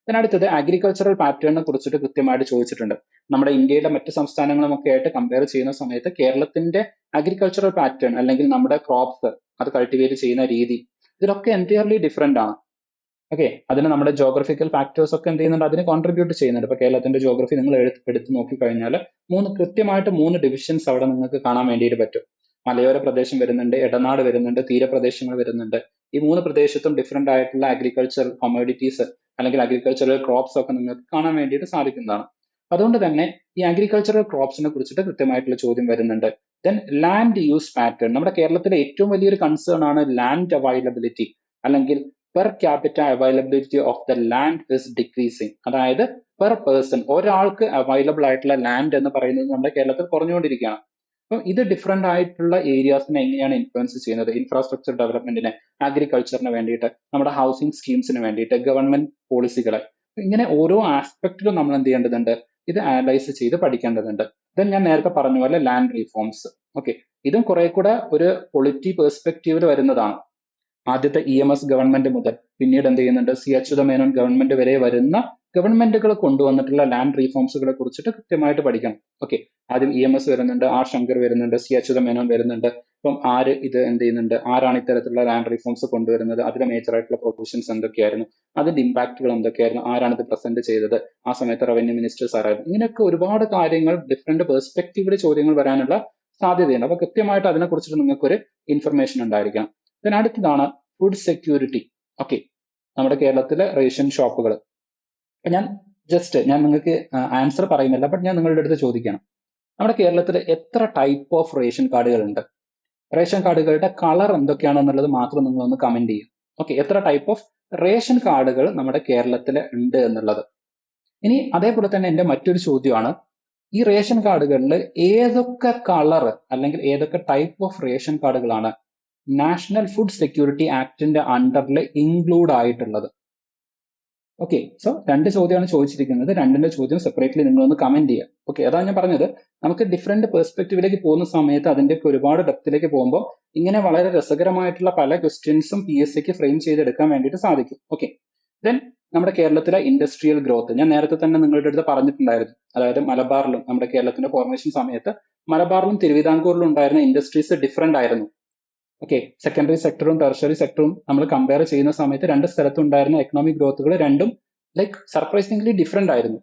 ഇതിനടുത്തത് അഗ്രികൾച്ചറൽ പാറ്റേണിനെ കുറിച്ചിട്ട് കൃത്യമായിട്ട് ചോദിച്ചിട്ടുണ്ട്. നമ്മുടെ ഇന്ത്യയിലെ മറ്റ് സംസ്ഥാനങ്ങളുമൊക്കെ ആയിട്ട് കമ്പയർ ചെയ്യുന്ന സമയത്ത് കേരളത്തിന്റെ അഗ്രികൾച്ചറൽ പാറ്റേൺ അല്ലെങ്കിൽ നമ്മുടെ ക്രോപ്സ് അത് കൾട്ടിവേറ്റ് ചെയ്യുന്ന രീതി, ഇതിലൊക്കെ എൻറ്റയർലി ഡിഫറെന്റ് ആണ്. ഓക്കെ, അതിന് നമ്മുടെ ജോഗ്രഫിക്കൽ ഫാക്ടേഴ്സ് ഒക്കെ എന്ത് ചെയ്യുന്നുണ്ട്, അതിന് കോൺട്രിബ്യൂട്ട് ചെയ്യുന്നുണ്ട്. ഇപ്പൊ കേരളത്തിന്റെ ജോഗ്രഫി നിങ്ങൾ എടുത്ത് നോക്കിക്കഴിഞ്ഞാൽ കൃത്യമായിട്ട് മൂന്ന് ഡിവിഷൻസ് അവിടെ നിങ്ങൾക്ക് കാണാൻ വേണ്ടിയിട്ട് പറ്റും. മലയോര പ്രദേശം വരുന്നുണ്ട്, ഇടനാട് വരുന്നുണ്ട്, തീരപ്രദേശങ്ങൾ വരുന്നുണ്ട്. ഈ മൂന്ന് പ്രദേശത്തും ഡിഫറെന്റ് ആയിട്ടുള്ള അഗ്രികൾച്ചർ കമ്മോഡിറ്റീസ് അല്ലെങ്കിൽ അഗ്രികൾച്ചറൽ ക്രോപ്സ് ഒക്കെ നിങ്ങൾക്ക് കാണാൻ വേണ്ടിയിട്ട് സാധിക്കുന്നതാണ്. അതുകൊണ്ട് തന്നെ ഈ അഗ്രികൾച്ചറൽ ക്രോപ്സിനെ കുറിച്ചിട്ട് കൃത്യമായിട്ടുള്ള ചോദ്യം വരുന്നുണ്ട്. ദെൻ ലാൻഡ് യൂസ് പാറ്റേൺ, നമ്മുടെ കേരളത്തിലെ ഏറ്റവും വലിയൊരു കൺസേൺ ആണ് ലാൻഡ് അവൈലബിലിറ്റി അല്ലെങ്കിൽ per capita availability of the land is decreasing. അതായത് പെർ പേഴ്സൺ, ഒരാൾക്ക് അവൈലബിൾ ആയിട്ടുള്ള ലാൻഡ് എന്ന് പറയുന്നത് നമ്മുടെ കേരളത്തിൽ കുറഞ്ഞുകൊണ്ടിരിക്കുകയാണ്. അപ്പം ഇത് ഡിഫറെന്റ് ആയിട്ടുള്ള ഏരിയാസിനെ എങ്ങനെയാണ് ഇൻഫ്ലുവൻസ് ചെയ്യുന്നത്, ഇൻഫ്രാസ്ട്രക്ചർ ഡെവലപ്മെന്റിനെ, അഗ്രികൾച്ചറിന് വേണ്ടിയിട്ട്, നമ്മുടെ ഹൗസിംഗ് സ്കീംസിന് വേണ്ടിയിട്ട്, ഗവൺമെന്റ് പോളിസികളെ, ഇങ്ങനെ ഓരോ ആസ്പെക്റ്റിലും നമ്മൾ എന്ത് ചെയ്യേണ്ടതുണ്ട്, ഇത് അനലൈസ് ചെയ്ത് പഠിക്കേണ്ടതുണ്ട്. ദെൻ ഞാൻ നേരത്തെ പറഞ്ഞ പോലെ ലാൻഡ് റീഫോംസ്, ഓക്കെ, ഇതും കുറെ കൂടെ ഒരു പൊളിറ്റി പെർസ്പെക്റ്റീവിൽ വരുന്നതാണ്. ആദ്യത്തെ EMS ഗവൺമെന്റ് മുതൽ പിന്നീട് എന്ത് ചെയ്യുന്നുണ്ട്, സി അച്യുതമേനോൻ ഗവൺമെന്റ് വരെ വരുന്ന ഗവൺമെന്റുകൾ കൊണ്ടുവന്നിട്ടുള്ള ലാൻഡ് റീഫോംസുകളെ കുറിച്ചിട്ട് കൃത്യമായിട്ട് പഠിക്കണം. ഓക്കെ, ആദ്യം EMS വരുന്നുണ്ട്, R ശങ്കർ വരുന്നുണ്ട്, സി അച്യുതമേനോൻ വരുന്നുണ്ട്, അപ്പം ആര് ഇത് എന്ത് ചെയ്യുന്നുണ്ട്, ആരാണ് ഇത്തരത്തിലുള്ള ലാൻഡ് റിഫോംസ് കൊണ്ടുവരുന്നത്, അതിലെ മേജർ ആയിട്ടുള്ള പ്രൊപ്പോഷൻസ് എന്തൊക്കെയായിരുന്നു, അതിന്റെ ഇമ്പാക്റ്റുകൾ എന്തൊക്കെയായിരുന്നു, ആരാണ് ഇത് പ്രസന്റ് ചെയ്തത്, ആ സമയത്ത് റവന്യൂ മിനിസ്റ്റേഴ്സ് ആരായിരുന്നു, ഇങ്ങനെയൊക്കെ ഒരുപാട് കാര്യങ്ങൾ ഡിഫറെന്റ് പെർസ്പെക്റ്റീവിൽ ചോദ്യങ്ങൾ വരാനുള്ള സാധ്യതയുണ്ട്. അപ്പൊ കൃത്യമായിട്ട് അതിനെ കുറിച്ചിട്ട് നിങ്ങൾക്കൊരു ഇൻഫർമേഷൻ ഉണ്ടായിരിക്കണം. പിന്നെ അടുത്തതാണ് ഫുഡ് സെക്യൂരിറ്റി. ഓക്കെ, നമ്മുടെ കേരളത്തിലെ റേഷൻ ഷോപ്പുകൾ. ഞാൻ നിങ്ങൾക്ക് ആൻസർ പറയുന്നില്ല, ബട്ട് ഞാൻ നിങ്ങളുടെ അടുത്ത് ചോദിക്കണം, നമ്മുടെ കേരളത്തിൽ എത്ര ടൈപ്പ് ഓഫ് റേഷൻ കാർഡുകൾ ഉണ്ട്? റേഷൻ കാർഡുകളുടെ കളർ എന്തൊക്കെയാണെന്നുള്ളത് മാത്രം നിങ്ങൾ ഒന്ന് കമന്റ് ചെയ്യും. ഓക്കെ, എത്ര ടൈപ്പ് ഓഫ് റേഷൻ കാർഡുകൾ നമ്മുടെ കേരളത്തിൽ ഉണ്ട് എന്നുള്ളത്. ഇനി അതേപോലെ തന്നെ എൻ്റെ മറ്റൊരു ചോദ്യമാണ്, ഈ റേഷൻ കാർഡുകളിൽ ഏതൊക്കെ കളർ അല്ലെങ്കിൽ ഏതൊക്കെ ടൈപ്പ് ഓഫ് റേഷൻ കാർഡുകളാണ് നാഷണൽ ഫുഡ് സെക്യൂരിറ്റി ആക്ടിന്റെ അണ്ടറിൽ ഇൻക്ലൂഡ് ആയിട്ടുള്ളത്? ഓക്കെ, സോ രണ്ട് ചോദ്യമാണ് ചോദിച്ചിരിക്കുന്നത്, രണ്ടിന്റെ ചോദ്യം സെപ്പറേറ്റ്ലി നിങ്ങളൊന്ന് കമന്റ് ചെയ്യുക. ഓക്കെ, അതാണ് ഞാൻ പറഞ്ഞത്, നമുക്ക് ഡിഫറെന്റ് പെർസ്പെക്റ്റീവിലേക്ക് പോകുന്ന സമയത്ത് അതിന്റെയൊക്കെ ഒരുപാട് ഡെപ്തിലേക്ക് പോകുമ്പോൾ ഇങ്ങനെ വളരെ രസകരമായിട്ടുള്ള പല ക്വസ്റ്റ്യൻസും PSCക്ക് ഫ്രെയിം ചെയ്തെടുക്കാൻ വേണ്ടിയിട്ട് സാധിക്കും. ഓക്കെ, ദെൻ നമ്മുടെ കേരളത്തിലെ ഇൻഡസ്ട്രിയൽ ഗ്രോത്ത് ഞാൻ നേരത്തെ തന്നെ നിങ്ങളുടെ അടുത്ത് പറഞ്ഞിട്ടുണ്ടായിരുന്നു. അതായത് മലബാറിലും നമ്മുടെ കേരളത്തിന്റെ ഫോർമേഷൻ സമയത്ത് മലബാറിലും തിരുവിതാംകൂറിലും ഉണ്ടായിരുന്ന ഇൻഡസ്ട്രീസ് ഡിഫറെന്റ് ആയിരുന്നു. ഓക്കെ, സെക്കൻഡറി സെക്ടറും ടെർഷറി സെക്ടറും നമ്മൾ കമ്പയർ ചെയ്യുന്ന സമയത്ത് രണ്ട് സ്ഥലത്തും ഉണ്ടായിരുന്ന എക്കണോമിക് ഗ്രോത്തുകൾ രണ്ടും ലൈക്ക് സർപ്രൈസിംഗ്ലി ഡിഫറെന്റ് ആയിരുന്നു.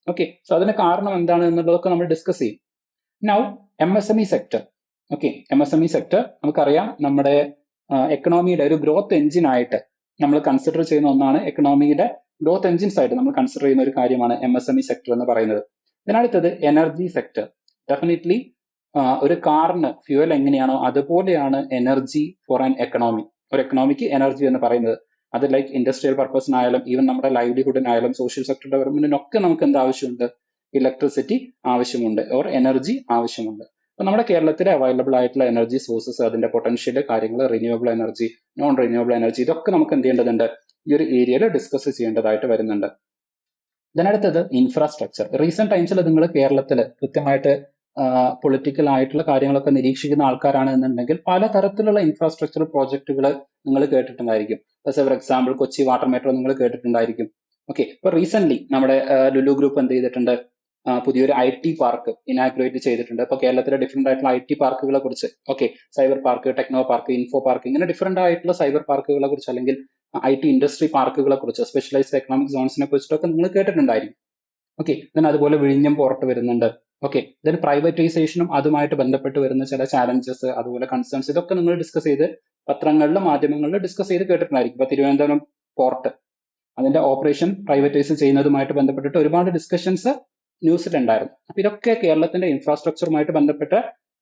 ഓക്കെ, സോ അതിന് കാരണം എന്താണ് എന്നുള്ളതൊക്കെ നമ്മൾ ഡിസ്കസ് ചെയ്യും. Now MSME sector. Okay, MSME sector നമുക്കറിയാം നമ്മുടെ എക്കണോമിയുടെ ഒരു ഗ്രോത്ത് എഞ്ചിൻ ആയിട്ട് നമ്മൾ കൺസിഡർ ചെയ്യുന്ന ഒന്നാണ്. എക്കണോമിയുടെ ഗ്രോത്ത് എഞ്ചിൻസ് ആയിട്ട് നമ്മൾ കൺസിഡർ ചെയ്യുന്ന ഒരു കാര്യമാണ് MSME സെക്ടർ എന്ന് പറയുന്നത്. ഇതിനടുത്തത് എനർജി സെക്ടർ. ഡെഫിനറ്റ്ലി ഒരു കാറിന് ഫ്യൂവൽ എങ്ങനെയാണോ അതുപോലെയാണ് എനർജി ഫോർ ആൻ എക്കണോമി. ഒരു എക്കണോമിക്ക് എനർജി എന്ന് പറയുന്നത് അത് ലൈക്ക് ഇൻഡസ്ട്രിയൽ പർപ്പസിനായാലും ഈവൻ നമ്മുടെ ലൈവ്ലിഹുഡിനായാലും സോഷ്യൽ സെക്ടർ ഡെവലപ്മെന്റിനൊക്കെ നമുക്ക് എന്ത് ആവശ്യമുണ്ട്? ഇലക്ട്രിസിറ്റി ആവശ്യമുണ്ട്, ഓർ എനർജി ആവശ്യമുണ്ട്. അപ്പൊ നമ്മുടെ കേരളത്തിലെ അവൈലബിൾ ആയിട്ടുള്ള എനർജി സോഴ്സസ്, അതിന്റെ പൊട്ടൻഷ്യൽ കാര്യങ്ങൾ, renewable energy, non renewable energy, ഇതൊക്കെ നമുക്ക് എന്ത് ചെയ്യേണ്ടതുണ്ട്? ഈ ഒരു ഏരിയയിൽ ഡിസ്കസ് ചെയ്യേണ്ടതായിട്ട് വരുന്നുണ്ട്. ഇതിനടുത്തത് ഇൻഫ്രാസ്ട്രക്ചർ. റീസെന്റ് ടൈംസിൽ നിങ്ങൾ കേരളത്തിൽ കൃത്യമായിട്ട് പൊളിറ്റിക്കൽ ആയിട്ടുള്ള കാര്യങ്ങളൊക്കെ നിരീക്ഷിക്കുന്ന ആൾക്കാരാണ് എന്നുണ്ടെങ്കിൽ പലതരത്തിലുള്ള ഇൻഫ്രാസ്ട്രക്ചർ പ്രോജക്റ്റുകൾ നിങ്ങൾ കേട്ടിട്ടുണ്ടായിരിക്കും. For example Kochi water metro നിങ്ങൾ കേട്ടിട്ടുണ്ടായിരിക്കും. ഓക്കെ, ഇപ്പൊ റീസെന്റ് നമ്മുടെ ലുലു ഗ്രൂപ്പ് എന്ത് ചെയ്തിട്ടുണ്ട്? പുതിയൊരു IT പാർക്ക് ഇനാഗ്രേറ്റ് ചെയ്തിട്ടുണ്ട്. ഇപ്പൊ കേരളത്തിലെ ഡിഫറെന്റ് ആയിട്ടുള്ള IT പാർക്കുകളെ കുറിച്ച്, okay, cyber park, techno park, info park, ഇങ്ങനെ ഡിഫറെന്റ് ആയിട്ടുള്ള സൈബർ പാർക്കുകളെ കുറിച്ച് അല്ലെങ്കിൽ IT ഇൻഡസ്ട്രി പാർക്കുകളെ കുറിച്ച്, സ്പെഷ്യലൈസ്ഡ് എക്കണോമിക് സോൺസിനെ കുറിച്ചിട്ടൊക്കെ നിങ്ങൾ കേട്ടിട്ടുണ്ടായിരിക്കും. ഓക്കെ, ദെൻ അതുപോലെ വിഴിഞ്ഞം പോർട്ട് വരുന്നുണ്ട്. ഓക്കെ, ദെൻ പ്രൈവറ്റൈസേഷനും അതുമായിട്ട് ബന്ധപ്പെട്ട് വരുന്ന ചില ചാലഞ്ചസ്, അതുപോലെ കൺസേൺസ്, ഇതൊക്കെ നിങ്ങൾ ഡിസ്കസ് ചെയ്ത് പത്രങ്ങളിലും മാധ്യമങ്ങളിലും ഡിസ്കസ് ചെയ്ത് കേട്ടിട്ടുണ്ടായിരിക്കും. ഇപ്പൊ തിരുവനന്തപുരം പോർട്ട് അതിന്റെ ഓപ്പറേഷൻ പ്രൈവറ്റൈസ് ചെയ്യുന്നതുമായിട്ട് ബന്ധപ്പെട്ടിട്ട് ഒരുപാട് ഡിസ്കഷൻസ് ന്യൂസിലുണ്ടായിരുന്നു. അപ്പൊ ഇതൊക്കെ കേരളത്തിന്റെ ഇൻഫ്രാസ്ട്രക്ചറുമായിട്ട് ബന്ധപ്പെട്ട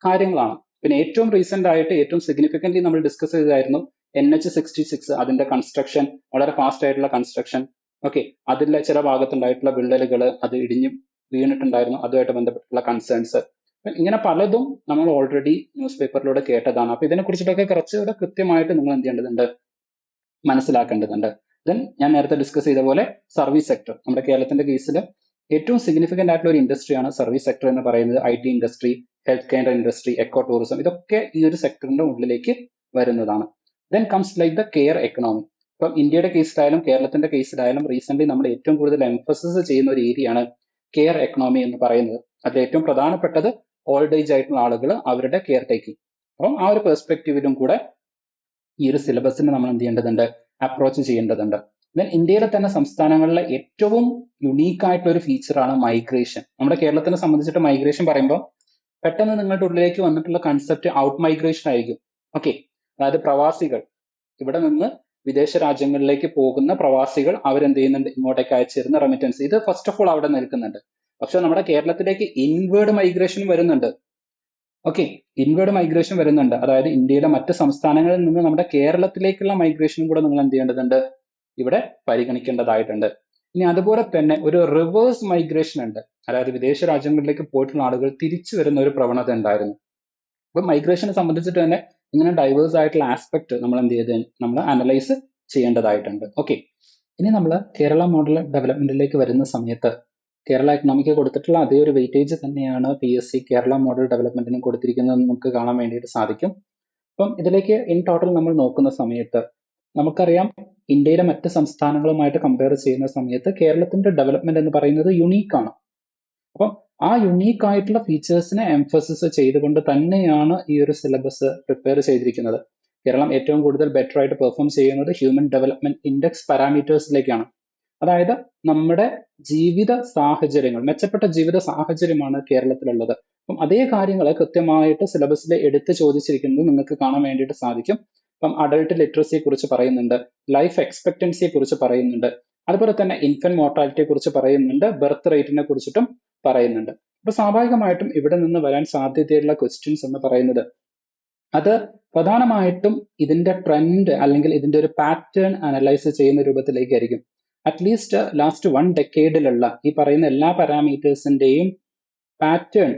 കാര്യങ്ങളാണ്. പിന്നെ ഏറ്റവും റീസെന്റ് ആയിട്ട് ഏറ്റവും സിഗ്നിഫിക്കന്റ്ലി നമ്മൾ ഡിസ്കസ് ചെയ്തായിരുന്നു NH-66, അതിന്റെ കൺസ്ട്രക്ഷൻ, വളരെ ഫാസ്റ്റ് ആയിട്ടുള്ള കൺസ്ട്രക്ഷൻ. ഓക്കെ, അതിലെ ചില ഭാഗത്തുണ്ടായിട്ടുള്ള വിള്ളലുകൾ, അത് ഇടിഞ്ഞു വീണിട്ടുണ്ടായിരുന്നു, അതുമായിട്ട് ബന്ധപ്പെട്ടുള്ള കൺസേൺസ്, ഇങ്ങനെ പലതും നമ്മൾ ഓൾറെഡി ന്യൂസ് പേപ്പറിലൂടെ കേട്ടതാണ്. അപ്പൊ ഇതിനെ കുറിച്ചിട്ടൊക്കെ കുറച്ചുകൂടെ കൃത്യമായിട്ട് നിങ്ങൾ എന്ത് ചെയ്യേണ്ടതുണ്ട്? മനസ്സിലാക്കേണ്ടതുണ്ട്. ദെൻ ഞാൻ നേരത്തെ ഡിസ്കസ് ചെയ്ത പോലെ സർവീസ് സെക്ടർ, നമ്മുടെ കേരളത്തിന്റെ കേസിൽ ഏറ്റവും സിഗ്നിഫിക്കന്റ് ആയിട്ടുള്ള ഒരു ഇൻഡസ്ട്രിയാണ് സർവീസ് സെക്ടർ എന്ന് പറയുന്നത്. IT industry, health care industry, eco tourism, ഇതൊക്കെ ഈ ഒരു സെക്ടറിന്റെ ഉള്ളിലേക്ക് വരുന്നതാണ്. Then comes like the care economy. ഇപ്പം ഇന്ത്യയുടെ കേസിലായാലും കേരളത്തിന്റെ കേസിലായാലും റീസെന്റ് നമ്മൾ ഏറ്റവും കൂടുതൽ എംഫസിസ് ചെയ്യുന്ന ഒരു ഏരിയയാണ് കെയർ എക്കണോമി എന്ന് പറയുന്നത്. അതിൽ ഏറ്റവും പ്രധാനപ്പെട്ടത് ഓൾഡ് ഏജ് ആയിട്ടുള്ള ആളുകൾ, അവരുടെ കെയർ ടേക്കിംഗ്. അപ്പം ആ ഒരു പെർസ്പെക്റ്റീവിലും കൂടെ ഈ ഒരു സിലബസിന് നമ്മൾ എന്ത് ചെയ്യേണ്ടതുണ്ട്? അപ്രോച്ച് ചെയ്യേണ്ടതുണ്ട്. ദെൻ ഇന്ത്യയിലെ തന്നെ സംസ്ഥാനങ്ങളിലെ ഏറ്റവും യുണീക്ക് ആയിട്ടുള്ള ഒരു ഫീച്ചറാണ് മൈഗ്രേഷൻ. നമ്മുടെ കേരളത്തിനെ സംബന്ധിച്ചിട്ട് മൈഗ്രേഷൻ പറയുമ്പോൾ പെട്ടെന്ന് നിങ്ങളുടെ ഉള്ളിലേക്ക് വന്നിട്ടുള്ള കൺസെപ്റ്റ് ഔട്ട് മൈഗ്രേഷൻ ആയിരിക്കും. ഓക്കെ, അതായത് പ്രവാസികൾ ഇവിടെ നിന്ന് വിദേശ രാജ്യങ്ങളിലേക്ക് പോകുന്ന പ്രവാസികൾ അവരെന്ത് ചെയ്യുന്നുണ്ട്? ഇങ്ങോട്ടേക്ക് അയച്ചിരുന്ന റെമിറ്റൻസ്, ഇത് ഫസ്റ്റ് ഓഫ് ഓൾ അവിടെ നിൽക്കുന്നുണ്ട്. പക്ഷെ നമ്മുടെ കേരളത്തിലേക്ക് ഇൻവേർഡ് മൈഗ്രേഷൻ വരുന്നുണ്ട്. ഓക്കെ, ഇൻവേർഡ് മൈഗ്രേഷൻ വരുന്നുണ്ട്. അതായത് ഇന്ത്യയിലെ മറ്റ് സംസ്ഥാനങ്ങളിൽ നിന്ന് നമ്മുടെ കേരളത്തിലേക്കുള്ള മൈഗ്രേഷനും കൂടെ നിങ്ങൾ എന്ത് ചെയ്യേണ്ടതുണ്ട്? ഇവിടെ പരിഗണിക്കേണ്ടതായിട്ടുണ്ട്. ഇനി അതുപോലെ തന്നെ ഒരു റിവേഴ്സ് മൈഗ്രേഷൻ ഉണ്ട്. അതായത് വിദേശ രാജ്യങ്ങളിലേക്ക് പോയിട്ടുള്ള ആളുകൾ തിരിച്ചു വരുന്ന ഒരു പ്രവണത ഉണ്ടായിരുന്നു. അപ്പൊ മൈഗ്രേഷനെ സംബന്ധിച്ചിട്ട് തന്നെ ഇങ്ങനെ ഡൈവേഴ്സ് ആയിട്ടുള്ള ആസ്പെക്ട് നമ്മൾ എന്ത് ചെയ്ത് നമ്മൾ അനലൈസ് ചെയ്യേണ്ടതായിട്ടുണ്ട്. ഓക്കെ, ഇനി നമ്മൾ കേരള മോഡൽ ഡെവലപ്മെന്റിലേക്ക് വരുന്ന സമയത്ത് കേരള എക്കണോമിക്ക് കൊടുത്തിട്ടുള്ള അതേ ഒരു വെയിറ്റേജ് തന്നെയാണ് PSC കേരള മോഡൽ ഡെവലപ്മെന്റിനും കൊടുത്തിരിക്കുന്നത് നമുക്ക് കാണാൻ വേണ്ടിയിട്ട് സാധിക്കും. അപ്പം ഇതിലേക്ക് ഇൻ ടോട്ടൽ നമ്മൾ നോക്കുന്ന സമയത്ത് നമുക്കറിയാം ഇന്ത്യയിലെ മറ്റ് സംസ്ഥാനങ്ങളുമായിട്ട് കമ്പയർ ചെയ്യുന്ന സമയത്ത് കേരളത്തിന്റെ ഡെവലപ്മെന്റ് എന്ന് പറയുന്നത് യുണീക്ക് ആണ്. അപ്പം ആ യുണീക്ക് ആയിട്ടുള്ള ഫീച്ചേഴ്സിനെ എംഫസിസ് ചെയ്തുകൊണ്ട് തന്നെയാണ് ഈ ഒരു സിലബസ് പ്രിപ്പയർ ചെയ്തിരിക്കുന്നത്. കേരളം ഏറ്റവും കൂടുതൽ ബെറ്റർ ആയിട്ട് പെർഫോം ചെയ്യുന്നത് ഹ്യൂമൻ ഡെവലപ്മെന്റ് ഇൻഡെക്സ് പാരാമീറ്റേഴ്സിലേക്കാണ്. അതായത് നമ്മുടെ ജീവിത സാഹചര്യങ്ങൾ, മെച്ചപ്പെട്ട ജീവിത സാഹചര്യമാണ് കേരളത്തിലുള്ളത്. അപ്പം അതേ കാര്യങ്ങൾ കൃത്യമായിട്ട് സിലബസിൽ എടുത്ത് ചോദിച്ചിരിക്കുന്നത് നിങ്ങൾക്ക് കാണാൻ വേണ്ടിയിട്ട് സാധിക്കും. ഇപ്പം അഡൾട്ട് ലിറ്ററസിയെ കുറിച്ച് പറയുന്നുണ്ട്, ലൈഫ് എക്സ്പെക്ടൻസിയെ കുറിച്ച് പറയുന്നുണ്ട്, അതുപോലെ തന്നെ ഇൻഫന്റ് മോർട്ടാലിറ്റിയെ കുറിച്ച് പറയുന്നുണ്ട്, ബർത്ത് റേറ്റിനെ കുറിച്ചിട്ടും പറയുന്നുണ്ട്. അപ്പൊ സ്വാഭാവികമായിട്ടും ഇവിടെ നിന്ന് വരാൻ സാധ്യതയുള്ള ക്വസ്റ്റ്യൻസ് എന്ന് പറയുന്നത് അത് പ്രധാനമായിട്ടും ഇതിന്റെ ട്രെൻഡ് അല്ലെങ്കിൽ ഇതിന്റെ ഒരു പാറ്റേൺ അനലൈസ് ചെയ്യുന്ന രൂപത്തിലേക്കായിരിക്കും. അറ്റ്ലീസ്റ്റ് ലാസ്റ്റ് 1 ഡെക്കേഡിലുള്ള ഈ പറയുന്ന എല്ലാ പാരാമീറ്റേഴ്സിന്റെയും pattern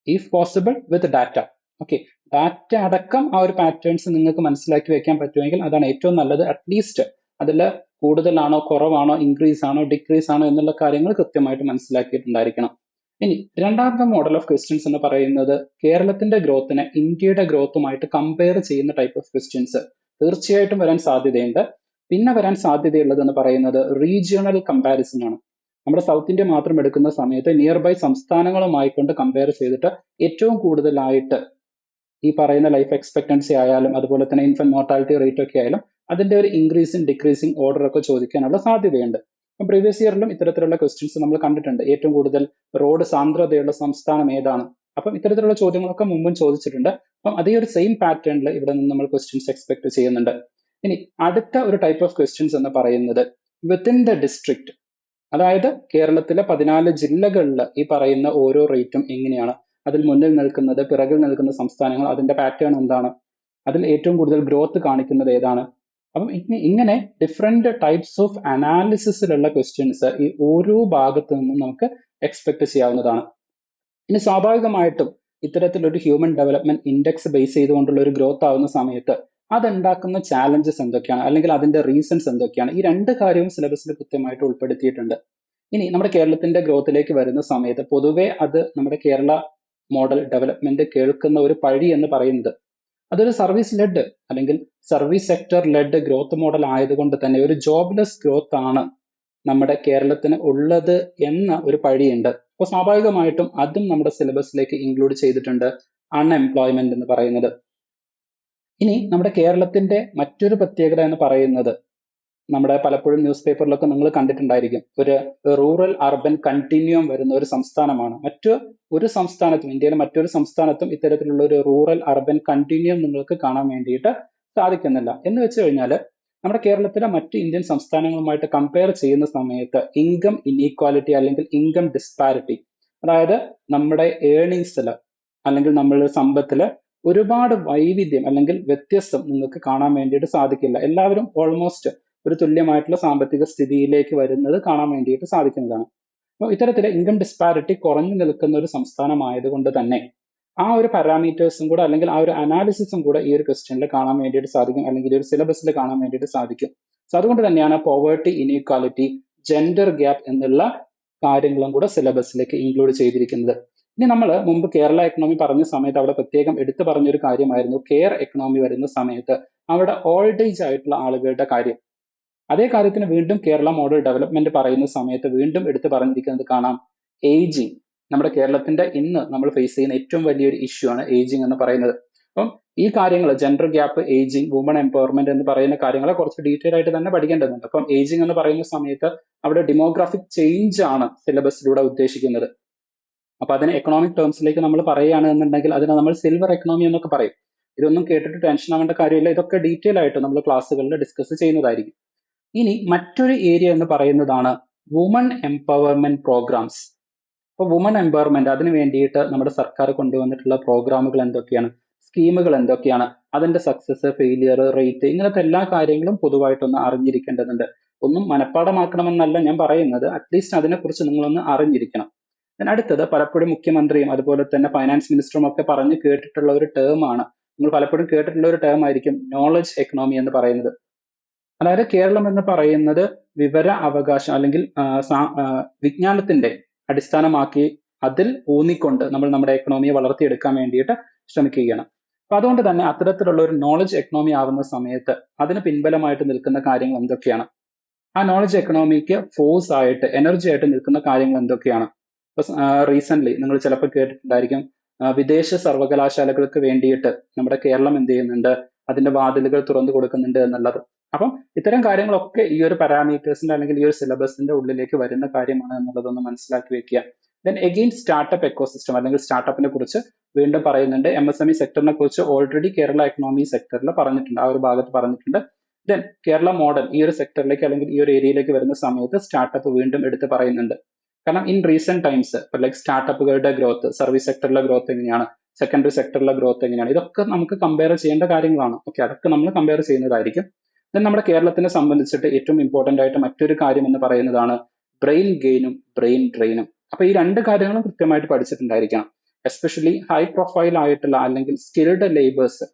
if possible with data. Okay, data അടക്കം ആ ഒരു പാറ്റേൺസ് നിങ്ങൾക്ക് മനസ്സിലാക്കി വെക്കാൻ പറ്റുമെങ്കിൽ അതാണ് ഏറ്റവും നല്ലത്. അറ്റ്ലീസ്റ്റ് അതിൽ കൂടുതലാണോ കുറവാണോ ഇൻക്രീസ് ആണോ ഡിക്രീസ് ആണോ എന്നുള്ള കാര്യങ്ങൾ കൃത്യമായിട്ട് മനസ്സിലാക്കിയിട്ടുണ്ടായിരിക്കണം. ഇനി രണ്ടാമത്തെ മോഡൽ ഓഫ് ക്വസ്റ്റ്യൻസ് എന്ന് പറയുന്നത് കേരളത്തിന്റെ ഗ്രോത്തിനെ ഇന്ത്യയുടെ ഗ്രോത്തുമായിട്ട് കമ്പയർ ചെയ്യുന്ന ടൈപ്പ് ഓഫ് ക്വസ്റ്റ്യൻസ് തീർച്ചയായിട്ടും വരാൻ സാധ്യതയുണ്ട്. പിന്നെ വരാൻ സാധ്യതയുള്ളത് എന്ന് പറയുന്നത് റീജിയണൽ കമ്പാരിസൺ ആണ്. നമ്മുടെ സൗത്ത് ഇന്ത്യ മാത്രം എടുക്കുന്ന സമയത്ത് നിയർ ബൈ സംസ്ഥാനങ്ങളുമായിക്കൊണ്ട് കമ്പയർ ചെയ്തിട്ട് ഏറ്റവും കൂടുതലായിട്ട് ഈ പറയുന്ന ലൈഫ് എക്സ്പെക്ടൻസി ആയാലും അതുപോലെ തന്നെ ഇൻഫന്റ് മോർട്ടാലിറ്റി റേറ്റ് ഒക്കെ ആയാലും അതിന്റെ ഒരു ഇൻക്രീസിങ് ഡിക്രീസിങ് ഓർഡർ ഒക്കെ ചോദിക്കാനുള്ള സാധ്യതയുണ്ട്. അപ്പം പ്രീവിയസ് ഇയറിലും ഇത്തരത്തിലുള്ള ക്വസ്റ്റ്യൻസ് നമ്മൾ കണ്ടിട്ടുണ്ട്. ഏറ്റവും കൂടുതൽ റോഡ് സാന്ദ്രതയുള്ള സംസ്ഥാനം ഏതാണ്? അപ്പം ഇത്തരത്തിലുള്ള ചോദ്യങ്ങളൊക്കെ മുമ്പും ചോദിച്ചിട്ടുണ്ട്. അപ്പം അതേ ഒരു സെയിം പാറ്റേണിൽ ഇവിടെ നിന്ന് നമ്മൾ ക്വസ്റ്റ്യൻസ് എക്സ്പെക്ട് ചെയ്യുന്നുണ്ട്. ഇനി അടുത്ത ഒരു ടൈപ്പ് ഓഫ് ക്വസ്റ്റ്യൻസ് എന്ന് പറയുന്നത് വിത്തിൻ ദ ഡിസ്ട്രിക്ട്, അതായത് കേരളത്തിലെ 14 ജില്ലകളിൽ ഈ പറയുന്ന ഓരോ റേറ്റും എങ്ങനെയാണ്, അതിൽ മുന്നിൽ നിൽക്കുന്നത് പിറകിൽ നിൽക്കുന്ന സംസ്ഥാനങ്ങൾ, അതിന്റെ പാറ്റേൺ എന്താണ്, അതിൽ ഏറ്റവും കൂടുതൽ ഗ്രോത്ത് കാണിക്കുന്നത് ഏതാണ്. അപ്പം ഇങ്ങനെ ഡിഫറെന്റ് ടൈപ്സ് ഓഫ് അനാലിസിസിലുള്ള ക്വസ്റ്റ്യൻസ് ഈ ഓരോ ഭാഗത്തു നിന്നും നമുക്ക് എക്സ്പെക്ട് ചെയ്യാവുന്നതാണ്. ഇനി സ്വാഭാവികമായിട്ടും ഇത്തരത്തിലൊരു ഹ്യൂമൻ ഡെവലപ്മെന്റ് ഇൻഡെക്സ് ബേസ് ചെയ്തുകൊണ്ടുള്ള ഒരു ഗ്രോത്ത് ആവുന്ന സമയത്ത് അതുണ്ടാക്കുന്ന ചാലഞ്ചസ് എന്തൊക്കെയാണ്, അല്ലെങ്കിൽ അതിന്റെ റീസൺസ് എന്തൊക്കെയാണ്, ഈ രണ്ട് കാര്യവും സിലബസിൽ കൃത്യമായിട്ട് ഉൾപ്പെടുത്തിയിട്ടുണ്ട്. ഇനി നമ്മുടെ കേരളത്തിന്റെ ഗ്രോത്തിലേക്ക് വരുന്ന സമയത്ത് പൊതുവെ അത് നമ്മുടെ കേരള മോഡൽ ഡെവലപ്മെന്റ് കേൾക്കുന്ന ഒരു പഴി എന്ന് പറയുന്നത് അതൊരു സർവീസ് ലെഡ് അല്ലെങ്കിൽ service sector led growth model ആയതുകൊണ്ട് തന്നെ ഒരു ജോബ്ലെസ് ഗ്രോത്ത് ആണ് നമ്മുടെ കേരളത്തിന് ഉള്ളത് എന്ന ഒരു പഴിയുണ്ട്. അപ്പോൾ സ്വാഭാവികമായിട്ടും അതും നമ്മുടെ സിലബസിലേക്ക് ഇൻക്ലൂഡ് ചെയ്തിട്ടുണ്ട്, അൺഎംപ്ലോയ്മെന്റ് എന്ന് പറയുന്നത്. ഇനി നമ്മുടെ കേരളത്തിന്റെ മറ്റൊരു പ്രത്യേകത എന്ന് പറയുന്നത് നമ്മുടെ പലപ്പോഴും ന്യൂസ് പേപ്പറിലൊക്കെ നിങ്ങൾ കണ്ടിട്ടുണ്ടായിരിക്കും, ഒരു റൂറൽ അർബൻ കണ്ടിന്യൂം വരുന്ന ഒരു സംസ്ഥാനമാണ്. ഒരു സംസ്ഥാനത്തും, ഇന്ത്യയിലെ മറ്റൊരു സംസ്ഥാനത്തും ഇത്തരത്തിലുള്ള ഒരു റൂറൽ അർബൻ കണ്ടിന്യൂം നിങ്ങൾക്ക് കാണാൻ വേണ്ടിയിട്ട് സാധിക്കുന്നില്ല. എന്ന് വെച്ച് കഴിഞ്ഞാൽ നമ്മുടെ കേരളത്തിലെ മറ്റ് ഇന്ത്യൻ സംസ്ഥാനങ്ങളുമായിട്ട് കമ്പയർ ചെയ്യുന്ന സമയത്ത് ഇൻകം ഇൻഈക്വാലിറ്റി അല്ലെങ്കിൽ ഇൻകം ഡിസ്പാരിറ്റി, അതായത് നമ്മുടെ ഏർണിങ്സിൽ അല്ലെങ്കിൽ നമ്മളുടെ സമ്പത്തിൽ ഒരുപാട് വൈവിധ്യം അല്ലെങ്കിൽ വ്യത്യസ്തം നിങ്ങൾക്ക് കാണാൻ വേണ്ടിയിട്ട് സാധിക്കില്ല. എല്ലാവരും ഓൾമോസ്റ്റ് ഒരു തുല്യമായിട്ടുള്ള സാമ്പത്തിക സ്ഥിതിയിലേക്ക് വരുന്നത് കാണാൻ വേണ്ടിയിട്ട് സാധിക്കുന്നതാണ്. അപ്പോൾ ഇത്തരത്തിലെ ഇൻകം ഡിസ്പാരിറ്റി കുറഞ്ഞു നിൽക്കുന്ന ഒരു സംസ്ഥാനമായതുകൊണ്ട് തന്നെ ആ ഒരു പാരാമീറ്റേഴ്സും കൂടെ അല്ലെങ്കിൽ ആ ഒരു അനാലിസിസും കൂടെ ഈ ഒരു ക്വസ്റ്റ്യനിൽ കാണാൻ വേണ്ടിയിട്ട് സാധിക്കും, അല്ലെങ്കിൽ ഈ ഒരു സിലബസിൽ കാണാൻ വേണ്ടിയിട്ട് സാധിക്കും. സോ അതുകൊണ്ട് തന്നെയാണ് പോവേർട്ടി, ഇനീക്വാലിറ്റി, ജെൻഡർ ഗ്യാപ്പ് എന്നുള്ള കാര്യങ്ങളും കൂടെ സിലബസിലേക്ക് ഇൻക്ലൂഡ് ചെയ്തിരിക്കുന്നത്. ഇനി നമ്മൾ മുമ്പ് കേരള എക്കണോമി പറഞ്ഞ സമയത്ത് അവിടെ പ്രത്യേകം എടുത്തു പറഞ്ഞൊരു കാര്യമായിരുന്നു കെയർ എക്കണോമി വരുന്ന സമയത്ത് അവിടെ ഓൾഡ് ഏജ് ആയിട്ടുള്ള ആളുകളുടെ കാര്യം. അതേ കാര്യത്തിന് വീണ്ടും കേരള മോഡൽ ഡെവലപ്മെന്റ് പറയുന്ന സമയത്ത് വീണ്ടും എടുത്തു പറഞ്ഞിരിക്കുന്നത് കാണാം, ഏജിങ്. നമ്മുടെ കേരളത്തിന്റെ ഇന്ന് നമ്മൾ ഫേസ് ചെയ്യുന്ന ഏറ്റവും വലിയൊരു ഇഷ്യൂ ആണ് ഏജിങ് എന്ന് പറയുന്നത്. അപ്പം ഈ കാര്യങ്ങൾ gender gap, ageing, woman empowerment എന്ന് പറയുന്ന കാര്യങ്ങളെ കുറച്ച് ഡീറ്റെയിൽ ആയിട്ട് തന്നെ പഠിക്കേണ്ടതുണ്ട്. അപ്പം ഏജിങ് എന്ന് പറയുന്ന സമയത്ത് അവിടെ ഡെമോഗ്രാഫിക് ചേഞ്ച് ആണ് സിലബസിലൂടെ ഉദ്ദേശിക്കുന്നത്. അപ്പൊ അതിന് എക്കണോമിക് ടേംസിലേക്ക് നമ്മൾ പറയുകയാണ് എന്നുണ്ടെങ്കിൽ അതിനെ നമ്മൾ സിൽവർ എക്കണോമി എന്നൊക്കെ പറയും. ഇതൊന്നും കേട്ടിട്ട് ടെൻഷൻ ആവേണ്ട കാര്യമില്ല, ഇതൊക്കെ ഡീറ്റെയിൽ ആയിട്ട് നമ്മൾ ക്ലാസ്സുകളിൽ ഡിസ്കസ് ചെയ്യുന്നതായിരിക്കും. ഇനി മറ്റൊരു ഏരിയ എന്ന് പറയുന്നതാണ് വുമൺ എംപവർമെന്റ് പ്രോഗ്രാംസ്. അപ്പോൾ വുമൺ എംപവർമെന്റ് അതിന് വേണ്ടിയിട്ട് നമ്മുടെ സർക്കാർ കൊണ്ടുവന്നിട്ടുള്ള പ്രോഗ്രാമുകൾ എന്തൊക്കെയാണ്, സ്കീമുകൾ എന്തൊക്കെയാണ്, അതിന്റെ സക്സസ്, ഫെയിലിയർ റേറ്റ്, ഇങ്ങനത്തെ എല്ലാ കാര്യങ്ങളും പൊതുവായിട്ടൊന്ന് അറിഞ്ഞിരിക്കേണ്ടതുണ്ട്. ഒന്നും മനഃപ്പാടമാക്കണമെന്നല്ല ഞാൻ പറയുന്നത്, അറ്റ്ലീസ്റ്റ് അതിനെക്കുറിച്ച് നിങ്ങളൊന്ന് അറിഞ്ഞിരിക്കണം. അടുത്തത് പലപ്പോഴും മുഖ്യമന്ത്രിയും അതുപോലെ തന്നെ ഫൈനാൻസ് മിനിസ്റ്ററും ഒക്കെ പറഞ്ഞ് കേട്ടിട്ടുള്ള ഒരു ടേമാണ്, നിങ്ങൾ പലപ്പോഴും കേട്ടിട്ടുള്ള ഒരു ടേം ആയിരിക്കും നോളജ് എക്കണോമി എന്ന് പറയുന്നത്. അതായത് കേരളം എന്ന് പറയുന്നത് വിവര അവകാശം അല്ലെങ്കിൽ വിജ്ഞാനത്തിന്റെ അടിസ്ഥാനമാക്കി അതിൽ ഊന്നിക്കൊണ്ട് നമ്മൾ നമ്മുടെ എക്കണോമിയെ വളർത്തിയെടുക്കാൻ വേണ്ടിയിട്ട് ശ്രമിക്കുകയാണ്. അപ്പൊ അതുകൊണ്ട് തന്നെ അത്തരത്തിലുള്ള ഒരു നോളജ് എക്കണോമി ആവുന്ന സമയത്ത് അതിന് പിൻബലമായിട്ട് നിൽക്കുന്ന കാര്യങ്ങൾ എന്തൊക്കെയാണ്, ആ നോളജ് എക്കണോമിക്ക് ഫോഴ്സ് ആയിട്ട് എനർജി ആയിട്ട് നിൽക്കുന്ന കാര്യങ്ങൾ എന്തൊക്കെയാണ്, റീസെന്റ് നിങ്ങൾ ചിലപ്പോൾ കേട്ടിട്ടുണ്ടായിരിക്കും, വിദേശ സർവകലാശാലകൾക്ക് വേണ്ടിയിട്ട് നമ്മുടെ കേരളം എന്ത് ചെയ്യുന്നുണ്ട്, അതിന്റെ വാതിലുകൾ തുറന്നു കൊടുക്കുന്നുണ്ട് എന്നുള്ളത്. അപ്പം ഇത്തരം കാര്യങ്ങളൊക്കെ ഈ ഒരു പാരാമീറ്റേഴ്സിന്റെ അല്ലെങ്കിൽ ഈ ഒരു സിലബസിന്റെ ഉള്ളിലേക്ക് വരുന്ന കാര്യമാണ് എന്നുള്ളതൊന്ന് മനസ്സിലാക്കി വെക്കുക. ദെൻ എഗെയിൻ സ്റ്റാർട്ടപ്പ് എക്കോസിസ്റ്റം അല്ലെങ്കിൽ സ്റ്റാർട്ടപ്പിനെ കുറിച്ച് വീണ്ടും പറയുന്നുണ്ട്. MSME സെക്ടറിനെ കുറിച്ച് ഓൾറെഡി കേരള എക്കണോമി സെക്ടറിൽ പറഞ്ഞിട്ടുണ്ട്, ആ ഒരു ഭാഗത്ത് പറഞ്ഞിട്ടുണ്ട്. ദെൻ കേരള മോഡൽ ഈ ഒരു സെക്ടറിലേക്ക് അല്ലെങ്കിൽ ഈ ഒരു ഏരിയയിലേക്ക് വരുന്ന സമയത്ത് സ്റ്റാർട്ടപ്പ് വീണ്ടും എടുത്ത് പറയുന്നുണ്ട്. കാരണം ഇൻ റീസെന്റ് ടൈംസ് ലൈക്ക് സ്റ്റാർട്ടപ്പുകളുടെ ഗ്രോത്ത്, സർവീസ് സെക്ടറിലെ ഗ്രോത്ത് എങ്ങനെയാണ്, സെക്കൻഡറി സെക്ടറിലെ ഗ്രോത്ത് എങ്ങനെയാണ്, ഇതൊക്കെ നമുക്ക് കമ്പയർ ചെയ്യേണ്ട കാര്യങ്ങളാണ്. ഓക്കെ, അതൊക്കെ നമ്മൾ കമ്പയർ ചെയ്യുന്നതായിരിക്കും. ദെൻ നമ്മുടെ കേരളത്തിനെ സംബന്ധിച്ചിട്ട് ഏറ്റവും ഇമ്പോർട്ടന്റ് ആയിട്ട് മറ്റൊരു കാര്യം എന്ന് പറയുന്നതാണ് ബ്രെയിൻ ഗെയിനും ബ്രെയിൻ ഡ്രെയിനും. അപ്പൊ ഈ രണ്ട് കാര്യങ്ങളും കൃത്യമായിട്ട് പഠിച്ചിട്ടുണ്ടായിരിക്കണം. എസ്പെഷ്യലി ഹൈ പ്രൊഫൈൽ ആയിട്ടുള്ള അല്ലെങ്കിൽ സ്കിൽഡ് ലേബേഴ്സ്,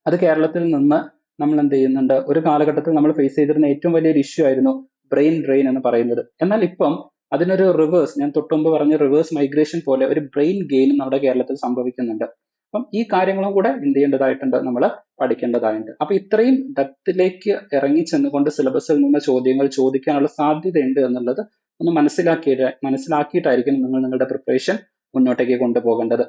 അത് കേരളത്തിൽ നിന്ന് നമ്മൾ എന്ത് ചെയ്യുന്നുണ്ട്, ഒരു കാലഘട്ടത്തിൽ നമ്മൾ ഫേസ് ചെയ്തിരുന്ന ഏറ്റവും വലിയൊരു ഇഷ്യൂ ആയിരുന്നു ബ്രെയിൻ ഡ്രെയിൻ എന്ന് പറയുന്നത്. എന്നാൽ ഇപ്പം അതിനൊരു റിവേഴ്സ്, ഞാൻ തൊട്ടുമുമ്പ് പറഞ്ഞ റിവേഴ്സ് മൈഗ്രേഷൻ പോലെ ഒരു ബ്രെയിൻ ഗെയിനും നമ്മുടെ കേരളത്തിൽ സംഭവിക്കുന്നുണ്ട്. അപ്പം ഈ കാര്യങ്ങളും കൂടെ എന്ത് ചെയ്യേണ്ടതായിട്ടുണ്ട്, നമ്മൾ പഠിക്കേണ്ടതായിട്ടുണ്ട്. അപ്പൊ ഇത്രയും ഡെപ്തിലേക്ക് ഇറങ്ങി ചെന്നുകൊണ്ട് സിലബസിൽ നിന്ന് ചോദ്യങ്ങൾ ചോദിക്കാനുള്ള സാധ്യതയുണ്ട് എന്നുള്ളത് ഒന്ന് മനസ്സിലാക്കിയിട്ടായിരിക്കും നിങ്ങൾ നിങ്ങളുടെ പ്രിപ്പറേഷൻ മുന്നോട്ടേക്ക് കൊണ്ടുപോകേണ്ടത്.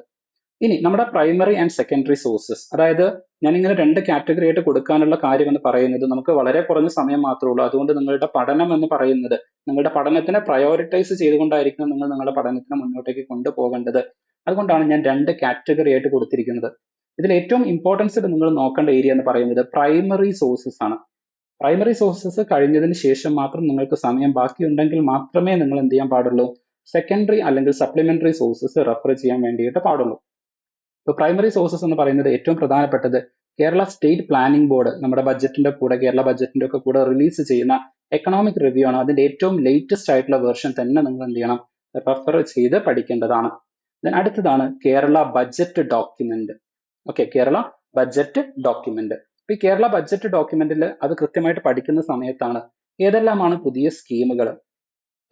ഇനി നമ്മുടെ പ്രൈമറി ആൻഡ് സെക്കൻഡറി സോഴ്സസ്, അതായത് ഞാനിങ്ങനെ രണ്ട് കാറ്റഗറി ആയിട്ട് കൊടുക്കാനുള്ള കാര്യം എന്ന് പറയുന്നത്, നമുക്ക് വളരെ കുറഞ്ഞ സമയം മാത്രമേ ഉള്ളൂ. അതുകൊണ്ട് നിങ്ങളുടെ പഠനം എന്ന് പറയുന്നത്, നിങ്ങളുടെ പഠനത്തിനെ പ്രയോറിറ്റൈസ് ചെയ്തുകൊണ്ടായിരിക്കും നിങ്ങൾ നിങ്ങളുടെ പഠനത്തിനെ മുന്നോട്ടേക്ക് കൊണ്ടുപോകേണ്ടത്. അതുകൊണ്ടാണ് ഞാൻ രണ്ട് കാറ്റഗറി ആയിട്ട് കൊടുത്തിരിക്കുന്നത്. ഇതിൽ ഏറ്റവും ഇമ്പോർട്ടൻസ് നിങ്ങൾ നോക്കേണ്ട ഏരിയ എന്ന് പറയുന്നത് പ്രൈമറി സോഴ്സസ് ആണ്. പ്രൈമറി സോഴ്സസ് കഴിഞ്ഞതിന് ശേഷം മാത്രം നിങ്ങൾക്ക് സമയം ബാക്കിയുണ്ടെങ്കിൽ മാത്രമേ നിങ്ങൾ എന്ത് ചെയ്യാൻ പാടുള്ളൂ, സെക്കൻഡറി അല്ലെങ്കിൽ സപ്ലിമെന്ററി സോഴ്സസ് റെഫർ ചെയ്യാൻ വേണ്ടിയിട്ട് പാടുള്ളൂ. ഇപ്പോൾ പ്രൈമറി സോഴ്സസ് എന്ന് പറയുന്നത് ഏറ്റവും പ്രധാനപ്പെട്ടത് കേരള സ്റ്റേറ്റ് പ്ലാനിംഗ് ബോർഡ് നമ്മുടെ ബഡ്ജറ്റിന്റെ കൂടെ, കേരള ബഡ്ജറ്റിന്റെ ഒക്കെ കൂടെ റിലീസ് ചെയ്യുന്ന എക്കണോമിക് റിവ്യൂ ആണ്. അതിന്റെ ഏറ്റവും ലേറ്റസ്റ്റ് ആയിട്ടുള്ള വേർഷൻ തന്നെ നിങ്ങൾ എന്ത് ചെയ്യണം, റെഫർ ചെയ്ത് പഠിക്കേണ്ടതാണ്. ദെൻ അടുത്തതാണ് Kerala budget document. Okay, Kerala budget document. ഈ കേരള ബഡ്ജറ്റ് ഡോക്യുമെന്റിൽ അത് കൃത്യമായിട്ട് പഠിക്കുന്ന സമയത്താണ് ഏതെല്ലാമാണ് പുതിയ സ്കീമുകൾ,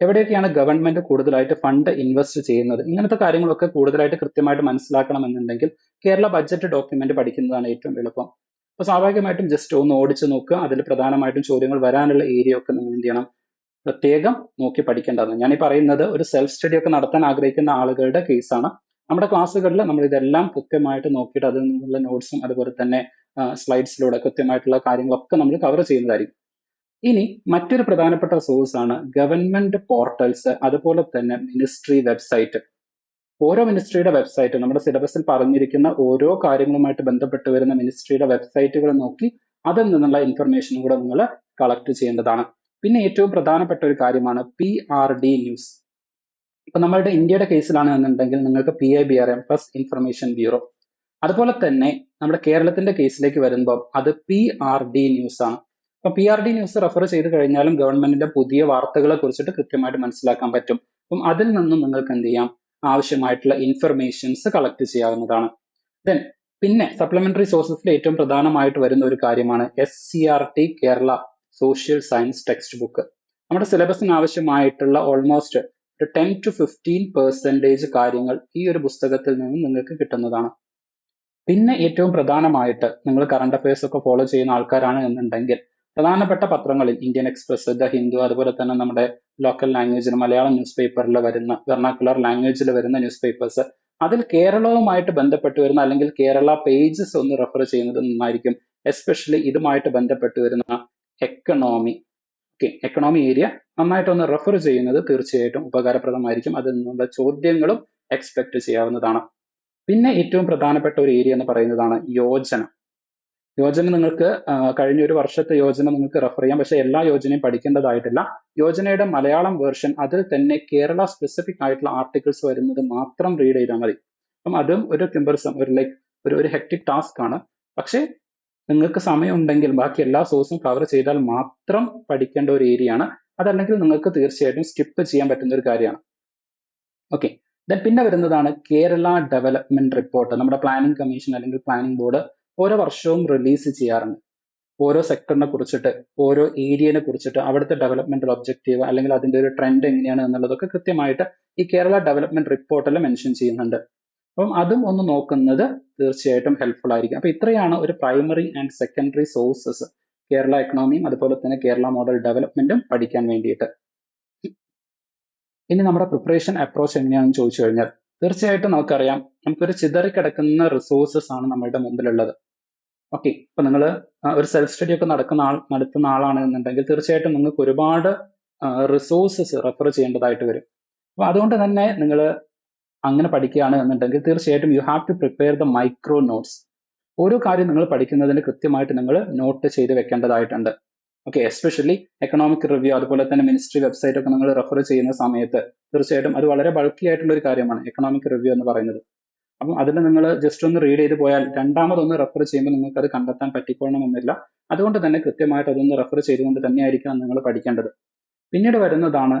എവിടെയൊക്കെയാണ് ഗവൺമെന്റ് കൂടുതലായിട്ട് ഫണ്ട് ഇൻവെസ്റ്റ് ചെയ്യുന്നത്, ഇങ്ങനത്തെ കാര്യങ്ങളൊക്കെ കൂടുതലായിട്ട് കൃത്യമായിട്ട് മനസ്സിലാക്കണമെന്നുണ്ടെങ്കിൽ കേരള ബഡ്ജറ്റ് ഡോക്യുമെന്റ് പഠിക്കുന്നതാണ് ഏറ്റവും എളുപ്പം. അപ്പൊ സ്വാഭാവികമായിട്ടും ജസ്റ്റ് ഒന്ന് ഓടിച്ചു നോക്കുക, അതിൽ പ്രധാനമായിട്ടും ചോദ്യങ്ങൾ വരാനുള്ള ഏരിയ ഒക്കെ നിങ്ങൾ എന്ത് ചെയ്യണം, പ്രത്യേകം നോക്കി പഠിക്കേണ്ടതാണ്. ഞാൻ ഈ പറയുന്നത് ഒരു സെൽഫ് സ്റ്റഡി ഒക്കെ നടത്താൻ ആഗ്രഹിക്കുന്ന ആളുകളുടെ കേസാണ്. നമ്മുടെ ക്ലാസ്സുകളിൽ നമ്മൾ ഇതെല്ലാം കൃത്യമായിട്ട് നോക്കിയിട്ട് അതിൽ നിന്നുള്ള നോട്ട്സും അതുപോലെ തന്നെ സ്ലൈഡ്സിലൂടെ കൃത്യമായിട്ടുള്ള കാര്യങ്ങളൊക്കെ നമ്മൾ കവർ ചെയ്യുന്നതായിരിക്കും. ഇനി മറ്റൊരു പ്രധാനപ്പെട്ട സോഴ്സ് ആണ് ഗവൺമെന്റ് പോർട്ടൽസ്, അതുപോലെ തന്നെ മിനിസ്ട്രി വെബ്സൈറ്റ്. ഓരോ മിനിസ്ട്രിയുടെ വെബ്സൈറ്റ്, നമ്മുടെ സിലബസിൽ പറഞ്ഞിരിക്കുന്ന ഓരോ കാര്യങ്ങളുമായിട്ട് ബന്ധപ്പെട്ട് വരുന്ന മിനിസ്ട്രിയുടെ വെബ്സൈറ്റുകൾ നോക്കി അതിൽ നിന്നുള്ള ഇൻഫർമേഷനും കൂടെ നിങ്ങൾ കളക്ട് ചെയ്യേണ്ടതാണ്. പിന്നെ ഏറ്റവും പ്രധാനപ്പെട്ട ഒരു കാര്യമാണ് PRD ന്യൂസ്. ഇപ്പൊ നമ്മളുടെ ഇന്ത്യയുടെ കേസിലാണ് എന്നുണ്ടെങ്കിൽ നിങ്ങൾക്ക് PIBRM പ്ലസ് ഇൻഫർമേഷൻ ബ്യൂറോ. അതുപോലെ തന്നെ നമ്മുടെ കേരളത്തിന്റെ കേസിലേക്ക് വരുമ്പോൾ അത് PRD ന്യൂസ് ആണ്. അപ്പൊ PRD ന്യൂസ് റെഫർ ചെയ്ത് കഴിഞ്ഞാലും ഗവൺമെന്റിന്റെ പുതിയ വാർത്തകളെ കുറിച്ചിട്ട് കൃത്യമായിട്ട് മനസ്സിലാക്കാൻ പറ്റും. അപ്പം അതിൽ നിന്നും നിങ്ങൾക്ക് എന്ത് ചെയ്യാം, ആവശ്യമായിട്ടുള്ള ഇൻഫർമേഷൻസ് കളക്ട് ചെയ്യാവുന്നതാണ്. ദെൻ പിന്നെ സപ്ലിമെന്ററി സോഴ്സസിൽ ഏറ്റവും പ്രധാനമായിട്ട് വരുന്ന ഒരു കാര്യമാണ് SCRT Kerala social science text book. നമ്മുടെ സിലബസിന് ആവശ്യമായിട്ടുള്ള ഓൾമോസ്റ്റ് ഒരു 10 to 15% കാര്യങ്ങൾ ഈ ഒരു പുസ്തകത്തിൽ നിന്നും നിങ്ങൾക്ക് കിട്ടുന്നതാണ്. പിന്നെ ഏറ്റവും പ്രധാനമായിട്ട് നിങ്ങൾ കറണ്ട് അഫയേഴ്സ് ഒക്കെ ഫോളോ ചെയ്യുന്ന ആൾക്കാരാണ് എന്നുണ്ടെങ്കിൽ പ്രധാനപ്പെട്ട പത്രങ്ങളിൽ ഇന്ത്യൻ എക്സ്പ്രസ്, ദ ഹിന്ദു, അതുപോലെ തന്നെ നമ്മുടെ ലോക്കൽ ലാംഗ്വേജിൽ മലയാളം ന്യൂസ് പേപ്പറിൽ വരുന്ന, വെർണാക്കുലർ ലാംഗ്വേജിൽ വരുന്ന ന്യൂസ് പേപ്പേഴ്സ്, അതിൽ കേരളവുമായിട്ട് ബന്ധപ്പെട്ട് വരുന്ന അല്ലെങ്കിൽ കേരള പേജസ് ഒന്ന് റെഫർ ചെയ്യുന്നത് നന്നായിരിക്കും. എസ്പെഷ്യലി ഇതുമായിട്ട് ബന്ധപ്പെട്ട് വരുന്ന എക്കണോമി, എക്കണോമി ഏരിയ നന്നായിട്ടൊന്ന് റെഫർ ചെയ്യുന്നത് തീർച്ചയായിട്ടും ഉപകാരപ്രദമായിരിക്കും. അതിൽ നിന്നുള്ള ചോദ്യങ്ങളും എക്സ്പെക്ട് ചെയ്യാവുന്നതാണ്. പിന്നെ ഏറ്റവും പ്രധാനപ്പെട്ട ഒരു ഏരിയ എന്ന് പറയുന്നതാണ് യോജന. യോജന നിങ്ങൾക്ക് കഴിഞ്ഞ ഒരു വർഷത്തെ യോജന നിങ്ങൾക്ക് റെഫർ ചെയ്യാം, പക്ഷെ എല്ലാ യോജനയും പഠിക്കേണ്ടതായിട്ടില്ല. യോജനയുടെ മലയാളം വേർഷൻ, അതിൽ തന്നെ കേരള സ്പെസിഫിക് ആയിട്ടുള്ള ആർട്ടിക്കിൾസ് വരുന്നത് മാത്രം റീഡ് ചെയ്താൽ മതി. അപ്പം അതും ഒരു കിംബർസം, ഒരു ഹെക്ടിക് ടാസ്ക് ആണ്. പക്ഷേ നിങ്ങൾക്ക് സമയം ഉണ്ടെങ്കിൽ ബാക്കി എല്ലാ സോഴ്സും കവർ ചെയ്താൽ മാത്രം പഠിക്കേണ്ട ഒരു ഏരിയ ആണ്. അതല്ലെങ്കിൽ നിങ്ങൾക്ക് തീർച്ചയായിട്ടും സ്കിപ്പ് ചെയ്യാൻ പറ്റുന്ന ഒരു കാര്യമാണ്. ഓക്കെ, ദെൻ പിന്നെ വരുന്നതാണ് കേരള ഡെവലപ്മെന്റ് റിപ്പോർട്ട്. നമ്മുടെ പ്ലാനിംഗ് കമ്മീഷൻ അല്ലെങ്കിൽ പ്ലാനിംഗ് ബോർഡ് ഓരോ വർഷവും റിലീസ് ചെയ്യാറുണ്ട്. ഓരോ സെക്ടറിനെ കുറിച്ചിട്ട്, ഓരോ ഏരിയനെ കുറിച്ചിട്ട്, അവിടുത്തെ ഡെവലപ്മെന്റൽ ഒബ്ജക്റ്റീവ് അല്ലെങ്കിൽ അതിന്റെ ഒരു ട്രെൻഡ് എങ്ങനെയാണ് എന്നുള്ളതൊക്കെ കൃത്യമായിട്ട് ഈ കേരള ഡെവലപ്മെന്റ് റിപ്പോർട്ടിൽ മെൻഷൻ ചെയ്യുന്നുണ്ട്. അപ്പം അതും ഒന്ന് നോക്കുന്നത് തീർച്ചയായിട്ടും ഹെൽപ്ഫുൾ ആയിരിക്കും. അപ്പൊ ഇത്രയാണ് ഒരു primary and secondary sources Kerala എക്കണോമിയും അതുപോലെ തന്നെ കേരള മോഡൽ ഡെവലപ്മെന്റും പഠിക്കാൻ വേണ്ടിയിട്ട്. ഇനി നമ്മുടെ പ്രിപ്പറേഷൻ അപ്രോച്ച് എങ്ങനെയാണെന്ന് ചോദിച്ചു കഴിഞ്ഞാൽ തീർച്ചയായിട്ടും നമുക്കറിയാം നമുക്കൊരു ചിതറിക്കിടക്കുന്ന റിസോഴ്സസ് ആണ് നമ്മുടെ മുമ്പിലുള്ളത്. ഓക്കെ, ഇപ്പൊ നിങ്ങൾ ഒരു സെൽഫ് സ്റ്റഡി ഒക്കെ നടത്തുന്ന ആളാണെന്നുണ്ടെങ്കിൽ തീർച്ചയായിട്ടും നിങ്ങൾക്ക് ഒരുപാട് റിസോഴ്സസ് റെഫർ ചെയ്യേണ്ടതായിട്ട് വരും. അപ്പൊ അതുകൊണ്ട് തന്നെ നിങ്ങൾ അങ്ങനെ പഠിക്കുകയാണ് എന്നുണ്ടെങ്കിൽ തീർച്ചയായിട്ടും you have to prepare the micro notes. ഓരോ കാര്യം നിങ്ങൾ പഠിക്കുന്നതിന് കൃത്യമായിട്ട് നിങ്ങൾ നോട്ട് ചെയ്ത് വെക്കേണ്ടതായിട്ടുണ്ട്. ഓക്കെ, എസ്പെഷ്യലി എക്കണോമിക് റിവ്യൂ അതുപോലെ തന്നെ മിനിസ്ട്രി വെബ്സൈറ്റ് ഒക്കെ നിങ്ങൾ റെഫർ ചെയ്യുന്ന സമയത്ത് തീർച്ചയായിട്ടും അത് വളരെ ബൾക്കി ആയിട്ടുള്ള ഒരു കാര്യമാണ് എക്കണോമിക് റിവ്യൂ എന്ന് പറയുന്നത്. അപ്പം അതിൽ നിങ്ങൾ ജസ്റ്റ് ഒന്ന് റീഡ് ചെയ്ത് പോയാൽ രണ്ടാമതൊന്ന് റെഫർ ചെയ്യുമ്പോൾ നിങ്ങൾക്ക് അത് കണ്ടെത്താൻ പറ്റിക്കൊള്ളണമെന്നില്ല. അതുകൊണ്ട് തന്നെ കൃത്യമായിട്ട് അതൊന്ന് റെഫർ ചെയ്തുകൊണ്ട് തന്നെയായിരിക്കണം നിങ്ങൾ പഠിക്കേണ്ടത്. പിന്നീട് വരുന്നതാണ്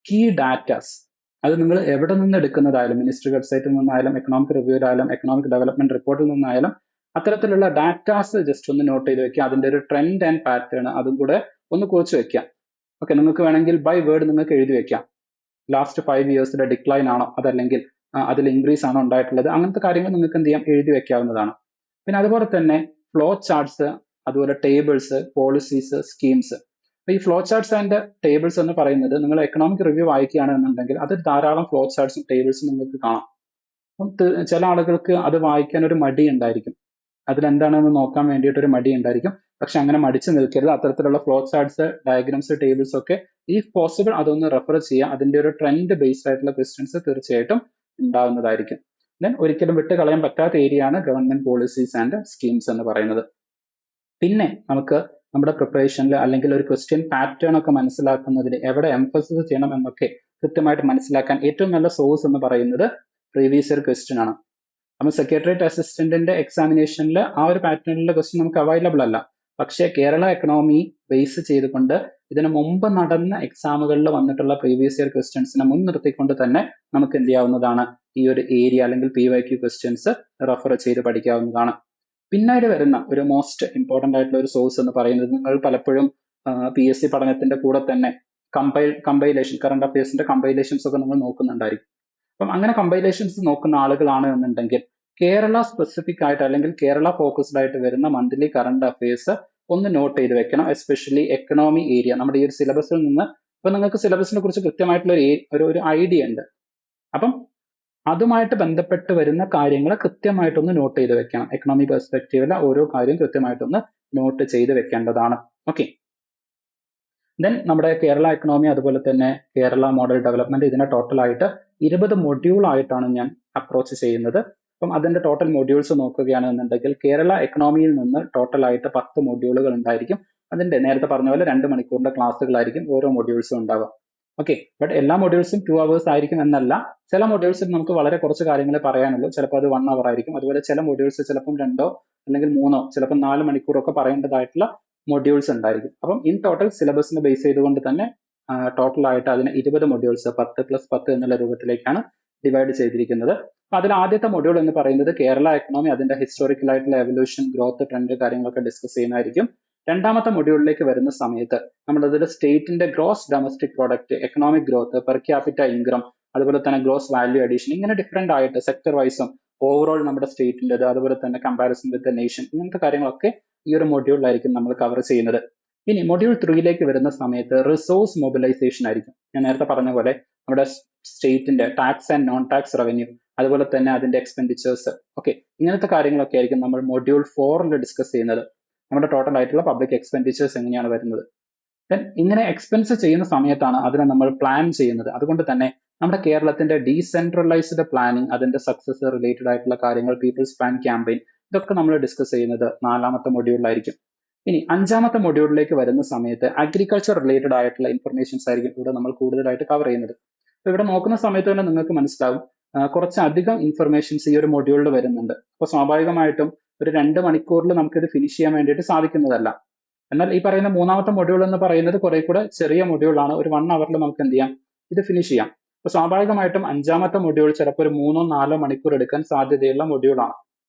കീ ഡാറ്റാസ്. അത് നിങ്ങൾ എവിടെ നിന്ന് എടുക്കുന്നതായാലും മിനിസ്ട്രി വെബ്സൈറ്റിൽ നിന്നായാലും എക്കണോമിക് റിവ്യൂലായാലും എക്കണോമിക് ഡെവലപ്മെന്റ് റിപ്പോർട്ടിൽ നിന്നായാലും അത്തരത്തിലുള്ള ഡാറ്റാസ് ജസ്റ്റ് ഒന്ന് നോട്ട് ചെയ്ത് വെക്കുക. അതിന്റെ ഒരു ട്രെൻഡ് ആൻഡ് പാറ്റേൺ അതും കൂടെ ഒന്ന് കുറിച്ച് വെക്കാം. ഓക്കെ, നിങ്ങൾക്ക് വേണമെങ്കിൽ ബൈ വേർഡ് നിങ്ങൾക്ക് എഴുതി വെക്കാം. ലാസ്റ്റ് 5 ഇയേഴ്സിലെ ഡിക്ലൈൻ ആണോ അതല്ലെങ്കിൽ അതിൽ ഇൻക്രീസ് ആണോ ഉണ്ടായിട്ടുള്ളത്, അങ്ങനത്തെ കാര്യങ്ങൾ നിങ്ങൾക്ക് എന്ത് ചെയ്യാം, എഴുതി വെക്കാവുന്നതാണ്. പിന്നെ അതുപോലെ തന്നെ ഫ്ലോ ചാർട്ട്സ്, അതുപോലെ ടേബിൾസ്, പോളിസീസ്, സ്കീംസ്. അപ്പൊ ഈ ഫ്ലോ ചാർട്ട്സ് ആൻഡ് ടേബിൾസ് എന്ന് പറയുന്നത് നിങ്ങൾ എക്കണോമിക് റിവ്യൂ വായിക്കുകയാണെന്നുണ്ടെങ്കിൽ അത് ധാരാളം ഫ്ലോ ചാർട്ട്സും ടേബിൾസും നിങ്ങൾക്ക് കാണാം. അപ്പം ചില ആളുകൾക്ക് അത് വായിക്കാൻ ഒരു മടി ഉണ്ടായിരിക്കും, അതിലെന്താണെന്ന് നോക്കാൻ വേണ്ടിയിട്ട് ഒരു മടി ഉണ്ടായിരിക്കും. പക്ഷെ അങ്ങനെ മടിച്ചു നിൽക്കരുത്. അത്തരത്തിലുള്ള ഫ്ലോ ചാർട്ട്സ്, ഡയഗ്രാംസ്, ടേബിൾസ് ഒക്കെ ഇഫ് പോസിബിൾ അതൊന്ന് റെഫർ ചെയ്യുക. അതിന്റെ ഒരു ട്രെൻഡ് ബേസ്ഡ് ആയിട്ടുള്ള ക്വസ്റ്റ്യൻസ് തീർച്ചയായിട്ടും ഉണ്ടാവുന്നതായിരിക്കും. ദെൻ ഒരിക്കലും വിട്ട് കളയാൻ പറ്റാത്ത ഏരിയയാണ് ഗവൺമെന്റ് പോളിസീസ് ആൻഡ് സ്കീംസ് എന്ന് പറയുന്നത്. പിന്നെ നമുക്ക് നമ്മുടെ പ്രിപ്പറേഷനിൽ അല്ലെങ്കിൽ ഒരു ക്വസ്റ്റ്യൻ പാറ്റേൺ ഒക്കെ മനസ്സിലാക്കുന്നതിന് എവിടെ എംഫസിസ് ചെയ്യണം എന്നൊക്കെ കൃത്യമായിട്ട് മനസ്സിലാക്കാൻ ഏറ്റവും നല്ല സോഴ്സ് എന്ന് പറയുന്നത് പ്രീവിയസ് ഇയർ ക്വസ്റ്റ്യൻ ആണ്. നമ്മൾ സെക്രട്ടേറിയറ്റ് അസിസ്റ്റന്റിന്റെ എക്സാമിനേഷനിൽ ആ ഒരു പാറ്റേണിലെ ക്വസ്റ്റ്യൻ നമുക്ക് അവൈലബിൾ അല്ല. പക്ഷേ കേരള എക്കണോമി ബേസ് ചെയ്തുകൊണ്ട് ഇതിനു മുമ്പ് നടന്ന എക്സാമുകളിൽ വന്നിട്ടുള്ള പ്രീവിയസ് ഇയർ ക്വസ്റ്റ്യൻസിനെ മുൻനിർത്തിക്കൊണ്ട് തന്നെ നമുക്ക് എന്ത് ചെയ്യാവുന്നതാണ്, ഈ ഒരു ഏരിയ അല്ലെങ്കിൽ PYQ ക്വസ്റ്റ്യൻസ് റെഫർ ചെയ്ത് പഠിക്കാവുന്നതാണ്. പിന്നീട് വരുന്ന ഒരു മോസ്റ്റ് ഇമ്പോർട്ടന്റ് ആയിട്ടുള്ള ഒരു സോഴ്സ് എന്ന് പറയുന്നത് നിങ്ങൾ പലപ്പോഴും PSC പഠനത്തിന്റെ കൂടെ തന്നെ കമ്പൈലേഷൻ, കറണ്ട് അഫയേഴ്സിന്റെ കമ്പൈലേഷൻസ് ഒക്കെ നിങ്ങൾ നോക്കുന്നുണ്ടായിരിക്കും. അപ്പം അങ്ങനെ കമ്പൈലേഷൻസ് നോക്കുന്ന ആളുകളാണ് എന്നുണ്ടെങ്കിൽ കേരള സ്പെസിഫിക് ആയിട്ട് അല്ലെങ്കിൽ കേരള ഫോക്കസ്ഡ് ആയിട്ട് വരുന്ന മന്ത്ലി കറണ്ട് അഫയേഴ്സ് ഒന്ന് നോട്ട് ചെയ്ത് വെക്കണം. എസ്പെഷ്യലി എക്കണോമി ഏരിയ നമ്മുടെ ഈ ഒരു സിലബസിൽ നിന്ന് ഇപ്പൊ നിങ്ങൾക്ക് സിലബസിനെ കുറിച്ച് കൃത്യമായിട്ടുള്ള ഒരു ഐഡിയ ഉണ്ട്. അപ്പം അതുമായിട്ട് ബന്ധപ്പെട്ട് വരുന്ന കാര്യങ്ങൾ കൃത്യമായിട്ടൊന്ന് നോട്ട് ചെയ്ത് വെക്കണം. എക്കണോമി പെർസ്പെക്റ്റീവിലെ ഓരോ കാര്യം കൃത്യമായിട്ടൊന്ന് നോട്ട് ചെയ്ത് വെക്കേണ്ടതാണ്. ഓക്കെ, ദെൻ നമ്മുടെ കേരള എക്കണോമി അതുപോലെ തന്നെ കേരള മോഡൽ ഡെവലപ്മെന്റ് ഇതിനെ ടോട്ടലായിട്ട് 20 മൊഡ്യൂൾ ആയിട്ടാണ് ഞാൻ അപ്രോച്ച് ചെയ്യുന്നത്. അപ്പം അതിന്റെ ടോട്ടൽ മൊഡ്യൂൾസ് നോക്കുകയാണെന്നുണ്ടെങ്കിൽ കേരള എക്കണോമിയിൽ നിന്ന് ടോട്ടലായിട്ട് 10 മൊഡ്യൂളുകൾ ഉണ്ടായിരിക്കും. അതിന്റെ നേരത്തെ പറഞ്ഞ പോലെ 2 മണിക്കൂറിന്റെ ക്ലാസ്സുകളായിരിക്കും ഓരോ മൊഡ്യൂൾസും ഉണ്ടാവുക. ഓക്കെ, ബട്ട് എല്ലാ മൊഡ്യൂൾസും 2 hours ആയിരിക്കും എന്നല്ല. ചില മൊഡ്യൂൾസിൽ നമുക്ക് വളരെ കുറച്ച് കാര്യങ്ങളെ പറയാനുള്ളൂ, ചിലപ്പോൾ അത് 1 hour ആയിരിക്കും. അതുപോലെ ചില മൊഡ്യൂൾസ് ചിലപ്പം 2 അല്ലെങ്കിൽ 3 ചിലപ്പോൾ 4 മണിക്കൂറൊക്കെ പറയേണ്ടതായിട്ടുള്ള മൊഡ്യൂൾസ് ഉണ്ടായിരിക്കും. അപ്പം ഇൻ ടോട്ടൽ സിലബസിനെ ബേസ് ചെയ്തുകൊണ്ട് തന്നെ ടോട്ടൽ ആയിട്ട് അതിന് 20 മൊഡ്യൂൾസ് 10+10 എന്നുള്ള രൂപത്തിലേക്കാണ് ഡിവൈഡ് ചെയ്തിരിക്കുന്നത്. അപ്പൊ അതിൽ ആദ്യത്തെ മൊഡ്യൂൾ എന്ന് പറയുന്നത് കേരള എക്കണോമി, അതിന്റെ ഹിസ്റ്റോറിക്കൽ ആയിട്ടുള്ള എവല്യൂഷൻ, ഗ്രോത്ത്, ട്രെൻഡ് കാര്യങ്ങളൊക്കെ ഡിസ്കസ് ചെയ്യുന്നതായിരിക്കും. രണ്ടാമത്തെ മൊഡ്യൂളിലേക്ക് വരുന്ന സമയത്ത് നമ്മളതിൽ സ്റ്റേറ്റിന്റെ gross domestic product, economic growth, per capita income, അതുപോലെ തന്നെ ഗ്രോസ് വാല്യൂ അഡീഷൻ, ഇങ്ങനെ ഡിഫറെന്റ് ആയിട്ട് സെക്ടർ വൈസും ഓവറോൾ നമ്മുടെ സ്റ്റേറ്റിൻ്റെത്, അതുപോലെ തന്നെ കമ്പാരിസൺ വിത്ത് ദ നേഷൻ, ഇങ്ങനത്തെ കാര്യങ്ങളൊക്കെ ഈ ഒരു മൊഡ്യൂളിലായിരിക്കും നമ്മൾ കവർ ചെയ്യുന്നത്. ഇനി മൊഡ്യൂൾ 3ലേക്ക് വരുന്ന സമയത്ത് റിസോഴ്സ് മൊബിലൈസേഷൻ ആയിരിക്കും. ഞാൻ നേരത്തെ പറഞ്ഞ പോലെ നമ്മുടെ സ്റ്റേറ്റിന്റെ tax and non tax revenue, അതുപോലെ തന്നെ അതിന്റെ എക്സ്പെൻഡിച്ചേഴ്സ്, ഓക്കെ, ഇങ്ങനത്തെ കാര്യങ്ങളൊക്കെ ആയിരിക്കും നമ്മൾ മൊഡ്യൂൾ 4ൽ ഡിസ്കസ് ചെയ്യുന്നത്. നമ്മുടെ ടോട്ടൽ ആയിട്ടുള്ള പബ്ലിക് എക്സ്പെൻഡിച്ചേഴ്സ് എങ്ങനെയാണ് വരുന്നത്. ദെൻ ഇങ്ങനെ എക്സ്പെൻസ് ചെയ്യുന്ന സമയത്താണ് അതിനെ നമ്മൾ പ്ലാൻ ചെയ്യുന്നത്. അതുകൊണ്ട് തന്നെ നമ്മുടെ കേരളത്തിന്റെ ഡീസെൻട്രലൈസ്ഡ് പ്ലാനിങ്, അതിന്റെ സക്സസ് റിലേറ്റഡ് ആയിട്ടുള്ള കാര്യങ്ങൾ, പീപ്പിൾസ് പ്ലാൻ ക്യാമ്പയിൻ, ഇതൊക്കെ നമ്മൾ ഡിസ്കസ് ചെയ്യുന്നത് 4ാമത്തെ മൊഡ്യൂളിലായിരിക്കും. ഇനി 5ാമത്തെ മൊഡ്യൂളിലേക്ക് വരുന്ന സമയത്ത് അഗ്രികൾച്ചർ റിലേറ്റഡ് ആയിട്ടുള്ള ഇൻഫർമേഷൻസ് ആയിരിക്കും ഇവിടെ നമ്മൾ കൂടുതലായിട്ട് കവർ ചെയ്യുന്നത്. അപ്പൊ ഇവിടെ നോക്കുന്ന സമയത്ത് തന്നെ നിങ്ങൾക്ക് മനസ്സിലാവും കുറച്ചധികം ഇൻഫർമേഷൻസ് ഈ ഒരു മൊഡ്യൂളിൽ വരുന്നുണ്ട്. അപ്പൊ സ്വാഭാവികമായിട്ടും ഒരു 2 മണിക്കൂറിൽ നമുക്കിത് ഫിനിഷ് ചെയ്യാൻ വേണ്ടിയിട്ട് സാധിക്കുന്നതല്ല. എന്നാൽ ഈ പറയുന്ന 3ാമത്തെ മൊഡ്യൂൾ എന്ന് പറയുന്നത് കുറെ കൂടെ ചെറിയ മൊഡ്യൂളാണ്. ഒരു 1 hour നമുക്ക് എന്ത് ചെയ്യാം, ഇത് ഫിനിഷ് ചെയ്യാം. അപ്പൊ സ്വാഭാവികമായിട്ടും 5ാമത്തെ മൊഡ്യൂൾ ചിലപ്പോൾ ഒരു 3-4 മണിക്കൂർ എടുക്കാൻ സാധ്യതയുള്ള മൊഡ്യൂളാണ്.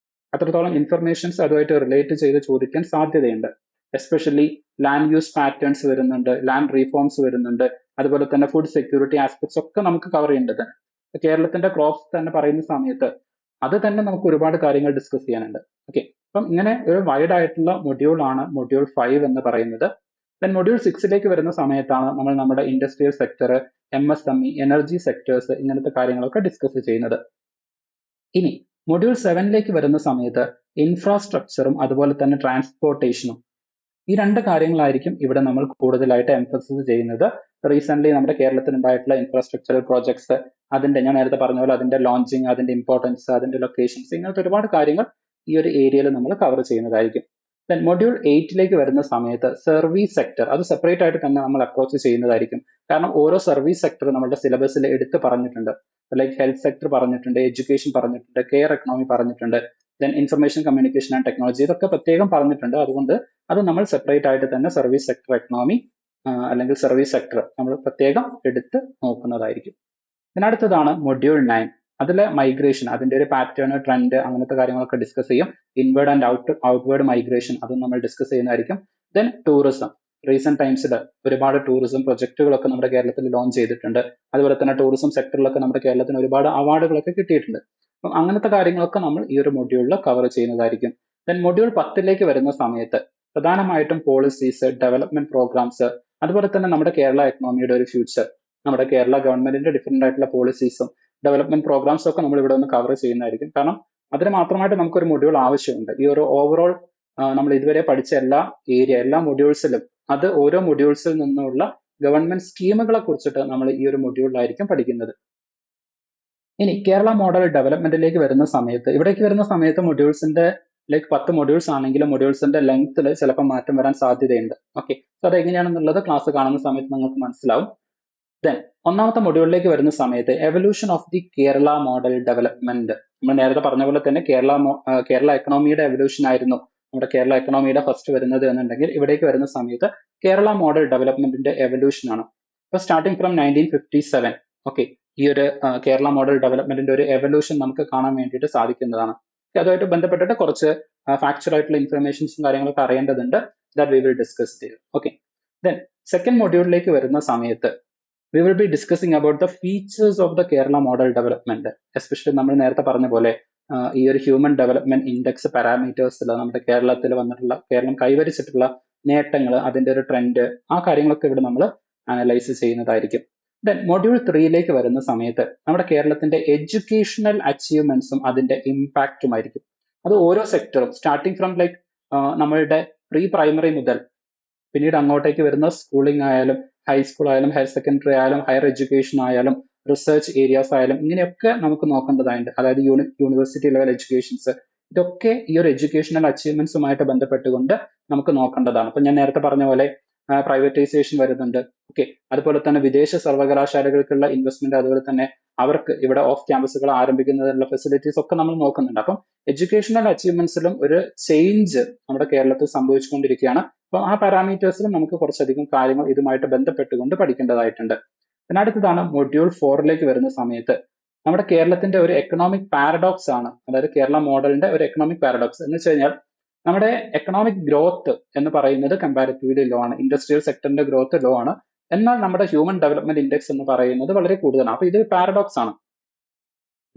അത്രത്തോളം ഇൻഫർമേഷൻസ് അതുമായിട്ട് റിലേറ്റ് ചെയ്ത് ചോദിക്കാൻ സാധ്യതയുണ്ട്. എസ്പെഷ്യലി ലാൻഡ് യൂസ് പാറ്റേൺസ് വരുന്നുണ്ട്, ലാൻഡ് റീഫോംസ് വരുന്നുണ്ട്, അതുപോലെ തന്നെ ഫുഡ് സെക്യൂരിറ്റി ആസ്പെക്ട്സ് ഒക്കെ നമുക്ക് കവർ ചെയ്യേണ്ടത്. കേരളത്തിന്റെ ക്രോപ്സ് തന്നെ പറയുന്ന സമയത്ത് അത് തന്നെ നമുക്ക് ഒരുപാട് കാര്യങ്ങൾ ഡിസ്കസ് ചെയ്യാനുണ്ട്. ഓക്കെ, അപ്പം ഇങ്ങനെ ഒരു വൈഡ് ആയിട്ടുള്ള മൊഡ്യൂളാണ് മൊഡ്യൂൾ 5 എന്ന് പറയുന്നത്. ദെൻ മൊഡ്യൂൾ 6ലേക്ക് വരുന്ന സമയത്താണ് നമ്മൾ നമ്മുടെ industrial sector, MSME, energy sectors ഇങ്ങനത്തെ കാര്യങ്ങളൊക്കെ ഡിസ്കസ് ചെയ്യുന്നത്. ഇനി മൊഡ്യൂൾ 7ലേക്ക് വരുന്ന സമയത്ത് ഇൻഫ്രാസ്ട്രക്ചറും അതുപോലെ തന്നെ ട്രാൻസ്പോർട്ടേഷനും, ഈ രണ്ട് കാര്യങ്ങളായിരിക്കും ഇവിടെ നമ്മൾ കൂടുതലായിട്ട് എംഫസിസ് ചെയ്യുന്നത്. റീസെന്റ് നമ്മുടെ കേരളത്തിൽ ഉണ്ടായിട്ടുള്ള ഇൻഫ്രാസ്ട്രക്ചറൽ പ്രോജക്ട്സ്, അതിന്റെ ഞാൻ നേരത്തെ പറഞ്ഞ പോലെ അതിന്റെ ലോഞ്ചിങ്, അതിന്റെ ഇമ്പോർട്ടൻസ്, അതിന്റെ ലൊക്കേഷൻസ്, ഇങ്ങനത്തെ ഒരുപാട് കാര്യങ്ങൾ ഈ ഒരു ഏരിയയിൽ നമ്മൾ കവർ ചെയ്യുന്നതായിരിക്കും. ദെൻ മൊഡ്യൂൾ 8ലേക്ക് വരുന്ന സമയത്ത് സർവീസ് സെക്ടർ, അത് സെപ്പറേറ്റ് ആയിട്ട് തന്നെ നമ്മൾ അപ്രോച്ച് ചെയ്യുന്നതായിരിക്കും. കാരണം ഓരോ സർവീസ് സെക്ടർ നമ്മുടെ സിലബസിൽ എടുത്ത് പറഞ്ഞിട്ടുണ്ട്. ലൈക്ക് ഹെൽത്ത് സെക്ടർ പറഞ്ഞിട്ടുണ്ട്, എഡ്യൂക്കേഷൻ പറഞ്ഞിട്ടുണ്ട്, കെയർ എക്കണോമി പറഞ്ഞിട്ടുണ്ട്, then information communication and technology, ഇതൊക്കെ പ്രത്യേകം പറഞ്ഞിട്ടുണ്ട്. അതുകൊണ്ട് അത് നമ്മൾ സെപ്പറേറ്റ് ആയിട്ട് തന്നെ സർവീസ് സെക്ടർ എക്കണോമി അല്ലെങ്കിൽ സർവീസ് സെക്ടർ നമ്മൾ പ്രത്യേകം എടുത്ത് നോക്കുന്നതായിരിക്കും. ഇതിനടുത്തതാണ് മൊഡ്യൂൾ 9. അതിലെ മൈഗ്രേഷൻ, അതിന്റെ ഒരു പാറ്റേൺ, ട്രെൻഡ്, അങ്ങനത്തെ കാര്യങ്ങളൊക്കെ ഡിസ്കസ് ചെയ്യും. ഇൻവേർഡ് ആൻഡ് ഔട്ട്വേർഡ് മൈഗ്രേഷൻ, അതും നമ്മൾ ഡിസ്കസ് ചെയ്യുന്നതായിരിക്കും. ദെൻ ടൂറിസം, റീസെന്റ് ടൈംസിൽ ഒരുപാട് ടൂറിസം പ്രൊജക്ടുകളൊക്കെ നമ്മുടെ കേരളത്തിൽ ലോഞ്ച് ചെയ്തിട്ടുണ്ട്. അതുപോലെ തന്നെ ടൂറിസം സെക്ടറിലൊക്കെ നമ്മുടെ കേരളത്തിന് ഒരുപാട് അവാർഡുകളൊക്കെ കിട്ടിയിട്ടുണ്ട്. അപ്പം അങ്ങനത്തെ കാര്യങ്ങളൊക്കെ നമ്മൾ ഈ ഒരു മൊഡ്യൂളിൽ കവർ ചെയ്യുന്നതായിരിക്കും. ദെൻ മൊഡ്യൂൾ 10ലേക്ക് വരുന്ന സമയത്ത് പ്രധാനമായിട്ടും പോളിസീസ്, ഡെവലപ്മെന്റ് പ്രോഗ്രാംസ്, അതുപോലെ തന്നെ നമ്മുടെ കേരള എക്കണോമിയുടെ ഒരു ഫ്യൂച്ചർ, നമ്മുടെ കേരള ഗവൺമെന്റിന്റെ ഡിഫറെന്റ് ആയിട്ടുള്ള പോളിസീസും ഡെവലപ്മെന്റ് പ്രോഗ്രാംസും ഒക്കെ നമ്മൾ ഇവിടെ ഒന്ന് കവർ ചെയ്യുന്നതായിരിക്കും. കാരണം അതിന് മാത്രമായിട്ട് നമുക്കൊരു മൊഡ്യൂൾ ആവശ്യമുണ്ട്. ഈ ഒരു ഓവറോൾ നമ്മൾ ഇതുവരെ പഠിച്ച എല്ലാ മൊഡ്യൂൾസിലും, അത് ഓരോ മൊഡ്യൂൾസിൽ നിന്നുള്ള ഗവൺമെന്റ് സ്കീമുകളെ കുറിച്ചിട്ട് നമ്മൾ ഈ ഒരു മൊഡ്യൂളിലായിരിക്കും പഠിക്കുന്നത്. ഇനി കേരള മോഡൽ ഡെവലപ്മെന്റിലേക്ക് വരുന്ന സമയത്ത്, ഇവിടേക്ക് വരുന്ന സമയത്ത് മൊഡ്യൂൾസിന്റെ 10 മൊഡ്യൂൾസ് ആണെങ്കിലും മൊഡ്യൂൾസിന്റെ ലെങ്ത്തിൽ ചിലപ്പോൾ മാറ്റം വരാൻ സാധ്യതയുണ്ട്. ഓക്കെ, സോ അത് എങ്ങനെയാണെന്നുള്ളത് ക്ലാസ് കാണുന്ന സമയത്ത് നിങ്ങൾക്ക് മനസ്സിലാവും. ദെൻ ഒന്നാമത്തെ മൊഡ്യൂളിലേക്ക് വരുന്ന സമയത്ത് evolution of the Kerala model development, നമ്മൾ നേരത്തെ പറഞ്ഞ പോലെ തന്നെ കേരള എക്കണോമിയുടെ എവല്യൂഷൻ ആയിരുന്നു നമ്മുടെ കേരള എക്കണോമിയുടെ ഫസ്റ്റ് വരുന്നത് എന്നുണ്ടെങ്കിൽ, ഇവിടേക്ക് വരുന്ന സമയത്ത് കേരള മോഡൽ ഡെവലപ്മെന്റിന്റെ എവല്യൂഷൻ ആണ്. ഇപ്പൊ സ്റ്റാർട്ടിങ് ഫ്രം 1957, ഓക്കെ, ഈ ഒരു കേരള മോഡൽ ഡെവലപ്മെന്റിന്റെ ഒരു എവല്യൂഷൻ നമുക്ക് കാണാൻ വേണ്ടിയിട്ട് സാധിക്കുന്നതാണ്. അതുമായിട്ട് ബന്ധപ്പെട്ടിട്ട് കുറച്ച് ഫാക്ച്വൽ ആയിട്ടുള്ള ഇൻഫർമേഷൻസും കാര്യങ്ങളൊക്കെ അറിയേണ്ടതുണ്ട്. ദാറ്റ് വി വിൽ ഡിസ്കസ് ചെയ്യും. ഓക്കെ, ദെൻ സെക്കൻഡ് മൊഡ്യൂളിലേക്ക് വരുന്ന സമയത്ത് we will be discussing about the features of the Kerala model development, especially നമ്മൾ നേരത്തെ പറഞ്ഞ പോലെ ഈ ഒരു ഹ്യൂമൻ ഡെവലപ്മെന്റ് ഇൻഡെക്സ് പാരാമീറ്റേഴ്സിൽ നമ്മുടെ കേരളത്തിൽ വന്നിട്ടുള്ള, കേരളം കൈവരിച്ചിട്ടുള്ള നേട്ടങ്ങൾ, അതിന്റെ ഒരു ട്രെൻഡ്, ആ കാര്യങ്ങളൊക്കെ ഇവിടെ നമ്മൾ അനലൈസ് ചെയ്യുന്നതായിരിക്കും. ദെൻ മൊഡ്യൂൾ 3ലേക്ക് വരുന്ന സമയത്ത് നമ്മുടെ കേരളത്തിന്റെ എഡ്യൂക്കേഷണൽ അച്ചീവ്മെന്റ്സും അതിന്റെ ഇമ്പാക്റ്റുമായിരിക്കും. അത് ഓരോ സെക്ടറും സ്റ്റാർട്ടിങ് ഫ്രം നമ്മളുടെ പ്രീ പ്രൈമറി മുതൽ പിന്നീട് അങ്ങോട്ടേക്ക് വരുന്ന സ്കൂളിംഗ് ആയാലും ഹൈസ്കൂൾ ആയാലും ഹയർ സെക്കൻഡറി ആയാലും ഹയർ എഡ്യൂക്കേഷൻ ആയാലും റിസർച്ച് ഏരിയാസ് ആയാലും ഇങ്ങനെയൊക്കെ നമുക്ക് നോക്കേണ്ടതായിട്ട്, അതായത് യൂണിവേഴ്സിറ്റി ലെവൽ എഡ്യൂക്കേഷൻസ്, ഇതൊക്കെ ഈ ഒരു എഡ്യൂക്കേഷണൽ അച്ചീവ്മെന്റ്സുമായിട്ട് ബന്ധപ്പെട്ടുകൊണ്ട് നമുക്ക് നോക്കേണ്ടതാണ്. അപ്പൊ ഞാൻ നേരത്തെ പറഞ്ഞ പോലെ പ്രൈവറ്റൈസേഷൻ വരുന്നുണ്ട്. ഓക്കെ, അതുപോലെ തന്നെ വിദേശ സർവകലാശാലകൾക്കുള്ള ഇൻവെസ്റ്റ്മെന്റ്, അതുപോലെ തന്നെ അവർക്ക് ഇവിടെ ഓഫ് ക്യാമ്പസുകൾ ആരംഭിക്കുന്നതിനുള്ള ഫെസിലിറ്റീസ് ഒക്കെ നമ്മൾ നോക്കുന്നുണ്ട്. അപ്പം എഡ്യൂക്കേഷണൽ അച്ചീവ്മെന്റ്സിലും ഒരു ചേഞ്ച് നമ്മുടെ കേരളത്തിൽ സംഭവിച്ചുകൊണ്ടിരിക്കുകയാണ്. അപ്പൊ ആ പാരാമീറ്റേഴ്സിലും നമുക്ക് കുറച്ചധികം കാര്യങ്ങൾ ഇതുമായിട്ട് ബന്ധപ്പെട്ടുകൊണ്ട് പഠിക്കേണ്ടതായിട്ടുണ്ട്. അടുത്തതാണ് മൊഡ്യൂൾ 4ലേക്ക് വരുന്ന സമയത്ത് നമ്മുടെ കേരളത്തിന്റെ ഒരു എക്കണോമിക് പാരഡോക്സ് ആണ്, അതായത് കേരള മോഡലിന്റെ ഒരു എക്കണോമിക് പാരഡോക്സ് എന്ന് വെച്ച് കഴിഞ്ഞാൽ നമ്മുടെ എക്കണോമിക് ഗ്രോത്ത് എന്ന് പറയുന്നത് കമ്പാരിറ്റീവ്ലി ലോ ആണ്, ഇൻഡസ്ട്രിയൽ സെക്ടറിന്റെ ഗ്രോത്ത് ലോ ആണ്. എന്നാൽ നമ്മുടെ ഹ്യൂമൻ ഡെവലപ്മെന്റ് ഇൻഡെക്സ് എന്ന് പറയുന്നത് വളരെ കൂടുതലാണ്. അപ്പൊ ഇത് പാരഡോക്സ് ആണ്,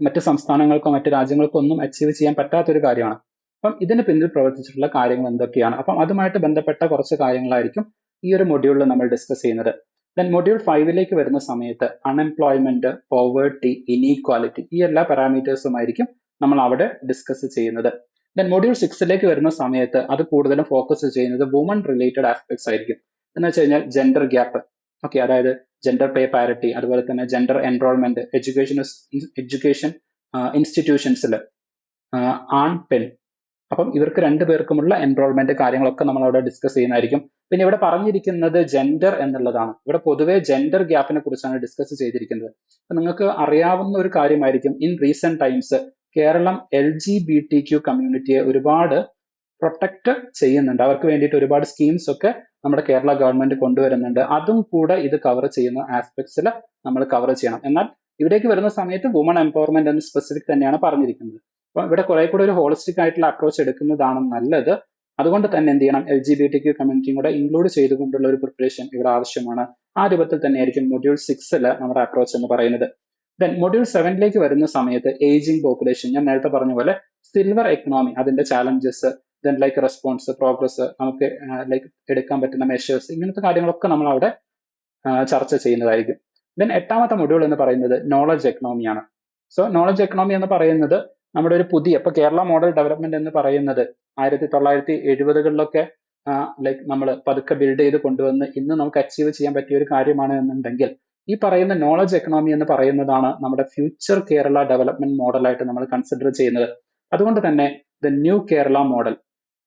മറ്റ് സംസ്ഥാനങ്ങൾക്കോ മറ്റ് രാജ്യങ്ങൾക്കോ ഒന്നും അച്ചീവ് ചെയ്യാൻ പറ്റാത്തൊരു കാര്യമാണ്. അപ്പം ഇതിന് പിന്നിൽ പ്രവർത്തിച്ചിട്ടുള്ള കാര്യങ്ങൾ എന്തൊക്കെയാണ്, അപ്പം അതുമായിട്ട് ബന്ധപ്പെട്ട കുറച്ച് കാര്യങ്ങളായിരിക്കും ഈ ഒരു മൊഡ്യൂളിൽ നമ്മൾ ഡിസ്കസ് ചെയ്യുന്നത്. ദെൻ മൊഡ്യൂൾ 5ലേക്ക് വരുന്ന സമയത്ത് അൺഎംപ്ലോയ്മെന്റ്, പോവേർട്ടി, ഇനീക്വാലിറ്റി, ഈ എല്ലാ പാരാമീറ്റേഴ്സുമായിരിക്കും നമ്മൾ അവിടെ ഡിസ്കസ് ചെയ്യുന്നത്. ദെൻ മൊഡ്യൂൾ 6ലേക്ക് വരുന്ന സമയത്ത് അത് കൂടുതലും ഫോക്കസ് ചെയ്യുന്നത് വുമൺ റിലേറ്റഡ് ആസ്പെക്ട്സ് ആയിരിക്കും. എന്ന് വെച്ച് കഴിഞ്ഞാൽ ജെൻഡർ ഗ്യാപ്പ്, ഓക്കെ, അതായത് ജെൻഡർ പേ പാരിറ്റി, അതുപോലെ തന്നെ ജെൻഡർ എൻറോൾമെന്റ്, എഡ്യൂക്കേഷൻ ഇൻസ്റ്റിറ്റ്യൂഷൻസിൽ ആൺ പെൺ, അപ്പം ഇവർക്ക് രണ്ടുപേർക്കുമുള്ള എൻറോൾമെന്റ് കാര്യങ്ങളൊക്കെ നമ്മൾ അവിടെ ഡിസ്കസ് ചെയ്യുന്നതായിരിക്കും. പിന്നെ ഇവിടെ പറഞ്ഞിരിക്കുന്നത് ജെൻഡർ എന്നുള്ളതാണ്. ഇവിടെ പൊതുവെ ജെൻഡർ ഗ്യാപ്പിനെ കുറിച്ചാണ് ഡിസ്കസ് ചെയ്തിരിക്കുന്നത്. അപ്പൊ നിങ്ങൾക്ക് അറിയാവുന്ന ഒരു കാര്യമായിരിക്കും, in recent times Kerala LGBTQ കമ്മ്യൂണിറ്റിയെ ഒരുപാട് പ്രൊട്ടക്ട് ചെയ്യുന്നുണ്ട്. അവർക്ക് വേണ്ടിയിട്ട് ഒരുപാട് സ്കീംസ് ഒക്കെ നമ്മുടെ കേരള ഗവൺമെന്റ് കൊണ്ടുവരുന്നുണ്ട്. അതും കൂടെ ഇത് കവർ ചെയ്യുന്ന ആസ്പെക്ട്സിൽ നമ്മൾ കവർ ചെയ്യണം. എന്നാൽ ഇവിടേക്ക് വരുന്ന സമയത്ത് വുമൺ എംപവർമെന്റ് എന്ന് സ്പെസിഫിക് തന്നെയാണ് പറഞ്ഞിരിക്കുന്നത്. അപ്പൊ ഇവിടെ കുറെ കൂടെ ഒരു ഹോളിസ്റ്റിക് ആയിട്ടുള്ള അപ്രോച്ച് എടുക്കുന്നതാണ് നല്ലത്. അതുകൊണ്ട് തന്നെ എന്ത് ചെയ്യണം, LGBTQ കമ്മ്യൂണിറ്റിയും കൂടെ ഇൻക്ലൂഡ് ചെയ്തുകൊണ്ടുള്ള ഒരു പ്രിപ്പറേഷൻ ഇവിടെ ആവശ്യമാണ്. ആ രൂപത്തിൽ തന്നെയായിരിക്കും മൊഡ്യൂൾ 6 നമ്മുടെ അപ്രോച്ച് എന്ന് പറയുന്നത്. ദെൻ മൊഡ്യൂൾ 7ലേക്ക് വരുന്ന സമയത്ത് ഏജിംഗ് പോപ്പുലേഷൻ, ഞാൻ നേരത്തെ പറഞ്ഞ പോലെ സിൽവർ എക്കണോമി, അതിന്റെ challenges, then like response, progress, നമുക്ക് ലൈക്ക് എടുക്കാൻ പറ്റുന്ന മെഷേഴ്സ്, ഇങ്ങനത്തെ കാര്യങ്ങളൊക്കെ നമ്മൾ അവിടെ ചർച്ച ചെയ്യുന്നതായിരിക്കും. ദെൻ 8ാമത്തെ മൊഡ്യൂൾ എന്ന് പറയുന്നത് നോളജ് എക്കണോമിയാണ്. സോ നോളജ് എക്കണോമി എന്ന് പറയുന്നത് നമ്മുടെ ഒരു പുതിയ, ഇപ്പൊ കേരള മോഡൽ ഡെവലപ്മെന്റ് എന്ന് പറയുന്നത് 1970-കളിലൊക്കെ ലൈക്ക് നമ്മൾ പതുക്കെ ബിൽഡ് ചെയ്ത് കൊണ്ടുവന്ന് ഇന്ന് നമുക്ക് അച്ചീവ് ചെയ്യാൻ പറ്റിയ ഒരു കാര്യമാണ് എന്നുണ്ടെങ്കിൽ, ഈ പറയുന്ന നോളജ് എക്കണോമി എന്ന് പറയുന്നതാണ് നമ്മുടെ ഫ്യൂച്ചർ കേരള ഡെവലപ്മെന്റ് മോഡലായിട്ട് നമ്മൾ കൺസിഡർ ചെയ്യുന്നത്. അതുകൊണ്ട് തന്നെ ദ ന്യൂ കേരള മോഡൽ,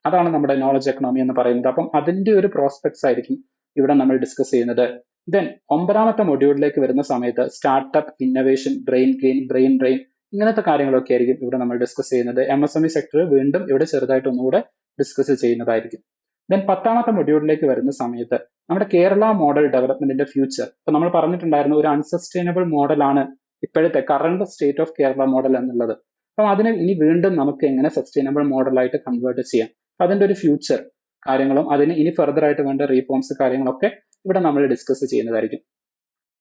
അതാണ് നമ്മുടെ നോളജ് എക്കണോമി എന്ന് പറയുന്നത്. അപ്പം അതിന്റെ ഒരു പ്രോസ്പെക്ട്സ് ആയിരിക്കും ഇവിടെ നമ്മൾ ഡിസ്കസ് ചെയ്യുന്നത്. ദെൻ 9ാമത്തെ മൊഡ്യൂളിലേക്ക് വരുന്ന സമയത്ത് സ്റ്റാർട്ടപ്പ്, ഇന്നോവേഷൻ, ബ്രെയിൻ ഡ്രെയിൻ, ഇങ്ങനത്തെ കാര്യങ്ങളൊക്കെ ആയിരിക്കും ഇവിടെ നമ്മൾ ഡിസ്കസ് ചെയ്യുന്നത്. MSME സെക്ടർ വീണ്ടും ഇവിടെ ചെറുതായിട്ട് ഒന്നുകൂടെ ഡിസ്കസ് ചെയ്യുന്നതായിരിക്കും. ദെൻ 10ാമത്തെ മൊഡ്യൂളിലേക്ക് വരുന്ന സമയത്ത് നമ്മുടെ കേരള മോഡൽ ഡെവലപ്മെന്റിന്റെ ഫ്യൂച്ചർ, ഇപ്പൊ നമ്മൾ പറഞ്ഞിട്ടുണ്ടായിരുന്നു ഒരു അൺസസ്റ്റൈനബിൾ മോഡലാണ് ഇപ്പോഴത്തെ current state of Kerala model എന്നുള്ളത്. അപ്പം അതിനെ ഇനി വീണ്ടും നമുക്ക് എങ്ങനെ സസ്റ്റൈനബിൾ മോഡലായിട്ട് കൺവേർട്ട് ചെയ്യാം, അതിന്റെ ഒരു ഫ്യൂച്ചർ കാര്യങ്ങളും അതിന് ഇനി ഫർദർ ആയിട്ട് വേണ്ട റീഫോംസ് കാര്യങ്ങളൊക്കെ ഇവിടെ നമ്മൾ ഡിസ്കസ് ചെയ്യുന്നതായിരിക്കും.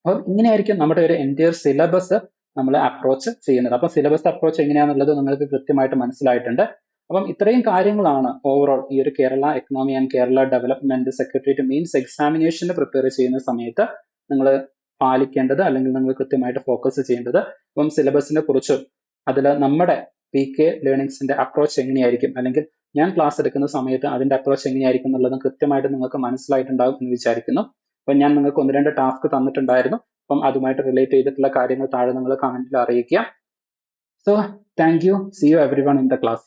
അപ്പം ഇങ്ങനെയായിരിക്കും നമ്മുടെ ഒരു എൻറ്റയർ സിലബസ് നമ്മൾ അപ്രോച്ച് ചെയ്യുന്നത്. അപ്പം സിലബസ് അപ്രോച്ച് എങ്ങനെയാണെന്നുള്ളത് നിങ്ങൾക്ക് കൃത്യമായിട്ട് മനസ്സിലായിട്ടുണ്ട്. അപ്പം ഇത്രയും കാര്യങ്ങളാണ് ഓവറോൾ ഈ ഒരു Kerala economy and Kerala development secretariat mains എക്സാമിനേഷന് പ്രിപ്പയർ ചെയ്യുന്ന സമയത്ത് നിങ്ങൾ പാലിക്കേണ്ടത്, അല്ലെങ്കിൽ നിങ്ങൾ കൃത്യമായിട്ട് ഫോക്കസ് ചെയ്യേണ്ടത്. അപ്പം സിലബസിനെ കുറിച്ചും അതിൽ നമ്മുടെ PK ലേണിംഗ്സിന്റെ അപ്രോച്ച് എങ്ങനെയായിരിക്കും, അല്ലെങ്കിൽ ഞാൻ ക്ലാസ് എടുക്കുന്ന സമയത്ത് അതിന്റെ അപ്രോച്ച് എങ്ങനെയായിരിക്കും എന്നുള്ളതും കൃത്യമായിട്ട് നിങ്ങൾക്ക് മനസ്സിലായിട്ടുണ്ടാകും എന്ന് വിചാരിക്കുന്നു. അപ്പം ഞാൻ നിങ്ങൾക്ക് 1-2 ടാസ്ക് തന്നിട്ടുണ്ടായിരുന്നു. അപ്പം അതുമായിട്ട് റിലേറ്റ് ചെയ്തിട്ടുള്ള കാര്യങ്ങൾ താഴെ നിങ്ങൾ കമന്റിൽ അറിയിക്കുക. So thank you, see you everyone in the class.